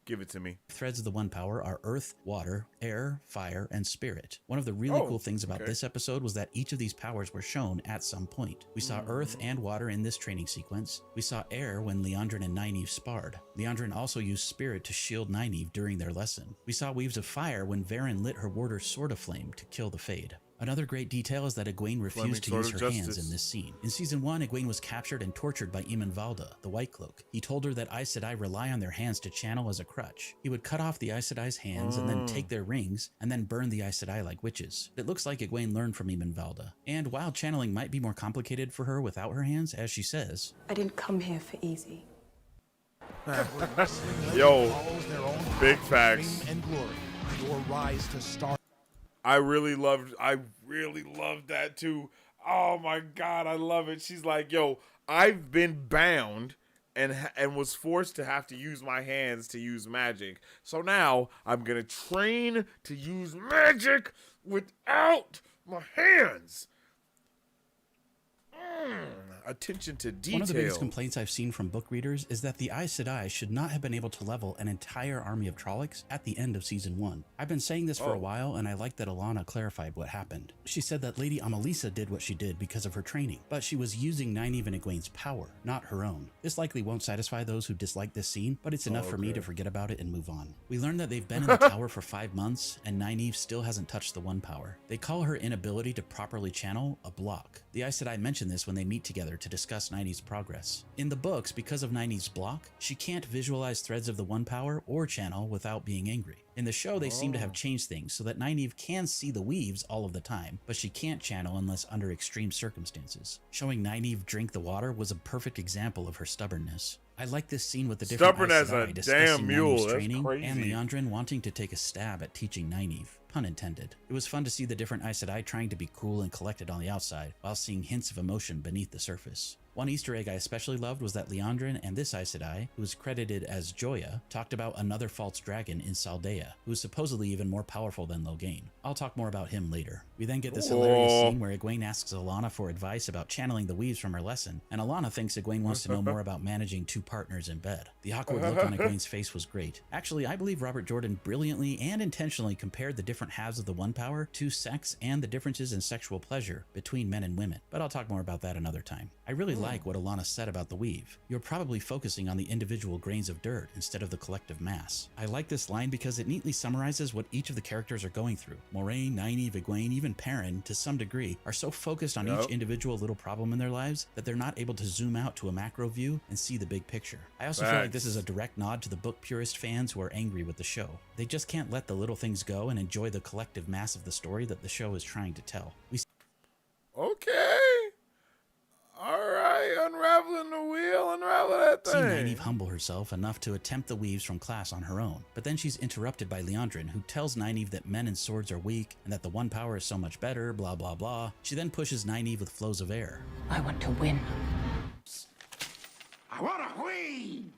give it to me. Threads of the one power are earth, water, air, fire, and spirit. One of the really cool things about this episode was that each of these powers were shown at some point. We saw earth and water in this training sequence. We saw air when Liandrin and Nynaeve sparred. Liandrin also used spirit to shield Nynaeve during their lesson. We saw weaves of fire when Varen lit her warder's sword of flame to kill the Fade. Another great detail is that Egwene refused to use her hands in this scene. In season 1, Egwene was captured and tortured by Eamon Valda, the White Cloak. He told her that Aes Sedai rely on their hands to channel as a crutch. He would cut off the Aes Sedai's hands and then take their rings and then burn the Aes Sedai like witches. It looks like Egwene learned from Eamon Valda. And while channeling might be more complicated for her without her hands, as she says, I didn't come here for easy. Yo, big facts. And glory, your rise to star. I really loved that too. Oh my God, I love it. She's like, yo, I've been bound and was forced to have to use my hands to use magic. So now I'm gonna train to use magic without my hands. Attention to detail. One of the biggest complaints I've seen from book readers is that the Aes Sedai should not have been able to level an entire army of Trollocs at the end of season 1. I've been saying this for a while, and I like that Alana clarified what happened. She said that Lady Amalisa did what she did because of her training, but she was using Nynaeve and Egwene's power, not her own. This likely won't satisfy those who dislike this scene, but it's enough for me to forget about it and move on. We learned that they've been in the tower for 5 months, and Nynaeve still hasn't touched the one power. They call her inability to properly channel a block. The Aes Sedai mention this when they meet together to discuss Nynaeve's progress. In the books, because of Nynaeve's block, she can't visualize threads of the one power or channel without being angry. In the show, they seem to have changed things so that Nynaeve can see the weaves all of the time, but she can't channel unless under extreme circumstances. Showing Nynaeve drink the water was a perfect example of her stubbornness. I like this scene with the different Stubborn Aes as a Sedai discussing damn mule. Nynaeve's That's training crazy. and Leandrin wanting to take a stab at teaching Nynaeve. Pun intended. It was fun to see the different Aes Sedai trying to be cool and collected on the outside, while seeing hints of emotion beneath the surface. One Easter egg I especially loved was that Leandrin and this Aes Sedai, who is credited as Joya, talked about another false dragon in Saldea, who is supposedly even more powerful than Loghain. I'll talk more about him later. We then get this hilarious scene where Egwene asks Alana for advice about channeling the weaves from her lesson, and Alana thinks Egwene wants to know more about managing 2 partners in bed. The awkward look on Egwene's face was great. Actually, I believe Robert Jordan brilliantly and intentionally compared the different halves of the one power to sex and the differences in sexual pleasure between men and women, but I'll talk more about that another time. I really like what Alana said about the weave. You're probably focusing on the individual grains of dirt instead of the collective mass. I like this line because it neatly summarizes what each of the characters are going through. Moiraine, Nynaeve, Egwene, even Perrin, to some degree, are so focused on each individual little problem in their lives that they're not able to zoom out to a macro view and see the big picture. I also feel like this is a direct nod to the book purist fans who are angry with the show. They just can't let the little things go and enjoy the collective mass of the story that the show is trying to tell. Okay. All right, unraveling the wheel, unravel that See thing. Nynaeve humble herself enough to attempt the weaves from class on her own, but then she's interrupted by Leandrin, who tells Nynaeve that men and swords are weak and that the one power is so much better, blah blah blah. She then pushes Nynaeve with flows of air. I want to win. I want a queen!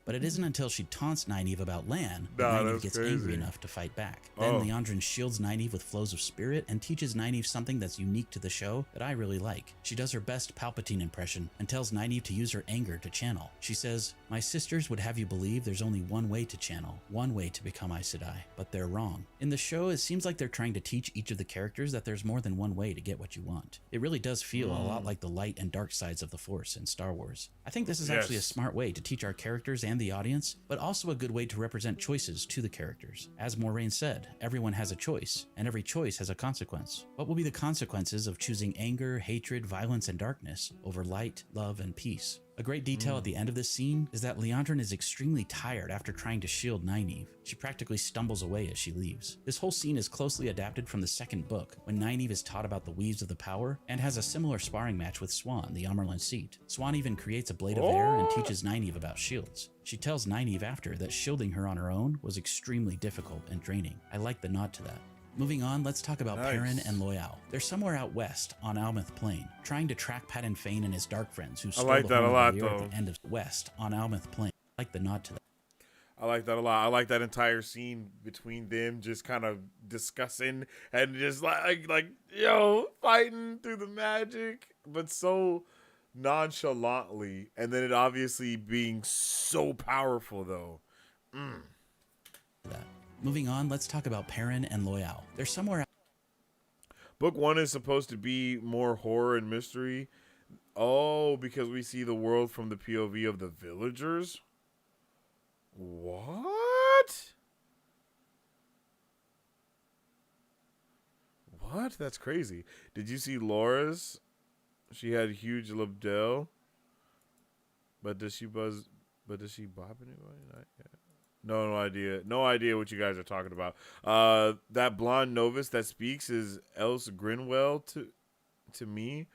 But it isn't until she taunts Nynaeve about Lan that Nah, Nynaeve that's gets crazy. angry enough to fight back. Then Leandrin shields Nynaeve with flows of spirit and teaches Nynaeve something that's unique to the show that I really like. She does her best Palpatine impression and tells Nynaeve to use her anger to channel. She says, "My sisters would have you believe there's only one way to channel, one way to become Aes Sedai, but they're wrong." In the show, it seems like they're trying to teach each of the characters that there's more than one way to get what you want. It really does feel a lot like the light and dark sides of the Force in Star Wars. I think this is actually a smart way to teach our characters and the audience, but also a good way to represent choices to the characters. As Moiraine said, everyone has a choice, and every choice has a consequence. What will be the consequences of choosing anger, hatred, violence, and darkness over light, love, and peace? A great detail at the end of this scene is that Leandrin is extremely tired after trying to shield Nynaeve. She practically stumbles away as she leaves. This whole scene is closely adapted from the second book, when Nynaeve is taught about the weaves of the power and has a similar sparring match with Swan, the Amarlin Seat. Swan even creates a blade of air and teaches Nynaeve about shields. She tells Nynaeve after that shielding her on her own was extremely difficult and draining. I like the nod to that. Moving on, let's talk about Perrin and Loial. They're somewhere out west on Almouth Plain, trying to track Padan Fain and his dark friends who stole like the that Horn a of lot, the Year though. at the end of west on Almouth Plain. I like the nod to that. I like that a lot. I like that entire scene between them just kind of discussing and just like fighting through the magic, but so nonchalantly, and then it obviously being so powerful though. Moving on, let's talk about Perrin and Loial. They're somewhere Book 1 is supposed to be more horror and mystery. Oh, because we see the world from the POV of the villagers? What? What? That's crazy. Did you see Laura's? She had huge labdel. But does she bop anybody? Not yet. No idea. No idea what you guys are talking about. That blonde novice that speaks is Else Grinwell to me.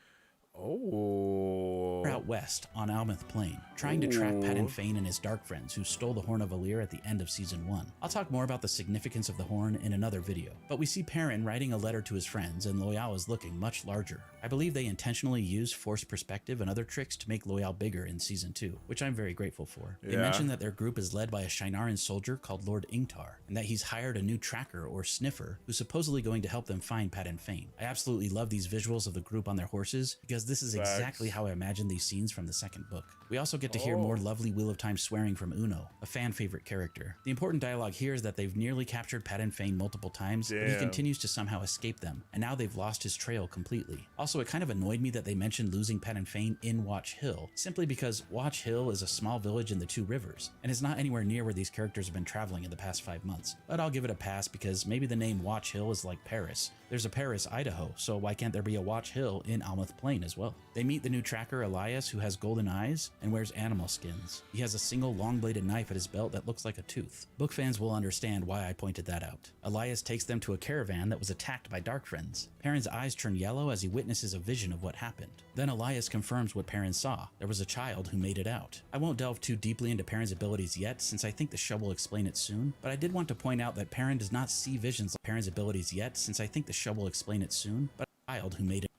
Oh. Out west on Almouth Plain, trying to track Padan Fain and his dark friends who stole the Horn of Valir at the end of Season 1. I'll talk more about the significance of the horn in another video, but we see Perrin writing a letter to his friends and Loial is looking much larger. I believe they intentionally used forced perspective and other tricks to make Loial bigger in Season 2, which I'm very grateful for. They mention that their group is led by a Shinaran soldier called Lord Ingtar, and that he's hired a new tracker or sniffer who's supposedly going to help them find Padan Fain. I absolutely love these visuals of the group on their horses because this is exactly how I imagined these scenes from the second book. We also get to hear more lovely Wheel of Time swearing from Uno, a fan favorite character. The important dialogue here is that they've nearly captured Padan Fain multiple times, but he continues to somehow escape them, and now they've lost his trail completely. Also, it kind of annoyed me that they mentioned losing Padan Fain in Watch Hill, simply because Watch Hill is a small village in the Two Rivers, and is not anywhere near where these characters have been traveling in the past 5 months. But I'll give it a pass because maybe the name Watch Hill is like Paris. There's a Paris, Idaho, so why can't there be a Watch Hill in Almouth Plain as well? They meet the new tracker Elias, who has golden eyes and wears animal skins. He has a single long-bladed knife at his belt that looks like a tooth. Book fans will understand why I pointed that out. Elias takes them to a caravan that was attacked by dark friends. Perrin's eyes turn yellow as he witnesses a vision of what happened. Then Elias confirms what Perrin saw. There was a child who made it out. I won't delve too deeply into Perrin's abilities yet, since I think the show will explain it soon, but I did want to point out that Perrin does not see visions like Perrin's abilities yet, since I think the show will explain it soon, but a child who made it.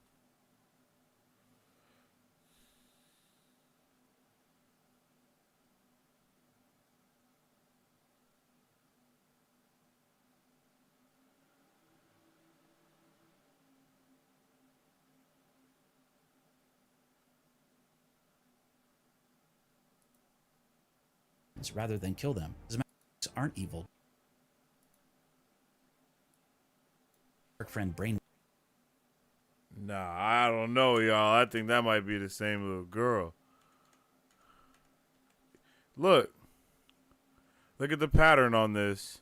Rather than kill them. As aren't evil. Dark friend brain. Nah, I don't know, y'all. I think that might be the same little girl. Look at the pattern on this.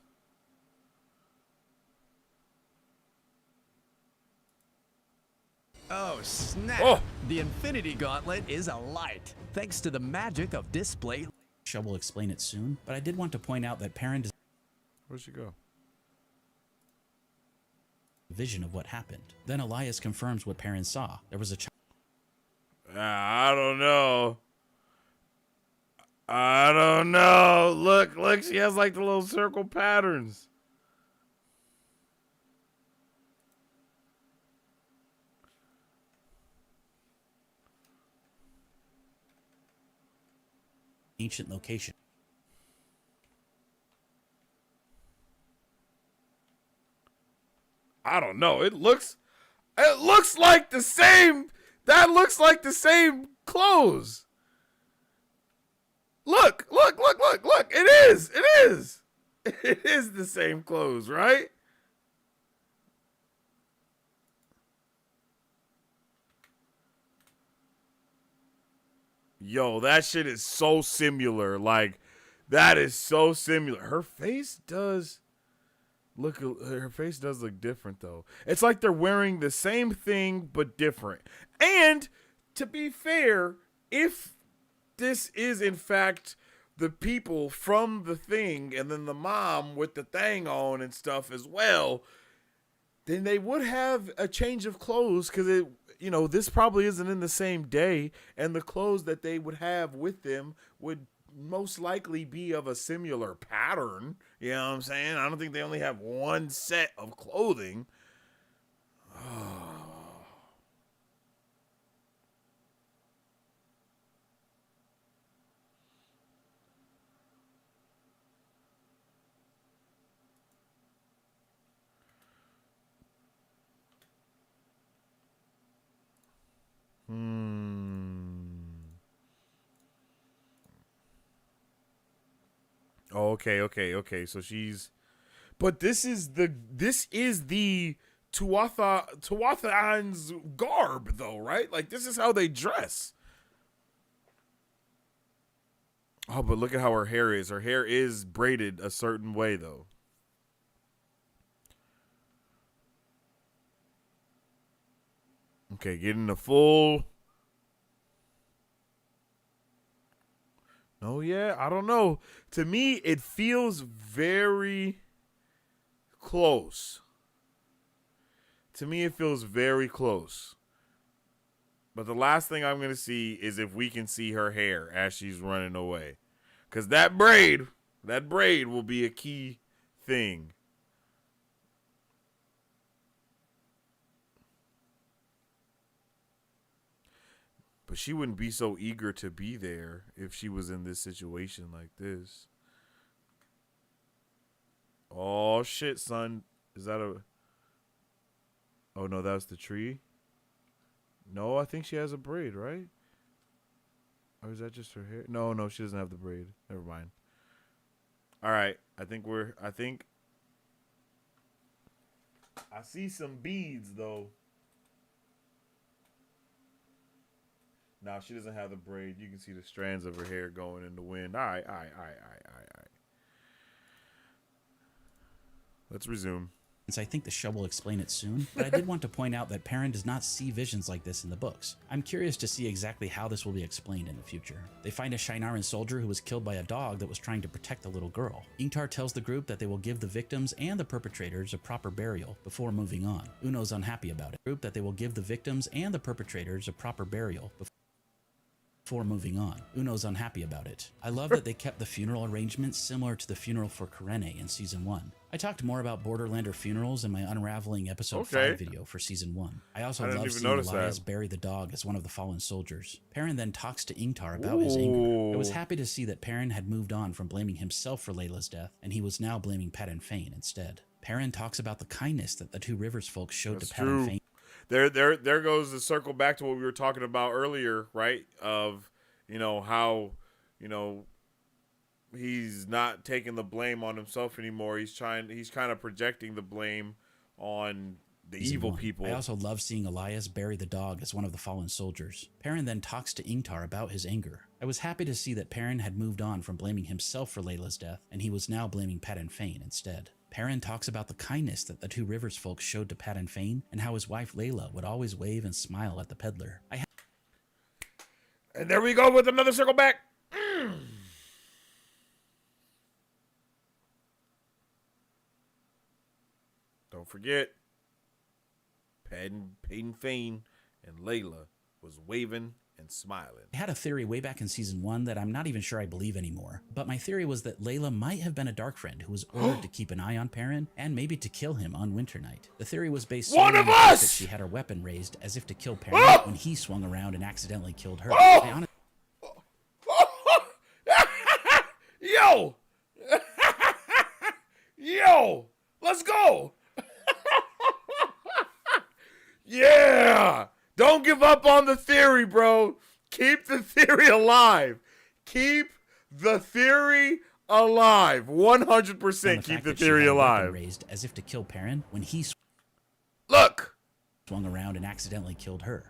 Oh, snap. Oh. The Infinity Gauntlet is a light, thanks to the magic of display. Show will explain it soon, but I did want to point out that Perrin does. Where'd she go? Vision of what happened. Then Elias confirms what Perrin saw. There was a child. I don't know. I don't know. Look, she has like the little circle patterns. Ancient location. I don't know. It looks like the same. That looks like the same clothes. Look. It is. It is the same clothes, right? Yo, that shit is so similar. Like, that is so similar. Her face does look different though. It's like they're wearing the same thing but different. And to be fair, if this is in fact the people from the thing and then the mom with the thing on and stuff as well, then they would have a change of clothes because it, you know, this probably isn't in the same day, and the clothes that they would have with them would most likely be of a similar pattern. You know what I'm saying? I don't think they only have one set of clothing. Oh. Oh, okay. So she's, but this is the Tuathan's garb, though, right? Like, this is how they dress. Oh, but look at how her hair is. Her hair is braided a certain way, though. Okay, getting the full. Oh, yeah, I don't know. To me, it feels very close. To me, it feels very close. But the last thing I'm gonna see is if we can see her hair as she's running away, because that braid will be a key thing. But she wouldn't be so eager to be there if she was in this situation like this. Oh shit, son. Is that a... Oh no, that's the tree? No, I think she has a braid, right? Or is that just her hair? No, she doesn't have the braid. Never mind. Alright, I see some beads though. Now she doesn't have the braid. You can see the strands of her hair going in the wind. All right. Let's resume. Since I think the show will explain it soon, but I did want to point out that Perrin does not see visions like this in the books. I'm curious to see exactly how this will be explained in the future. They find a Shinaran soldier who was killed by a dog that was trying to protect the little girl. Ingtar tells the group that they will give the victims and the perpetrators a proper burial before moving on. Uno's unhappy about it. Uno's unhappy about it. I love that they kept the funeral arrangement similar to the funeral for Karene in Season 1. I talked more about Borderlander funerals in my Unraveling Episode 5 video for Season 1. I also love seeing Elias bury the dog as one of the fallen soldiers. Perrin then talks to Ingtar about his anger. I was happy to see that Perrin had moved on from blaming himself for Layla's death, and he was now blaming Padan Fain instead. Perrin talks about the kindness that the Two Rivers folks showed to Padan Fain. There goes the circle back to what we were talking about earlier, right? Of, how, he's not taking the blame on himself anymore. He's kind of projecting the blame on the evil people. I also love seeing Elias bury the dog as one of the fallen soldiers. Perrin then talks to Ingtar about his anger. I was happy to see that Perrin had moved on from blaming himself for Layla's death, and he was now blaming Padan Fain instead. Perrin talks about the kindness that the Two Rivers folks showed to Padan Fain, and how his wife Layla would always wave and smile at the peddler. And there we go with another circle back. Don't forget, Padan Fain and Layla was waving and smiling. I had a theory way back in Season 1 that I'm not even sure I believe anymore, but my theory was that Layla might have been a Dark Friend who was ordered to keep an eye on Perrin and maybe to kill him on Winter Night. The theory was based solely on the fact that she had her weapon raised as if to kill Perrin when he swung around and accidentally killed her. Yo! Yo! Let's go! Yeah! Don't give up on the theory, bro. Keep the theory alive. Keep the theory alive. 100% keep the theory alive. Raised as if to kill Perrin when he swung around and accidentally killed her.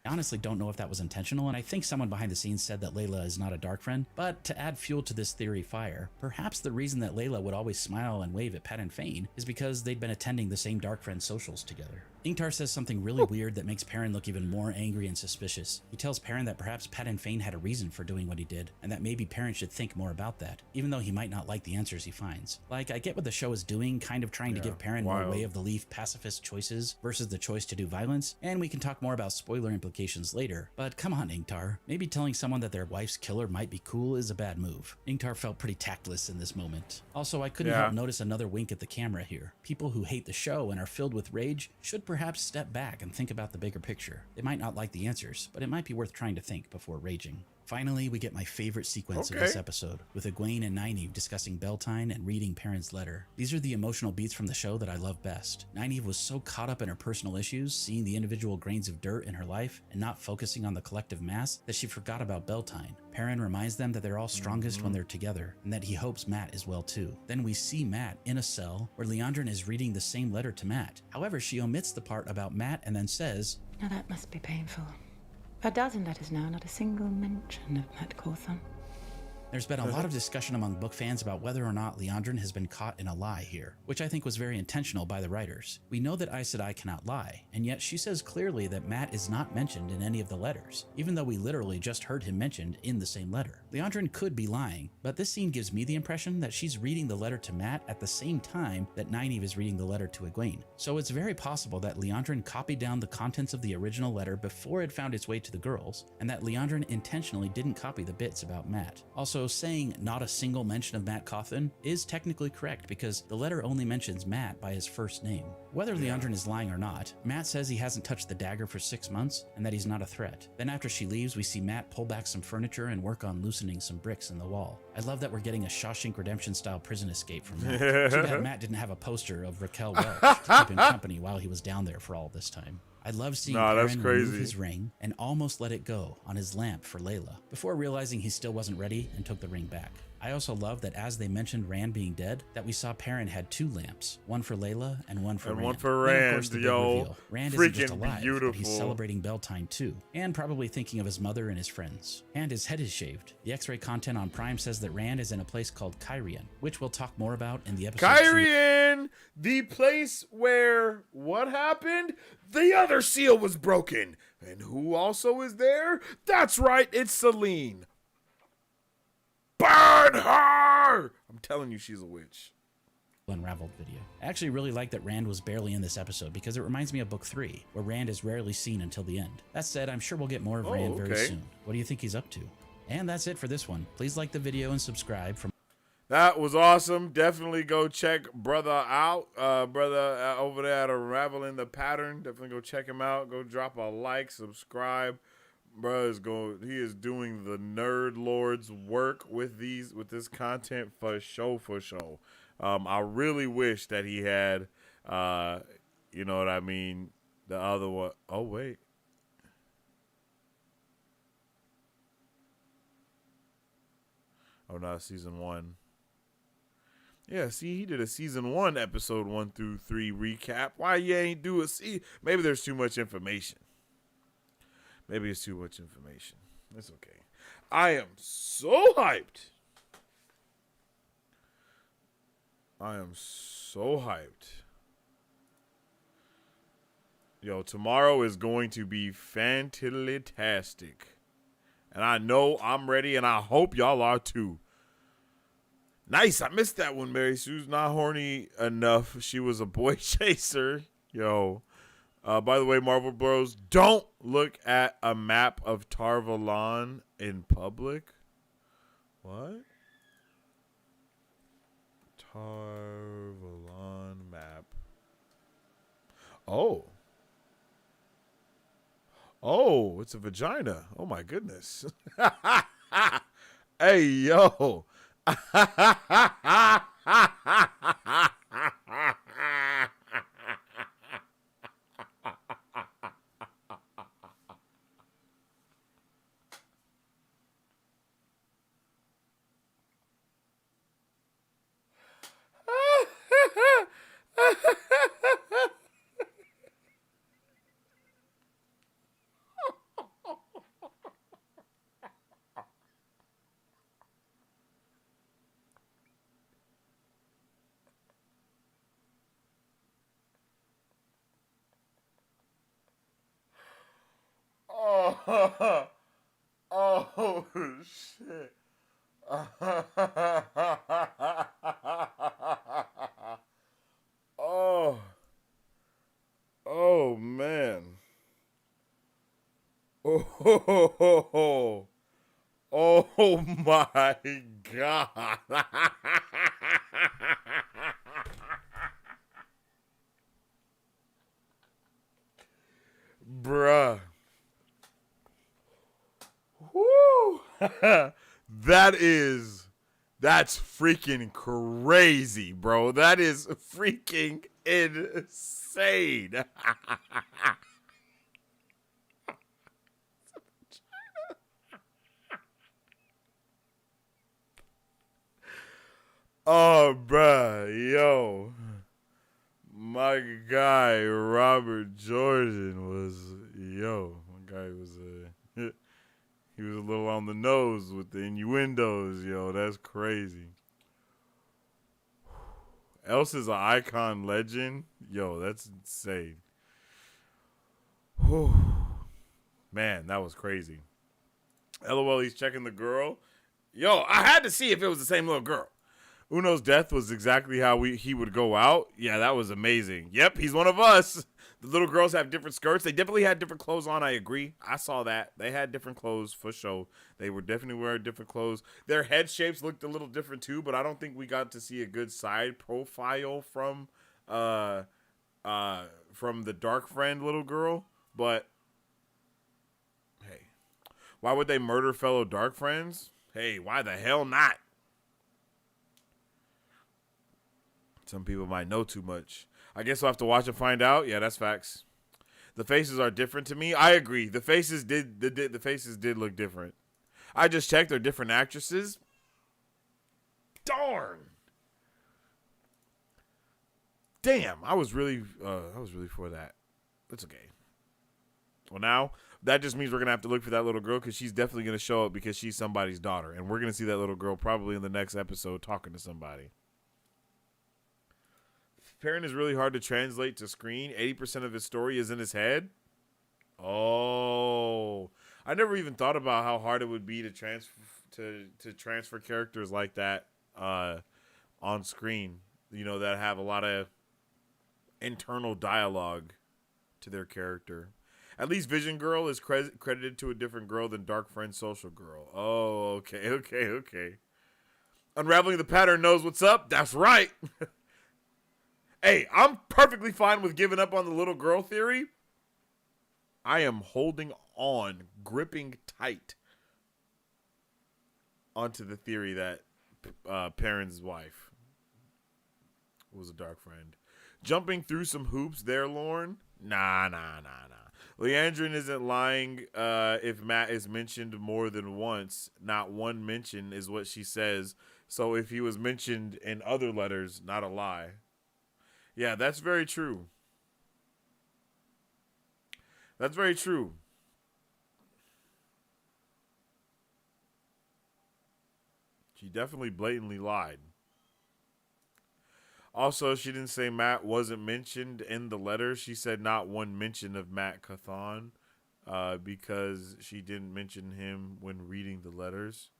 I honestly don't know if that was intentional, and I think someone behind the scenes said that Layla is not a Dark Friend, but to add fuel to this theory fire, perhaps the reason that Layla would always smile and wave at Padan Fain is because they'd been attending the same Dark Friend socials together. Ingtar says something really weird that makes Perrin look even more angry and suspicious. He tells Perrin that perhaps Padan Fain had a reason for doing what he did, and that maybe Perrin should think more about that, even though he might not like the answers he finds. Like, I get what the show is doing, kind of trying to give Perrin more way of the leaf pacifist choices versus the choice to do violence, and we can talk more about spoiler implications later, but come on, Ingtar. Maybe telling someone that their wife's killer might be cool is a bad move. Ingtar felt pretty tactless in this moment. Also, I couldn't help notice another wink at the camera here. People who hate the show and are filled with rage should perhaps step back and think about the bigger picture. They might not like the answers, but it might be worth trying to think before raging. Finally, we get my favorite sequence of this episode, with Egwene and Nynaeve discussing Beltane and reading Perrin's letter. These are the emotional beats from the show that I love best. Nynaeve was so caught up in her personal issues, seeing the individual grains of dirt in her life, and not focusing on the collective mass, that she forgot about Beltane. Perrin reminds them that they're all strongest when they're together, and that he hopes Mat is well too. Then we see Mat in a cell, where Liandrin is reading the same letter to Mat. However, she omits the part about Mat and then says, Now that must be painful. A dozen letters now, not a single mention of Matt Cawthon. There's been a lot of discussion among book fans about whether or not Liandrin has been caught in a lie here, which I think was very intentional by the writers. We know that Aes Sedai cannot lie, and yet she says clearly that Mat is not mentioned in any of the letters, even though we literally just heard him mentioned in the same letter. Liandrin could be lying, but this scene gives me the impression that she's reading the letter to Mat at the same time that Nynaeve is reading the letter to Egwene. So it's very possible that Liandrin copied down the contents of the original letter before it found its way to the girls, and that Liandrin intentionally didn't copy the bits about Mat. Also, saying not a single mention of Mat Cawthon is technically correct because the letter only mentions Mat by his first name. Whether Liandrin is lying or not, Mat says he hasn't touched the dagger for 6 months and that he's not a threat. Then after she leaves, we see Mat pull back some furniture and work on loosening some bricks in the wall. I love that we're getting a Shawshank Redemption style prison escape from Mat. Too bad Mat didn't have a poster of Raquel Welch to keep him company while he was down there for all this time. I love seeing Perrin remove his ring and almost let it go on his lamp for Layla, before realizing he still wasn't ready and took the ring back. I also love that as they mentioned Rand being dead, that we saw Perrin had 2 lamps, one for Layla and one for Rand. One for Rand, then, of course, the big reveal. Rand isn't just alive, beautiful. but he's celebrating Beltane too, and probably thinking of his mother and his friends. And his head is shaved. The X-ray content on Prime says that Rand is in a place called Kyrian, which we'll talk more about in the episode. Kyrian! The place where what happened? The other seal was broken. And who also is there? That's right, it's Selene. Burn her! I'm telling you, she's a witch. Unraveled video. I actually really like that Rand was barely in this episode because it reminds me of book 3, where Rand is rarely seen until the end. That said, I'm sure we'll get more of Rand very soon. What do you think he's up to? And that's it for this one. Please like the video and subscribe. That was awesome. Definitely go check brother out. Brother over there at Unraveling the Pattern. Definitely go check him out. Go drop a like, subscribe. Bro he is doing the Nerd Lord's work with this content for show. I really wish that he had you know what I mean, the other one. Oh wait. Oh no, season 1. Yeah, see, he did a season 1, episode 1 through 3 recap. Why you ain't do it? See, maybe there's too much information. Maybe it's too much information. It's okay. I am so hyped. Yo, tomorrow is going to be fantastic. And I know I'm ready, and I hope y'all are too. Nice. I missed that one, Mary Sue's not horny enough. She was a boy chaser. Yo. By the way, Marvel Bros, don't look at a map of Tar-Valon in public. What? Tar-Valon map. Oh. Oh, it's a vagina. Oh, my goodness. Hey, yo. Oh, oh shit. Oh. Oh man. Oh, oh my God. Bruh. Woo. That's freaking crazy, bro. That is freaking insane. Oh, bruh, yo. My guy, Robert Jordan, was, yo, my guy was, He was a little on the nose with the innuendos, yo. That's crazy. Elsa's an icon legend. Yo, that's insane. Whew. Man, that was crazy. LOL, he's checking the girl. Yo, I had to see if it was the same little girl. Uno's death was exactly how he would go out. Yeah, that was amazing. Yep, he's one of us. The little girls have different skirts. They definitely had different clothes on. I agree. I saw that. They had different clothes for sure. They were definitely wearing different clothes. Their head shapes looked a little different too, but I don't think we got to see a good side profile from the dark friend little girl. But hey, why would they murder fellow dark friends? Hey, why the hell not? Some people might know too much. I guess we'll have to watch and find out. Yeah, that's facts. The faces are different to me. I agree. The faces did look different. I just checked. They're different actresses. Darn. Damn. I was really for that. That's okay. Well, now that just means we're gonna have to look for that little girl because she's definitely gonna show up because she's somebody's daughter, and we're gonna see that little girl probably in the next episode talking to somebody. Perrin is really hard to translate to screen. 80% of his story is in his head. Oh, I never even thought about how hard it would be to transfer characters like that on screen. You know, that have a lot of internal dialogue to their character. At least Vision Girl is credited to a different girl than Dark Friend Social Girl. Oh, okay. Unraveling the Pattern knows what's up. That's right. Hey, I'm perfectly fine with giving up on the little girl theory. I am holding on, gripping tight onto the theory that Perrin's wife was a dark friend. Jumping through some hoops there, Lorne? Nah. Leandrin isn't lying if Matt is mentioned more than once. Not one mention is what she says. So if he was mentioned in other letters, not a lie. Yeah, that's very true. That's very true. She definitely blatantly lied. Also, she didn't say Matt wasn't mentioned in the letter. She said not one mention of Matt Cathon because she didn't mention him when reading the letters.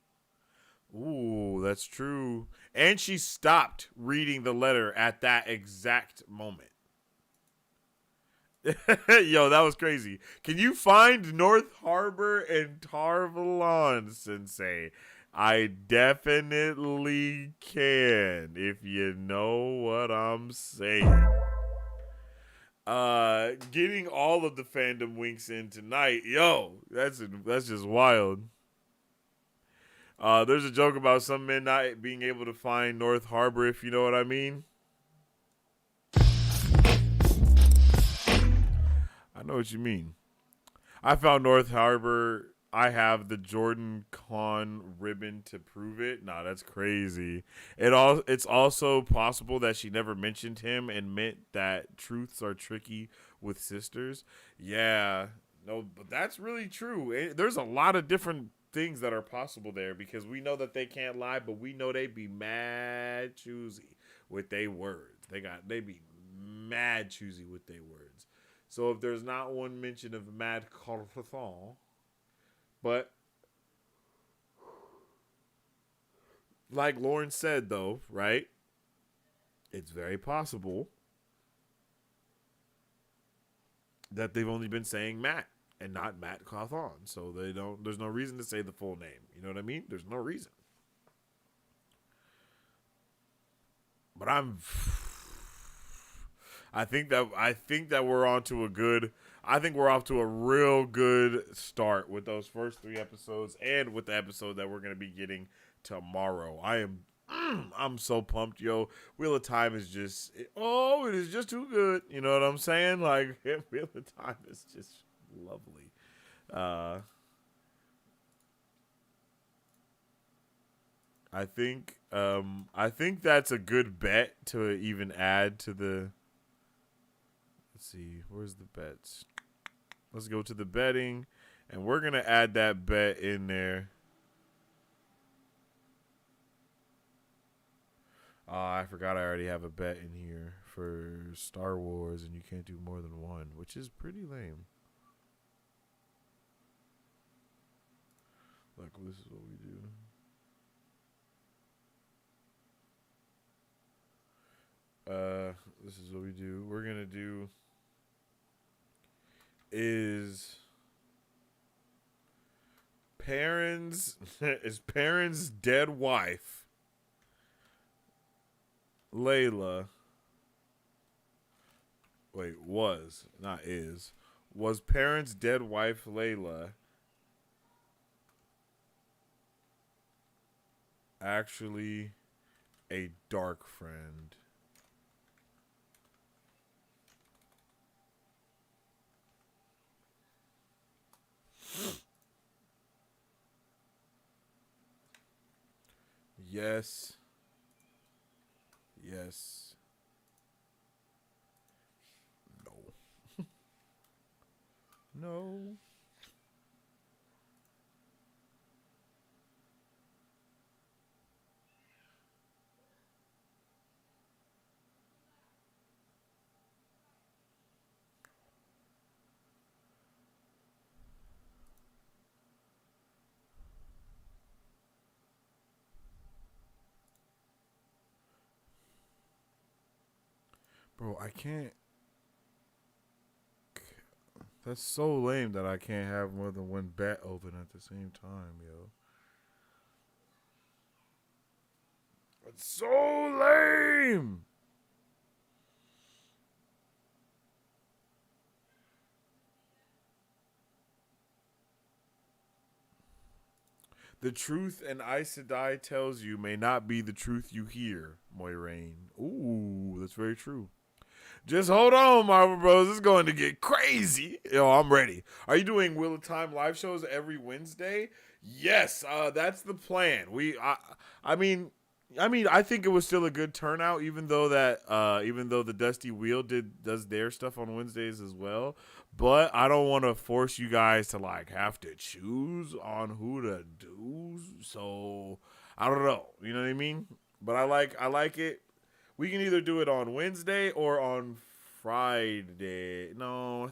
Ooh, that's true. And she stopped reading the letter at that exact moment. Yo, that was crazy. Can you find North Harbor and Tarvalon, Sensei? I definitely can, if you know what I'm saying. Getting all of the fandom winks in tonight. Yo, that's just wild. There's a joke about some men not being able to find North Harbor, if you know what I mean. I know what you mean. I found North Harbor. I have the Jordan Con ribbon to prove it. Nah, that's crazy. It's also possible that she never mentioned him and meant that truths are tricky with sisters. Yeah. No, but that's really true. There's a lot of different things that are possible there because we know that they can't lie, but we know they be mad choosy with their words. They be mad choosy with their words. So if there's not one mention of Mad Carthon, but like Lauren said though, right? It's very possible that they've only been saying Matt and not Matt Cawthon. So there's no reason to say the full name. You know what I mean? There's no reason. But I think that we're off to a real good start with those first 3 episodes and with the episode that we're going to be getting tomorrow. I'm so pumped, yo. Wheel of Time is just, it is just too good. You know what I'm saying? Like, Wheel of Time is just lovely. I think that's a good bet to even add to the. Let's see, where's the bets? Let's go to the betting, And we're going to add that bet in there. I forgot I already have a bet in here for Star Wars, and you can't do more than one, which is pretty lame. Look, this is what we do. This is what we do. We're going to do is Perrin's dead wife, Layla. Wait, was Perrin's dead wife, Layla, actually a dark friend? Yes. Yes. No. No. Bro, I can't. That's so lame that I can't have more than one bet open at the same time, yo. It's so lame. The truth an Aes Sedai tells you may not be the truth you hear, Moiraine. Ooh, that's very true. Just hold on, Marvel Bros. It's going to get crazy. Yo, I'm ready. Are you doing Wheel of Time live shows every Wednesday? Yes, that's the plan. I mean, I think it was still a good turnout, even though the Dusty Wheel does their stuff on Wednesdays as well. But I don't want to force you guys to like have to choose on who to do. So I don't know. You know what I mean? But I like it. We can either do it on Wednesday or on Friday. No,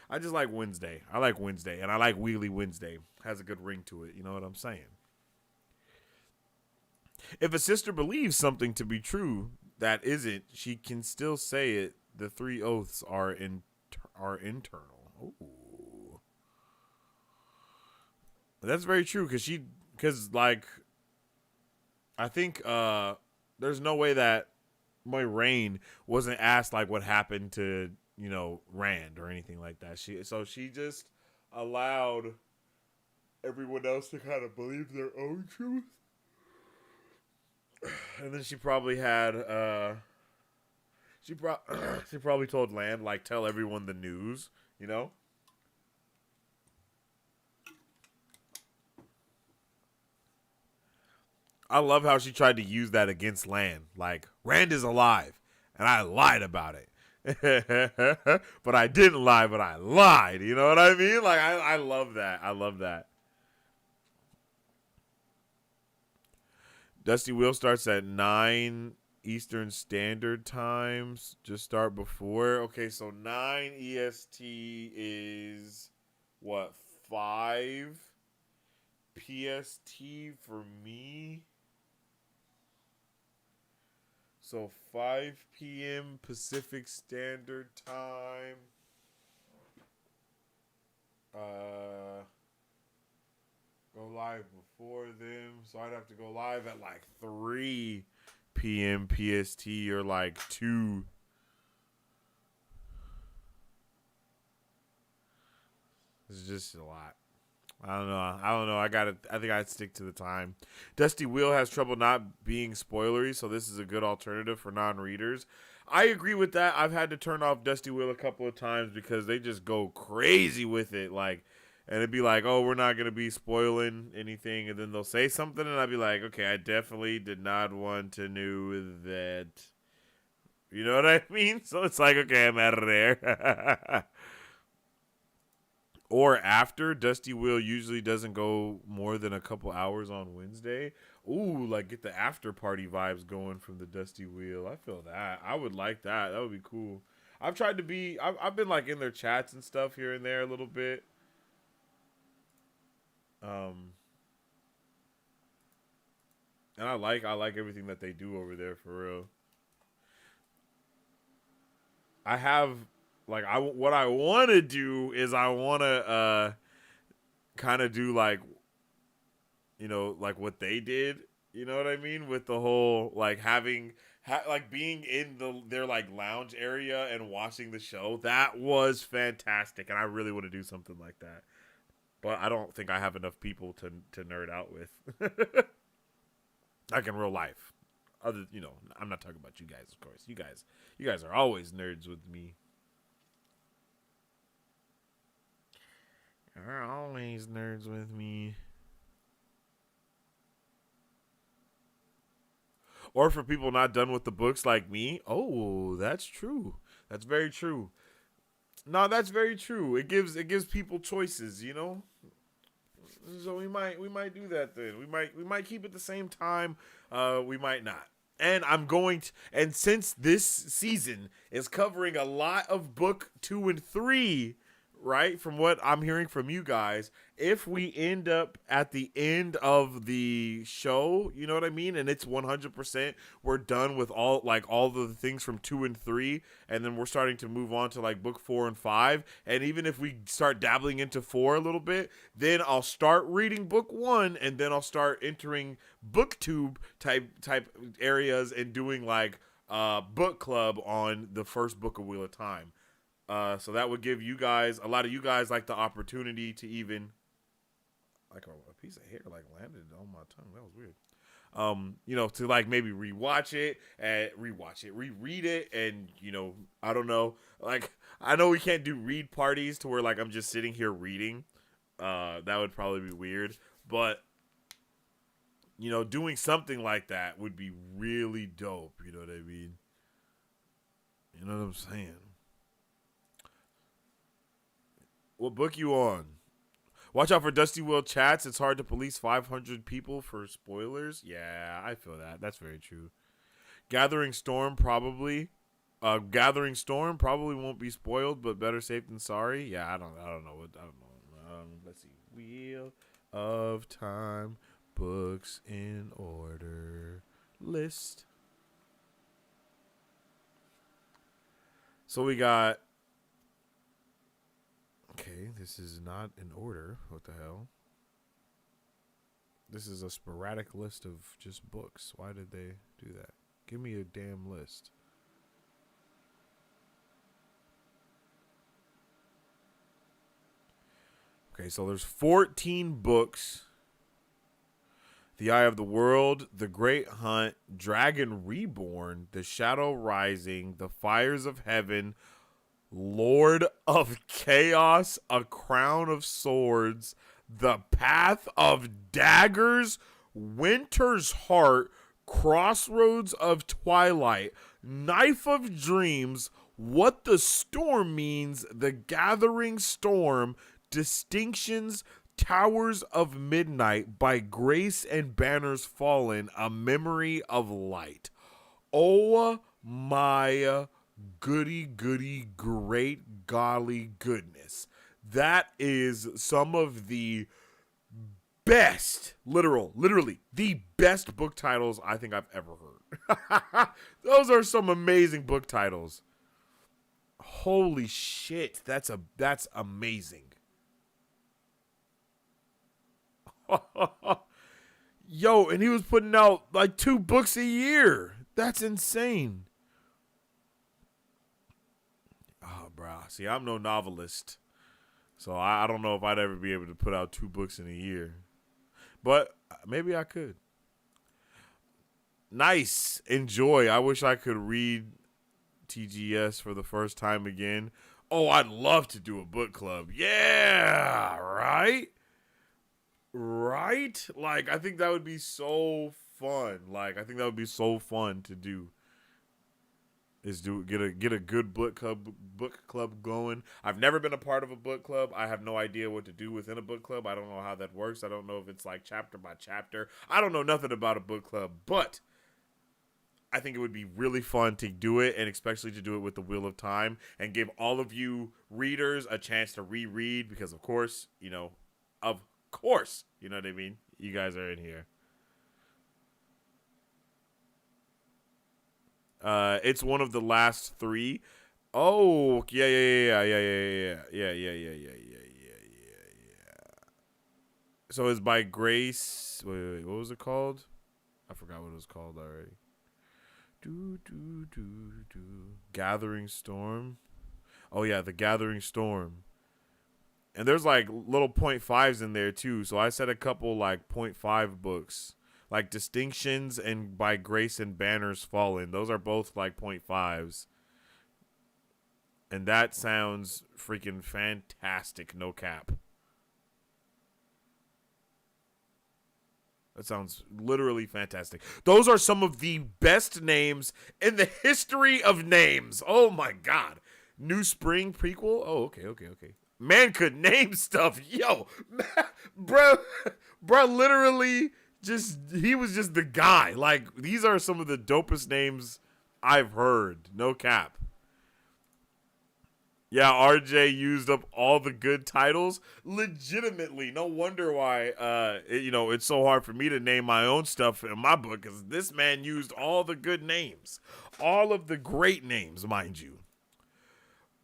I just like Wednesday. I like Wednesday, and I like Wheelie Wednesday. Has a good ring to it. You know what I'm saying? If a sister believes something to be true that isn't, she can still say it. The 3 oaths are internal. Ooh. That's very true, because I think there's no way that Moiraine wasn't asked like what happened to, Rand or anything like that. She just allowed everyone else to kind of believe their own truth. And then she probably had she probably told Land like tell everyone the news, I love how she tried to use that against Land. Like, Rand is alive, and I lied about it. But I didn't lie, but I lied. You know what I mean? Like, I love that. I love that. Dusty Wheel starts at 9 Eastern Standard Times. Just start before. Okay, so 9 EST is, what, 5 PST for me? So 5 p.m. Pacific Standard Time. Go live before them. So I'd have to go live at like 3 p.m. PST or like 2. It's just a lot. I don't know. I think I'd stick to the time. Dusty Wheel has trouble not being spoilery, so this is a good alternative for non-readers. I agree with that. I've had to turn off Dusty Wheel a couple of times because they just go crazy with it. Like, and it'd be like, oh, we're not going to be spoiling anything. And then they'll say something, and I'd be like, okay, I definitely did not want to know that. You know what I mean? So it's like, okay, I'm out of there. or after. Dusty Wheel usually doesn't go more than a couple hours on Wednesday. Ooh, like get the after party vibes going from the Dusty Wheel. I feel that. I would like that. That would be cool. I've tried to be. I've been like in their chats and stuff here and there a little bit. And I like everything that they do over there for real. I have like what I want to do is I want to kind of do like, you know, like what they did, you know what I mean, with the whole like having like being in their like lounge area and watching the show. That was fantastic, and I really want to do something like that. But I don't think I have enough people to nerd out with. Like in real life. Other, you know, I'm not talking about you guys, of course. You guys are always nerds with me. You're always nerds with me. Or for people not done with the books like me. Oh, that's true. That's very true. No, that's very true. It gives people choices, you know? So we might do that then. We might keep it the same time. We might not. And I'm going to, and since this season is covering a lot of book 2 and 3, right? From what I'm hearing from you guys, if we end up at the end of the show, you know what I mean? And it's 100%, we're done with all the things from 2 and 3. And then we're starting to move on to like book 4 and 5. And even if we start dabbling into 4 a little bit, then I'll start reading book 1 and then I'll start entering booktube type areas and doing like book club on the first book of Wheel of Time. So that would give you guys, a lot of you guys, like the opportunity to even, like a piece of hair like landed on my tongue. That was weird. You know, to like maybe reread it, and you know, I don't know. Like, I know we can't do read parties to where like I'm just sitting here reading. That would probably be weird, but you know, doing something like that would be really dope. You know what I mean? You know what I'm saying? What book you on? Watch out for Dusty Wheel chats. It's hard to police 500 people for spoilers. Yeah, I feel that. That's very true. Gathering Storm probably won't be spoiled, but better safe than sorry. Yeah, I don't know. Let's see. Wheel of Time books in order list. So we got. Okay, this is not in order. What the hell? This is a sporadic list of just books. Why did they do that? Give me a damn list. Okay, so there's 14 books. The Eye of the World, The Great Hunt, Dragon Reborn, The Shadow Rising, The Fires of Heaven, Lord of Chaos, A Crown of Swords, The Path of Daggers, Winter's Heart, Crossroads of Twilight, Knife of Dreams, What the Storm Means, The Gathering Storm, Distinctions, Towers of Midnight, By Grace and Banners Fallen, A Memory of Light. Oh my goody great golly goodness. That is some of the best, literally the best book titles I think I've ever heard. Those are some amazing book titles. Holy shit, that's amazing. Yo, and he was putting out like 2 books a year. That's insane. Oh, bro. See, I'm no novelist. So I don't know if I'd ever be able to put out 2 books in a year. But maybe I could. Nice. Enjoy. I wish I could read TGS for the first time again. Oh, I'd love to do a book club. Yeah, right? Right? Like, I think that would be so fun. Like, I think that would be so fun to do. is get a good book club going. I've never been a part of a book club. I have no idea what to do within a book club. I don't know how that works. I don't know if it's like chapter by chapter. I don't know nothing about a book club, but I think it would be really fun to do it, and especially to do it with the Wheel of Time and give all of you readers a chance to reread because, of course, you know what I mean? You guys are in here. It's one of the last 3. Oh, yeah. So it's by Grace. Wait, what was it called? I forgot what it was called already. Gathering Storm. Oh yeah, The Gathering Storm. And there's like little 0.5s in there too. So I said a couple like 0.5 books. Like Distinctions and By Grace and Banners Fallen. Those are both like 0.5s. And that sounds freaking fantastic, no cap. That sounds literally fantastic. Those are some of the best names in the history of names. Oh my god. New Spring prequel? Oh, okay. Man could name stuff. Yo, bro, literally he was just the guy. Like, these are some of the dopest names I've heard. No cap. Yeah, RJ used up all the good titles. Legitimately, no wonder why it's so hard for me to name my own stuff in my book, because this man used all the good names. All of the great names, mind you.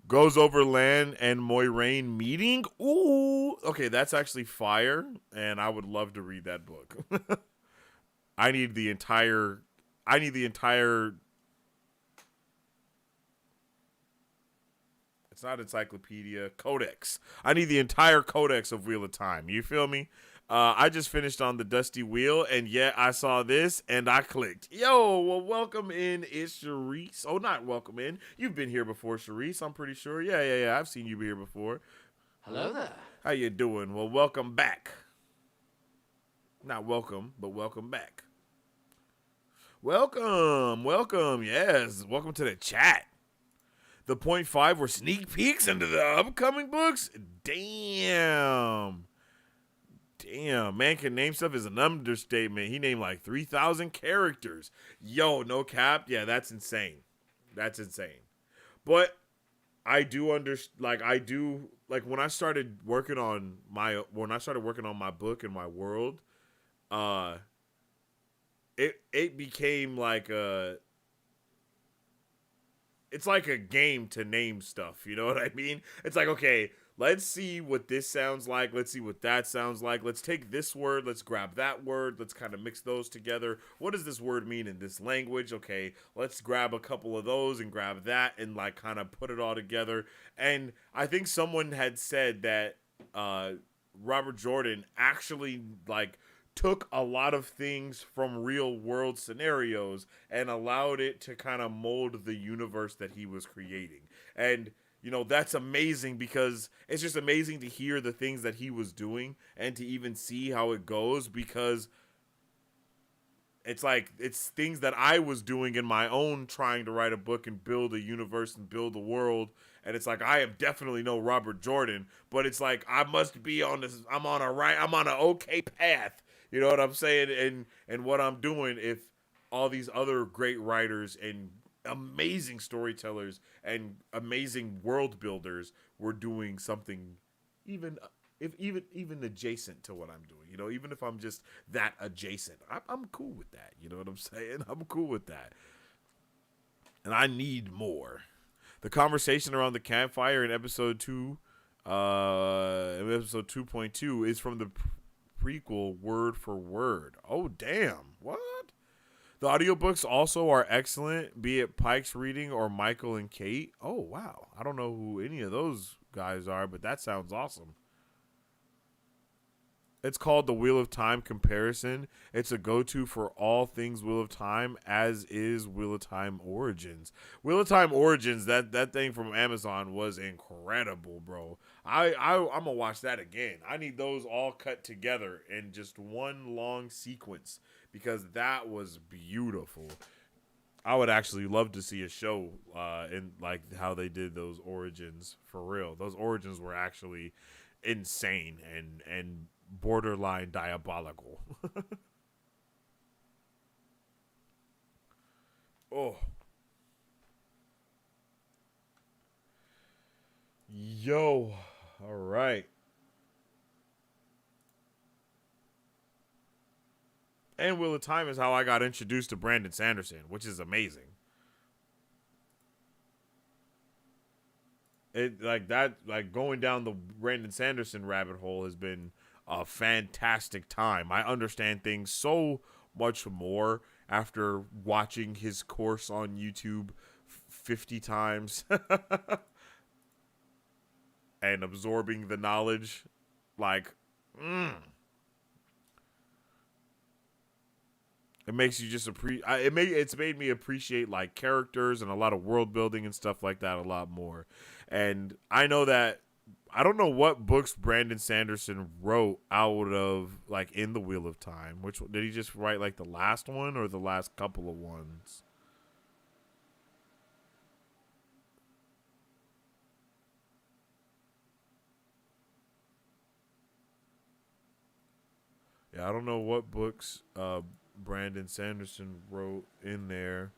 Goes Over Land and Moiraine meeting. Ooh, okay, that's actually fire, and I would love to read that book. I need the entire. It's not encyclopedia, codex. I need the entire codex of Wheel of Time. You feel me? I just finished on the Dusty Wheel, and yet I saw this, and I clicked. Yo, well, welcome in, it's Sharice. Oh, not welcome in. You've been here before, Sharice, I'm pretty sure. Yeah, I've seen you here before. Hello there. How you doing? Well, welcome back. Not welcome, but welcome back. Welcome, yes. Welcome to the chat. The 0.5 were sneak peeks into the upcoming books? Damn, man can name stuff is an understatement. He named like 3,000 characters. Yo, no cap. Yeah, that's insane. But I do when I started working on my book and my world, it became like it's like a game to name stuff, you know what I mean? It's like, okay, let's see what this sounds like. Let's see what that sounds like. Let's take this word. Let's grab that word. Let's kind of mix those together. What does this word mean in this language? Okay, let's grab a couple of those and grab that and like kind of put it all together. And I think someone had said that Robert Jordan actually like took a lot of things from real world scenarios and allowed it to kind of mold the universe that he was creating. And you know, that's amazing because it's just amazing to hear the things that he was doing and to even see how it goes, because it's like, it's things that I was doing in my own trying to write a book and build a universe and build a world. And it's like, I am definitely no Robert Jordan, but it's like, I must be on this, I'm on an okay path. You know what I'm saying? And what I'm doing, if all these other great writers and amazing storytellers and amazing world builders were doing something even adjacent to what I'm doing, you know, even if I'm just that adjacent, I'm cool with that. You know what I'm saying? I'm cool with that. And I need more. The conversation around the campfire in episode 2.2 is from the prequel word for word. Oh, damn. What? The audiobooks also are excellent, be it Pike's reading or Michael and Kate. Oh, wow. I don't know who any of those guys are, but that sounds awesome. It's called the Wheel of Time Comparison. It's a go-to for all things Wheel of Time, as is Wheel of Time Origins. Wheel of Time Origins, that thing from Amazon was incredible, bro. I'm going to watch that again. I need those all cut together in just one long sequence because that was beautiful. I would actually love to see a show in like how they did those origins for real. Those origins were actually insane and borderline diabolical. Oh. Yo. All right. And Wheel of Time is how I got introduced to Brandon Sanderson, which is amazing. It like that, like going down the Brandon Sanderson rabbit hole has been a fantastic time. I understand things so much more after watching his course on YouTube 50 times and absorbing the knowledge. Like, it makes you just it's made me appreciate like characters and a lot of world building and stuff like that a lot more. And I know that I don't know what books Brandon Sanderson wrote out of like in the Wheel of Time. Which did he just write like the last one or the last couple of ones? Yeah, I don't know what books Brandon Sanderson wrote in there.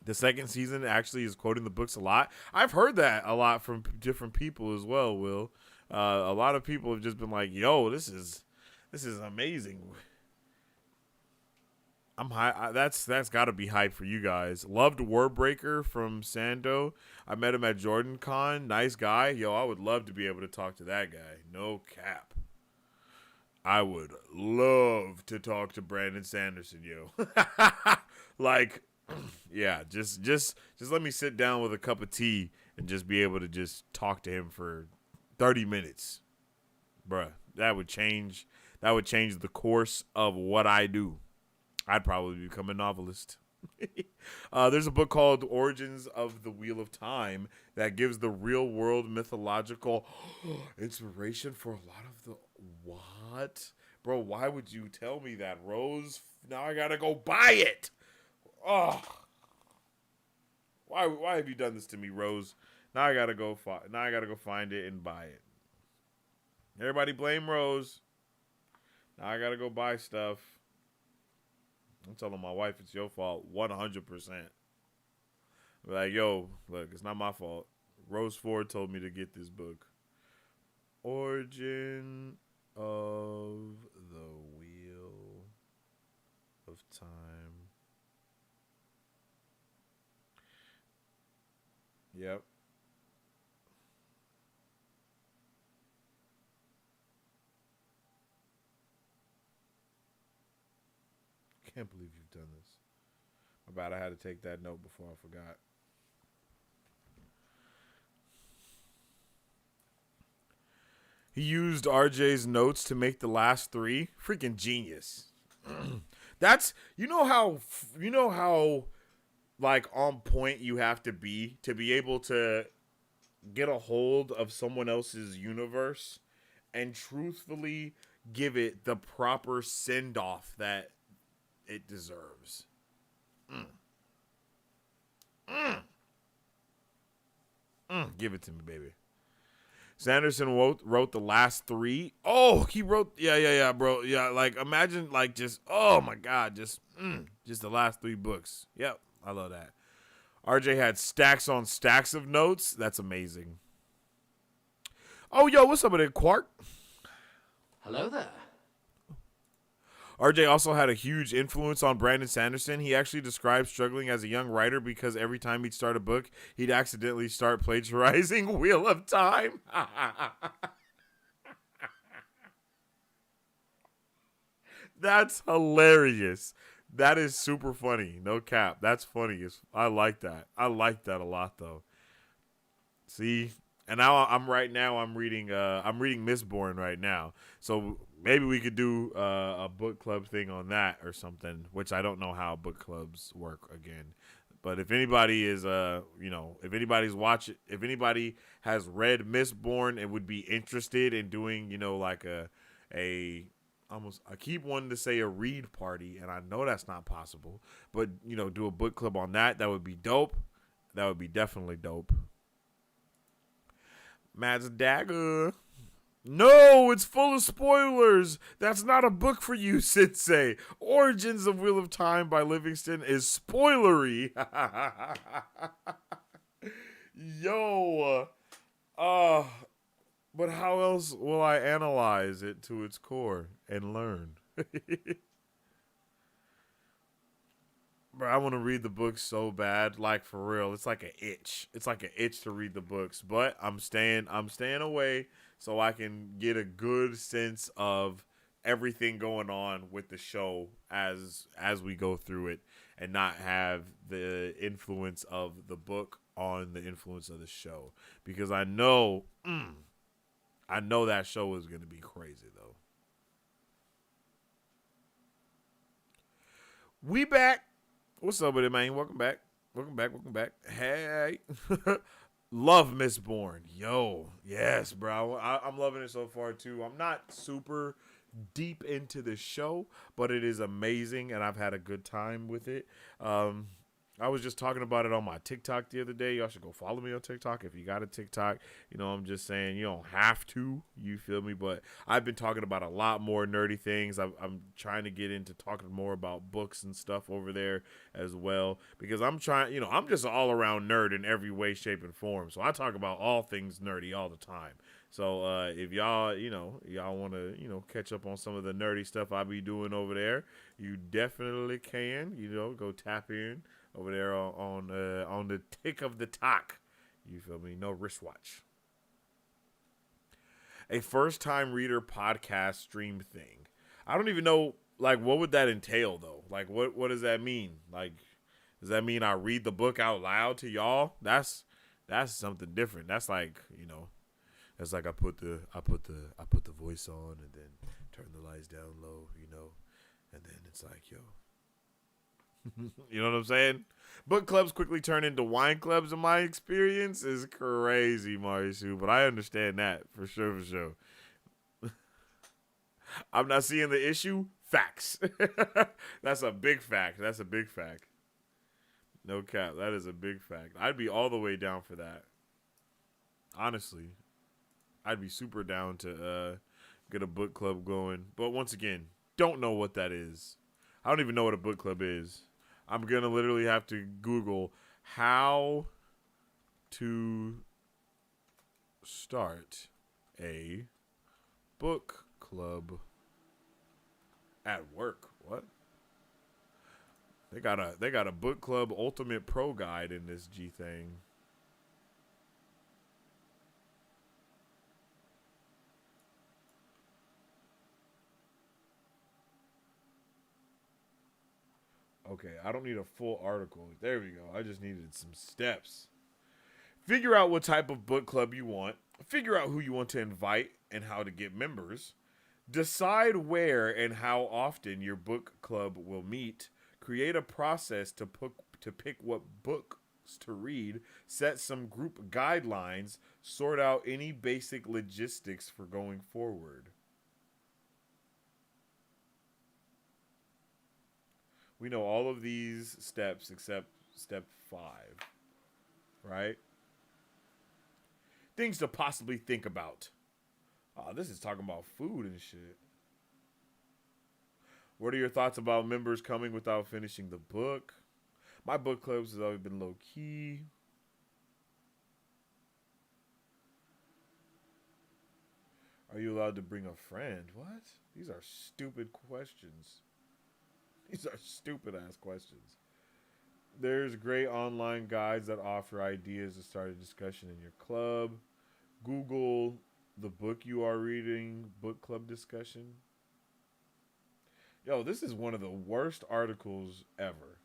The second season actually is quoting the books a lot. I've heard that a lot from different people as well, Will. A lot of people have just been like, yo, this is amazing. I'm high. That's got to be hype for you guys. Loved Warbreaker from Sando. I met him at Jordan Con. Nice guy. Yo, I would love to be able to talk to that guy. No cap. I would love to talk to Brandon Sanderson, yo. Like, yeah, just let me sit down with a cup of tea and just be able to just talk to him for 30 minutes. Bruh, that would change the course of what I do. I'd probably become a novelist. There's a book called Origins of the Wheel of Time that gives the real world mythological inspiration for a lot of the what? Bro, why would you tell me that, Rose? Now I gotta go buy it. Oh, why have you done this to me, Rose? Now I gotta go find it and buy it. Everybody blame Rose. Now I gotta go buy stuff. I'm telling my wife it's your fault 100%. Like, yo, look, it's not my fault. Rose Ford told me to get this book. Origin of the Wheel of Time. Yep. Can't believe you've done this. My bad, I had to take that note before I forgot. He used RJ's notes to make the last three. Freaking genius. That's, you know how like on point you have to be able to get a hold of someone else's universe and truthfully give it the proper send off that it deserves. Give it to me, baby. Sanderson wrote the last three. Oh, he wrote, yeah, bro. Yeah, like, imagine, like, just, oh, my God, just the last three books. Yep, I love that. RJ had stacks on stacks of notes. That's amazing. Oh, yo, what's up with it, Quark? Hello there. RJ also had a huge influence on Brandon Sanderson. He actually described struggling as a young writer because every time he'd start a book, he'd accidentally start plagiarizing Wheel of Time. That's hilarious. That is super funny. No cap. That's funny. I like that. I like that a lot, though. See? And now I'm reading Mistborn right now. So maybe we could do a book club thing on that or something, which I don't know how book clubs work again. But if anybody is if anybody has read Mistborn and would be interested in doing, like a almost, I keep wanting to say a read party, and I know that's not possible, but do a book club on that. That would be dope. That would be definitely dope. Matt's dagger. No, it's full of spoilers. That's not a book for you, Sensei. Origins of Wheel of Time by Livingston is spoilery. Yo. But how else will I analyze it to its core and learn? Bro, I want to read the books so bad, like for real. It's like an itch. It's like an itch to read the books, but I'm staying away so I can get a good sense of everything going on with the show as we go through it, and not have the influence of the book on the influence of the show, because I know that show is going to be crazy though. We back. What's up with it, man? Welcome back. Hey. Love Mistborn. Yo. Yes, bro. I'm loving it so far, too. I'm not super deep into the show, but it is amazing, and I've had a good time with it. I was just talking about it on my TikTok the other day. Y'all should go follow me on TikTok if you got a TikTok. I'm just saying you don't have to. You feel me? But I've been talking about a lot more nerdy things. I'm trying to get into talking more about books and stuff over there as well, because I'm trying. I'm just an all around nerd in every way, shape, and form. So I talk about all things nerdy all the time. So if y'all, y'all want to, catch up on some of the nerdy stuff I be doing over there, you definitely can. Go tap in over there on the tick of the talk. You feel me? No wristwatch. A first-time reader podcast stream thing. I don't even know, what would that entail, though? What does that mean? Does that mean I read the book out loud to y'all? That's something different. That's that's like I put the voice on and then turn the lights down low, and then it's like, yo. You know what I'm saying? Book clubs quickly turn into wine clubs in my experience is crazy, Marisu, but I understand that for sure. I'm not seeing the issue. Facts. That's a big fact. No cap. That is a big fact. I'd be all the way down for that. Honestly. I'd be super down to get a book club going. But once again, don't know what that is. I don't even know what a book club is. I'm going to literally have to Google how to start a book club at work. What? They got a book club ultimate pro guide in this G thing. Okay, I don't need a full article. There we go. I just needed some steps. Figure out what type of book club you want. Figure out who you want to invite and how to get members. Decide where and how often your book club will meet. Create a process to pick what books to read. Set some group guidelines. Sort out any basic logistics for going forward. We know all of these steps except step 5, right? Things to possibly think about. Oh, this is talking about food and shit. What are your thoughts about members coming without finishing the book? My book clubs has always been low key. Are you allowed to bring a friend? What? These are stupid questions. These are stupid ass questions. There's great online guides that offer ideas to start a discussion in your club. Google the book you are reading, book club discussion. Yo, this is one of the worst articles ever.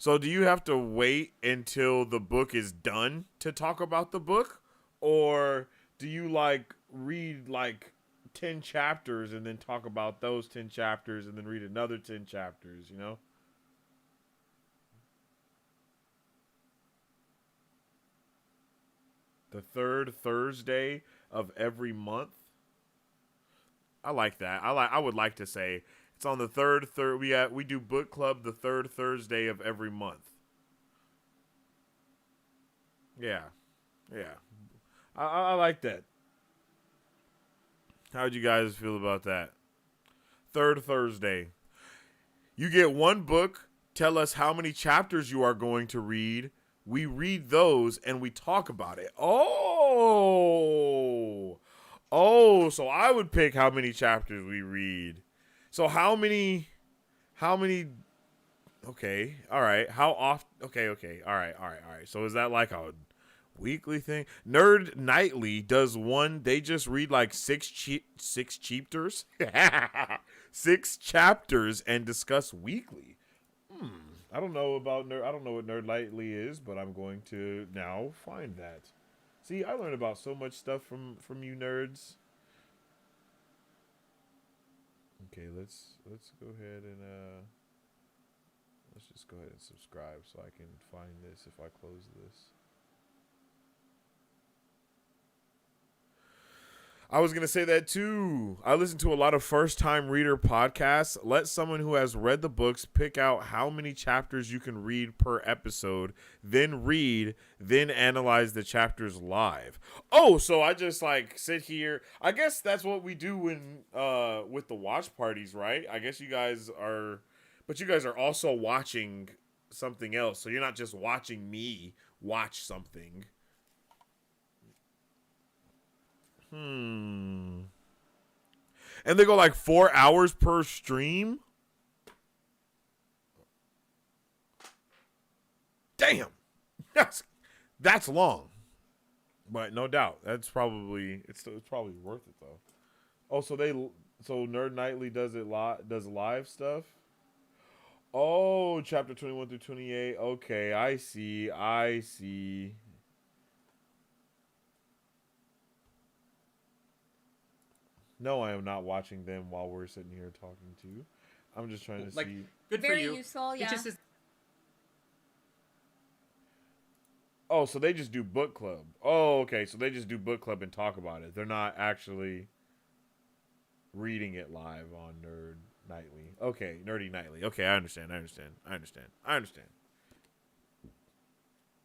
So do you have to wait until the book is done to talk about the book? Or do you like read like 10 chapters and then talk about those 10 chapters and then read another 10 chapters, you know? The third Thursday of every month. I like that. I would like to say it's on the third we do book club the third Thursday of every month. Yeah. Yeah. I like that. How'd you guys feel about that? Third Thursday. You get one book, tell us how many chapters you are going to read. We read those and we talk about it. Oh, so I would pick how many chapters we read. So how many, okay, all right. How often, okay. All right. So is that like a weekly thing? Nerd Nightly does one. They just read like six chapters, 6 chapters and discuss weekly. I don't know about I don't know what Nerd Nightly is, but I'm going to now find that. See, I learned about so much stuff from you nerds. Okay, let's go ahead and let's just go ahead and subscribe so I can find this if I close this. I was going to say that too. I listen to a lot of first-time reader podcasts. Let someone who has read the books pick out how many chapters you can read per episode, then read, then analyze the chapters live. Oh, so I just like sit here. I guess that's what we do when with the watch parties, right? I guess you guys are, but you guys are also watching something else. So you're not just watching me watch something. And they go like 4 hours per stream? Damn. That's long. But no doubt. That's probably it's probably worth it though. Oh, so Nerd Nightly does live stuff? Oh, chapter 21 through 28. Okay, I see. No, I am not watching them while we're sitting here talking to you. I'm just trying to see. Good Very for you. useful, yeah. It just is. Oh, so they just do book club. Oh, okay. So they just do book club and talk about it. They're not actually reading it live on Nerd Nightly. Okay, Nerdy Nightly. Okay, I understand.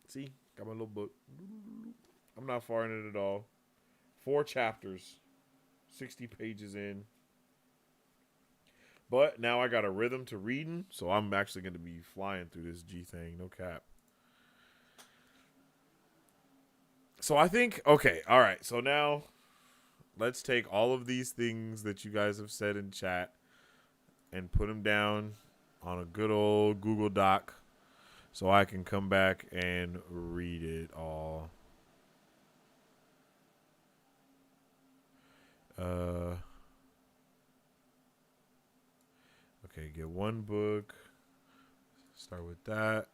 See? Got my little book. I'm not far in it at all. 4 chapters. 60 pages in. But now I got a rhythm to reading, so I'm actually going to be flying through this G thing, no cap. So I think, okay, all right. So now let's take all of these things that you guys have said in chat and put them down on a good old Google Doc so I can come back and read it all. Okay, get one book. Start with that.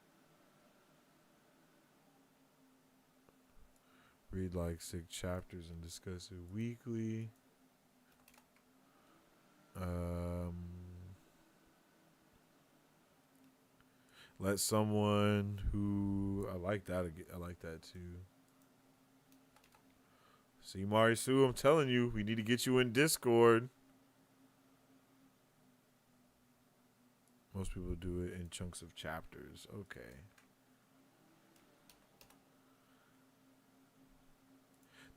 Read like 6 chapters and discuss it weekly. Let someone who I like that too. See, Mari Sue, I'm telling you, we need to get you in Discord. Most people do it in chunks of chapters. Okay.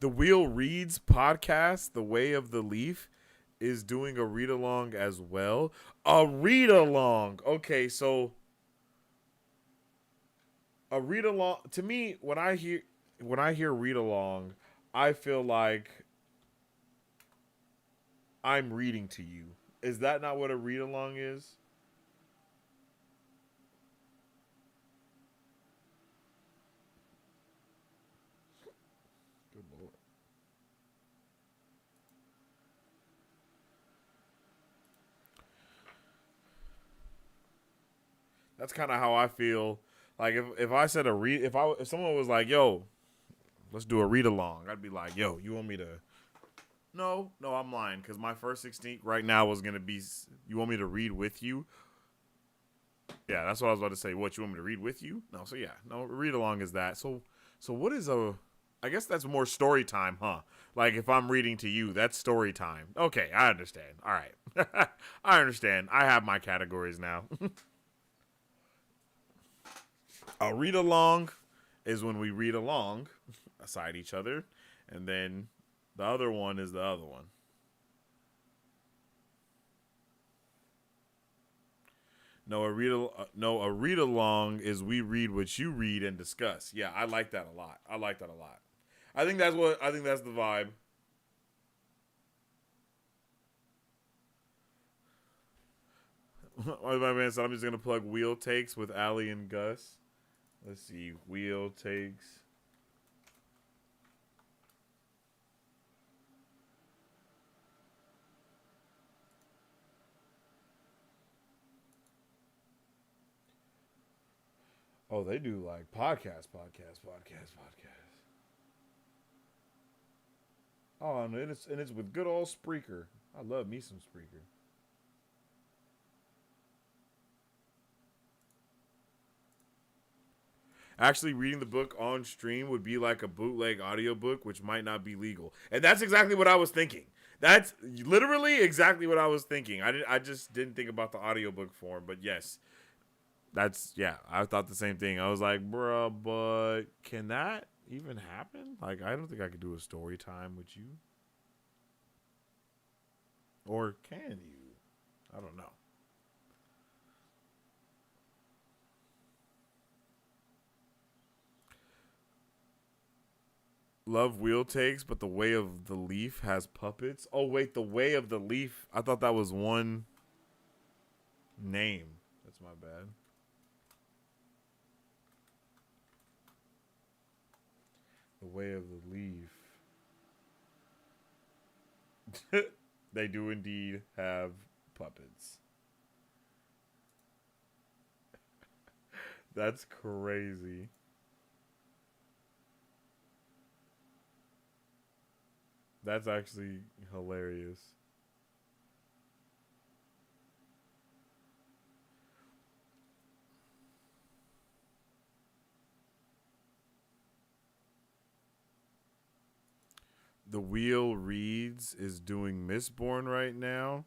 The Wheel Reads podcast, The Way of the Leaf, is doing a read-along as well. A read-along. Okay, so a read-along, to me, when I hear read-along, I feel like I'm reading to you. Is that not what a read-along is? Good Lord. That's kind of how I feel. Like if I said if someone was like, "Yo, let's do a read along," I'd be like, "Yo, you want me to?" No, I'm lying because my first 16th right now was gonna be. You want me to read with you? Yeah, that's what I was about to say. What, you want me to read with you? No, so yeah, no, read along is that. So what is a? I guess that's more story time, huh? Like if I'm reading to you, that's story time. Okay, I understand. All right, I understand. I have my categories now. A read along is when we read along aside each other, and then the other one is the other one. No, a read along is we read what you read and discuss. Yeah, I like that a lot. I think that's the vibe. My man said I'm just gonna plug Wheel Takes with Allie and Gus. Let's see, Wheel Takes. Oh, they do like podcast. Oh, and it's with good old Spreaker. I love me some Spreaker. Actually, reading the book on stream would be like a bootleg audiobook, which might not be legal. And that's exactly what I was thinking. That's literally exactly what I was thinking. I just didn't think about the audiobook form, but yes. I thought the same thing. I was like, bruh, but can that even happen? Like, I don't think I could do a story time with you. Or can you? I don't know. Love Wheel Takes, but the Way of the Leaf has puppets. Oh, wait, the Way of the Leaf. I thought that was one name. That's my bad. The Way of the Leaf. They do indeed have puppets. That's crazy. That's actually hilarious. The Wheel Reads is doing Mistborn right now.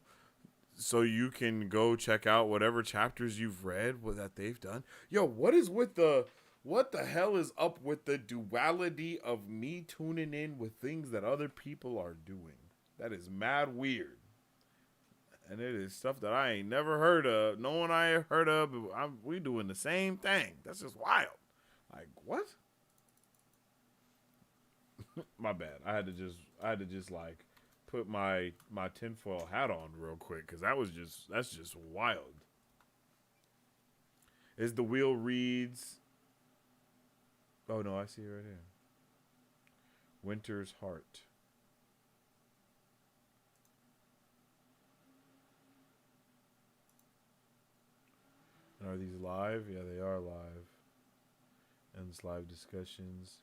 So you can go check out whatever chapters you've read that they've done. Yo, what the hell is up with the duality of me tuning in with things that other people are doing? That is mad weird. And it is stuff that I ain't never heard of. No one I heard of. We doing the same thing. That's just wild. Like, what? My bad. I had to just like put my tinfoil hat on real quick because that's just wild. Is the Wheel Reads? Oh no, I see it right here. Winter's Heart. And are these live? Yeah, they are live. And it's live discussions.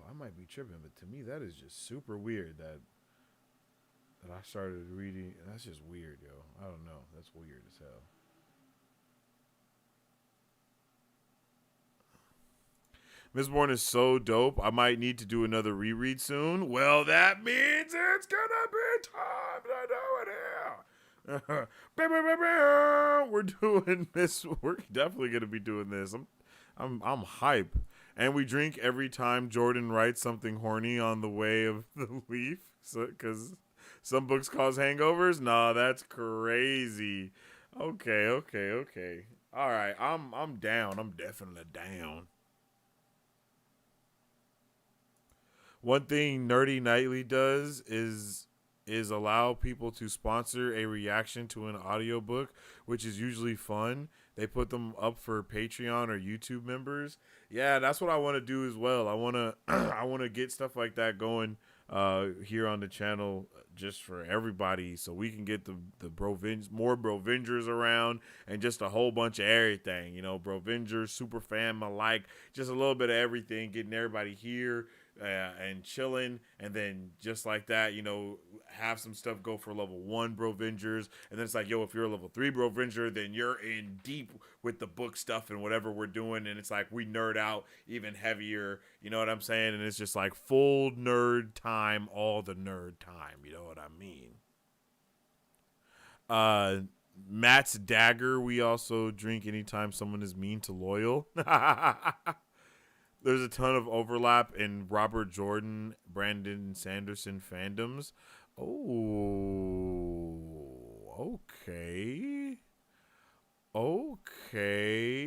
I might be tripping, but to me that is just super weird that I started reading. That's just weird, yo. I don't know. That's weird as hell. Mistborn is so dope. I might need to do another reread soon. Well, that means it's gonna be time to do it here. We're doing this. We're definitely gonna be doing this. I'm hype. And we drink every time Jordan writes something horny on the Way of the Leaf. Because some books cause hangovers? Nah, that's crazy. Okay. All right, I'm down. I'm definitely down. One thing Nerdy Nightly does is allow people to sponsor a reaction to an audiobook, which is usually fun. They put them up for Patreon or YouTube members. Yeah, that's what I want to do as well. I want to I want to get stuff like that going here on the channel just for everybody, so we can get the more Brovengers around and just a whole bunch of everything. You know, Brovengers, super fam alike, just a little bit of everything, getting everybody here and chilling, and then just like that, you know, have some stuff go for level 1 Brovengers, and then it's like, yo, if you're a level 3 Brovenger, then you're in deep with the book stuff and whatever we're doing, and it's like we nerd out even heavier, you know what I'm saying? And it's just like full nerd time, all the nerd time, you know what I mean? Matt's dagger, we also drink anytime someone is mean to loyal. There's a ton of overlap in Robert Jordan, Brandon Sanderson fandoms. Oh, okay. Okay.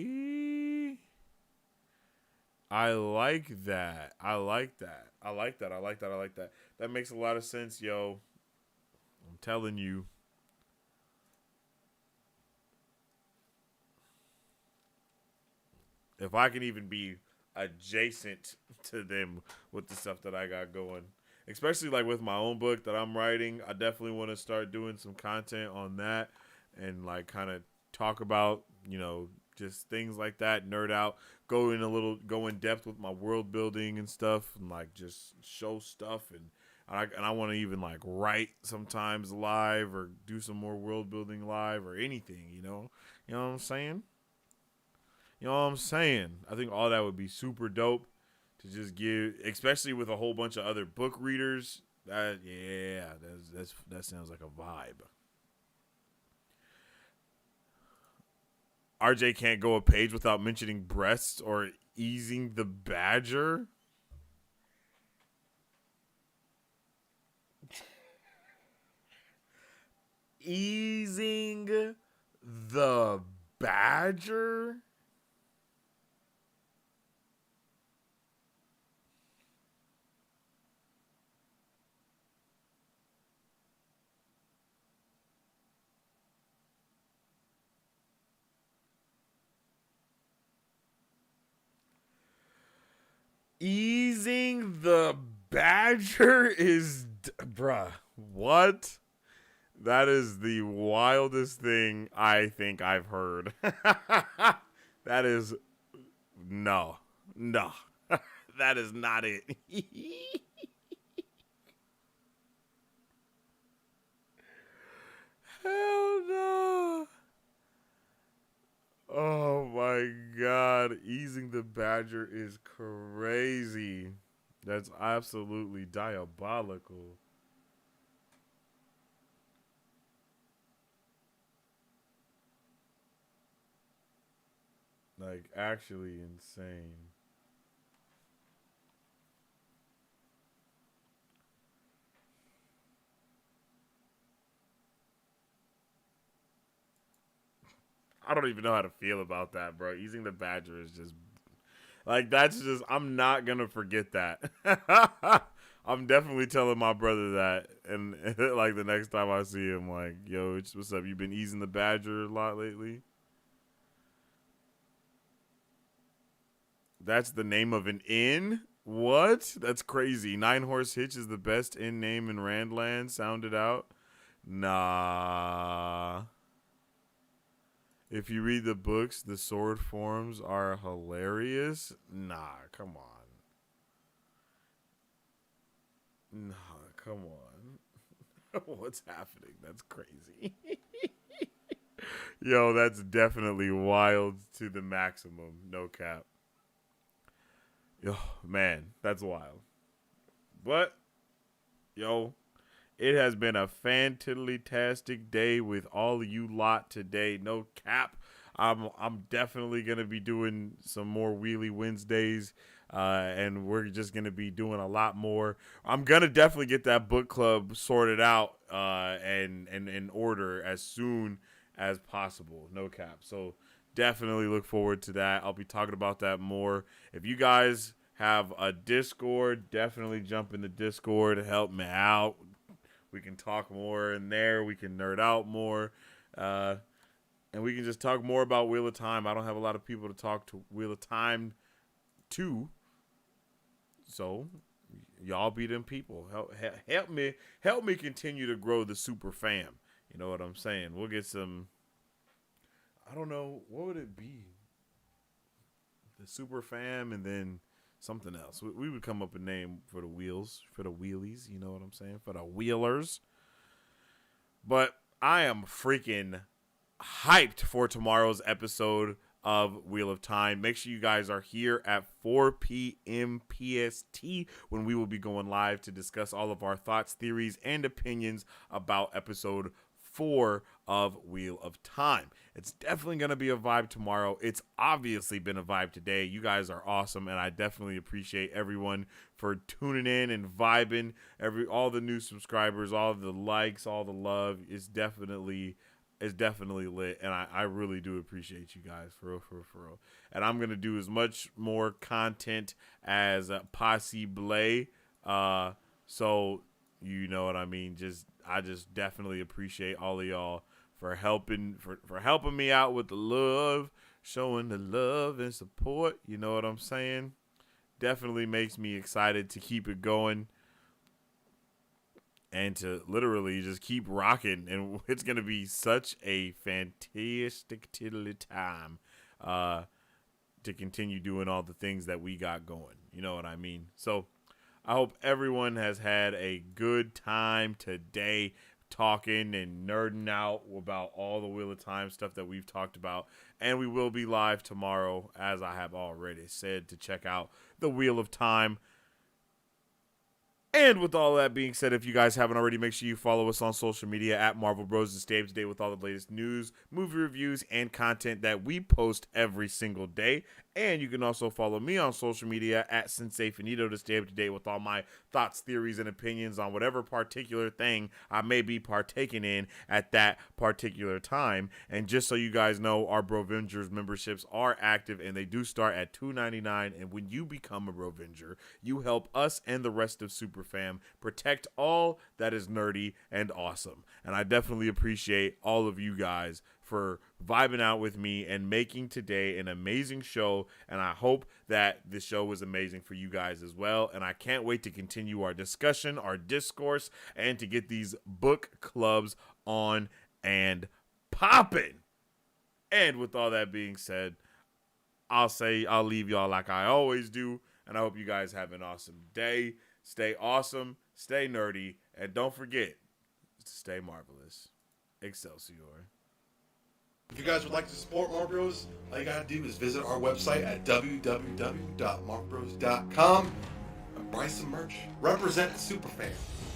I like that. I like that. I like that. I like that. I like that. That makes a lot of sense, yo. I'm telling you. If I can even be adjacent to them with the stuff that I got going, especially like with my own book that I'm writing, I definitely want to start doing some content on that and like kind of talk about, you know, just things like that, nerd out, go in depth with my world building and stuff, and like just show stuff, and I want to even like write sometimes live or do some more world building live or anything, you know what I'm saying? You know what I'm saying? I think all that would be super dope to just give, especially with a whole bunch of other book readers. That sounds like a vibe. RJ can't go a page without mentioning breasts or easing the badger. Easing the badger? Easing the badger is, bruh, what? That is the wildest thing I think I've heard. That is, no, that is not it. Hell no. Oh my God. Easing the badger is crazy. That's absolutely diabolical. Like, actually insane. I don't even know how to feel about that, bro. Easing the badger is just like, that's just, I'm not gonna forget that. I'm definitely telling my brother that, and like the next time I see him, like, yo, what's up? You been easing the badger a lot lately? That's the name of an inn? What? That's crazy. 9 Horse Hitch is the best inn name in Randland. Sound it out. Nah. If you read the books, the sword forms are hilarious. Nah, come on. Nah, come on. What's happening? That's crazy. Yo, that's definitely wild to the maximum. No cap. Yo, man, that's wild. But, yo, it has been a fantastic day with all of you lot today. No cap. I'm definitely gonna be doing some more Wheelie Wednesdays, and we're just gonna be doing a lot more. I'm gonna definitely get that book club sorted out and in order as soon as possible. No cap. So definitely look forward to that. I'll be talking about that more. If you guys have a Discord, definitely jump in the Discord. Help me out. We can talk more in there. We can nerd out more. And we can just talk more about Wheel of Time. I don't have a lot of people to talk to Wheel of Time to. So, y'all be them people. Help me continue to grow the super fam. You know what I'm saying? We'll get some. I don't know, what would it be? The super fam, and then something else. We would come up with a name for the wheelies. You know what I'm saying? For the wheelers. But I am freaking hyped for tomorrow's episode of Wheel of Time. Make sure you guys are here at 4 p.m. PST when we will be going live to discuss all of our thoughts, theories, and opinions about episode 4 of Wheel of Time. It's definitely going to be a vibe tomorrow. It's obviously been a vibe today. You guys are awesome, and I definitely appreciate everyone for tuning in and vibing. All the new subscribers, all the likes, all the love. It's definitely lit, and I really do appreciate you guys, for real. And I'm going to do as much more content as possible, so you know what I mean. I just definitely appreciate all of y'all for helping me out with the love, showing the love and support. You know what I'm saying? Definitely makes me excited to keep it going and to literally just keep rocking. And it's going to be such a fantastic time to continue doing all the things that we got going. You know what I mean? So I hope everyone has had a good time today talking and nerding out about all the Wheel of Time stuff that we've talked about. And we will be live tomorrow, as I have already said, to check out the Wheel of Time. And with all that being said, if you guys haven't already, make sure you follow us on social media at Marvel Bros and stay up to date with all the latest news, movie reviews, and content that we post every single day. And you can also follow me on social media at Sensei Finito to stay up to date with all my thoughts, theories, and opinions on whatever particular thing I may be partaking in at that particular time. And just so you guys know, our Brovenger memberships are active, and they do start at $2.99. And when you become a Brovenger, you help us and the rest of Superfam protect all that is nerdy and awesome. And I definitely appreciate all of you guys for vibing out with me and making today an amazing show. And I hope that the show was amazing for you guys as well. And I can't wait to continue our discussion, our discourse, and to get these book clubs on and popping. And with all that being said, I'll leave y'all like I always do. And I hope you guys have an awesome day. Stay awesome, stay nerdy, and don't forget to stay marvelous. Excelsior. If you guys would like to support Mark Bros, all you gotta do is visit our website at www.markbros.com and buy some merch. Represent Superfan.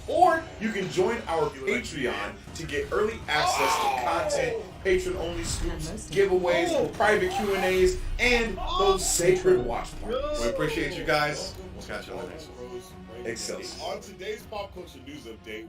Or you can join our Patreon to get early access to content, patron-only scoops, giveaways, private Q&As, and those sacred watch parties. We appreciate you guys. We'll catch you later. Excelsior. On today's pop culture news update.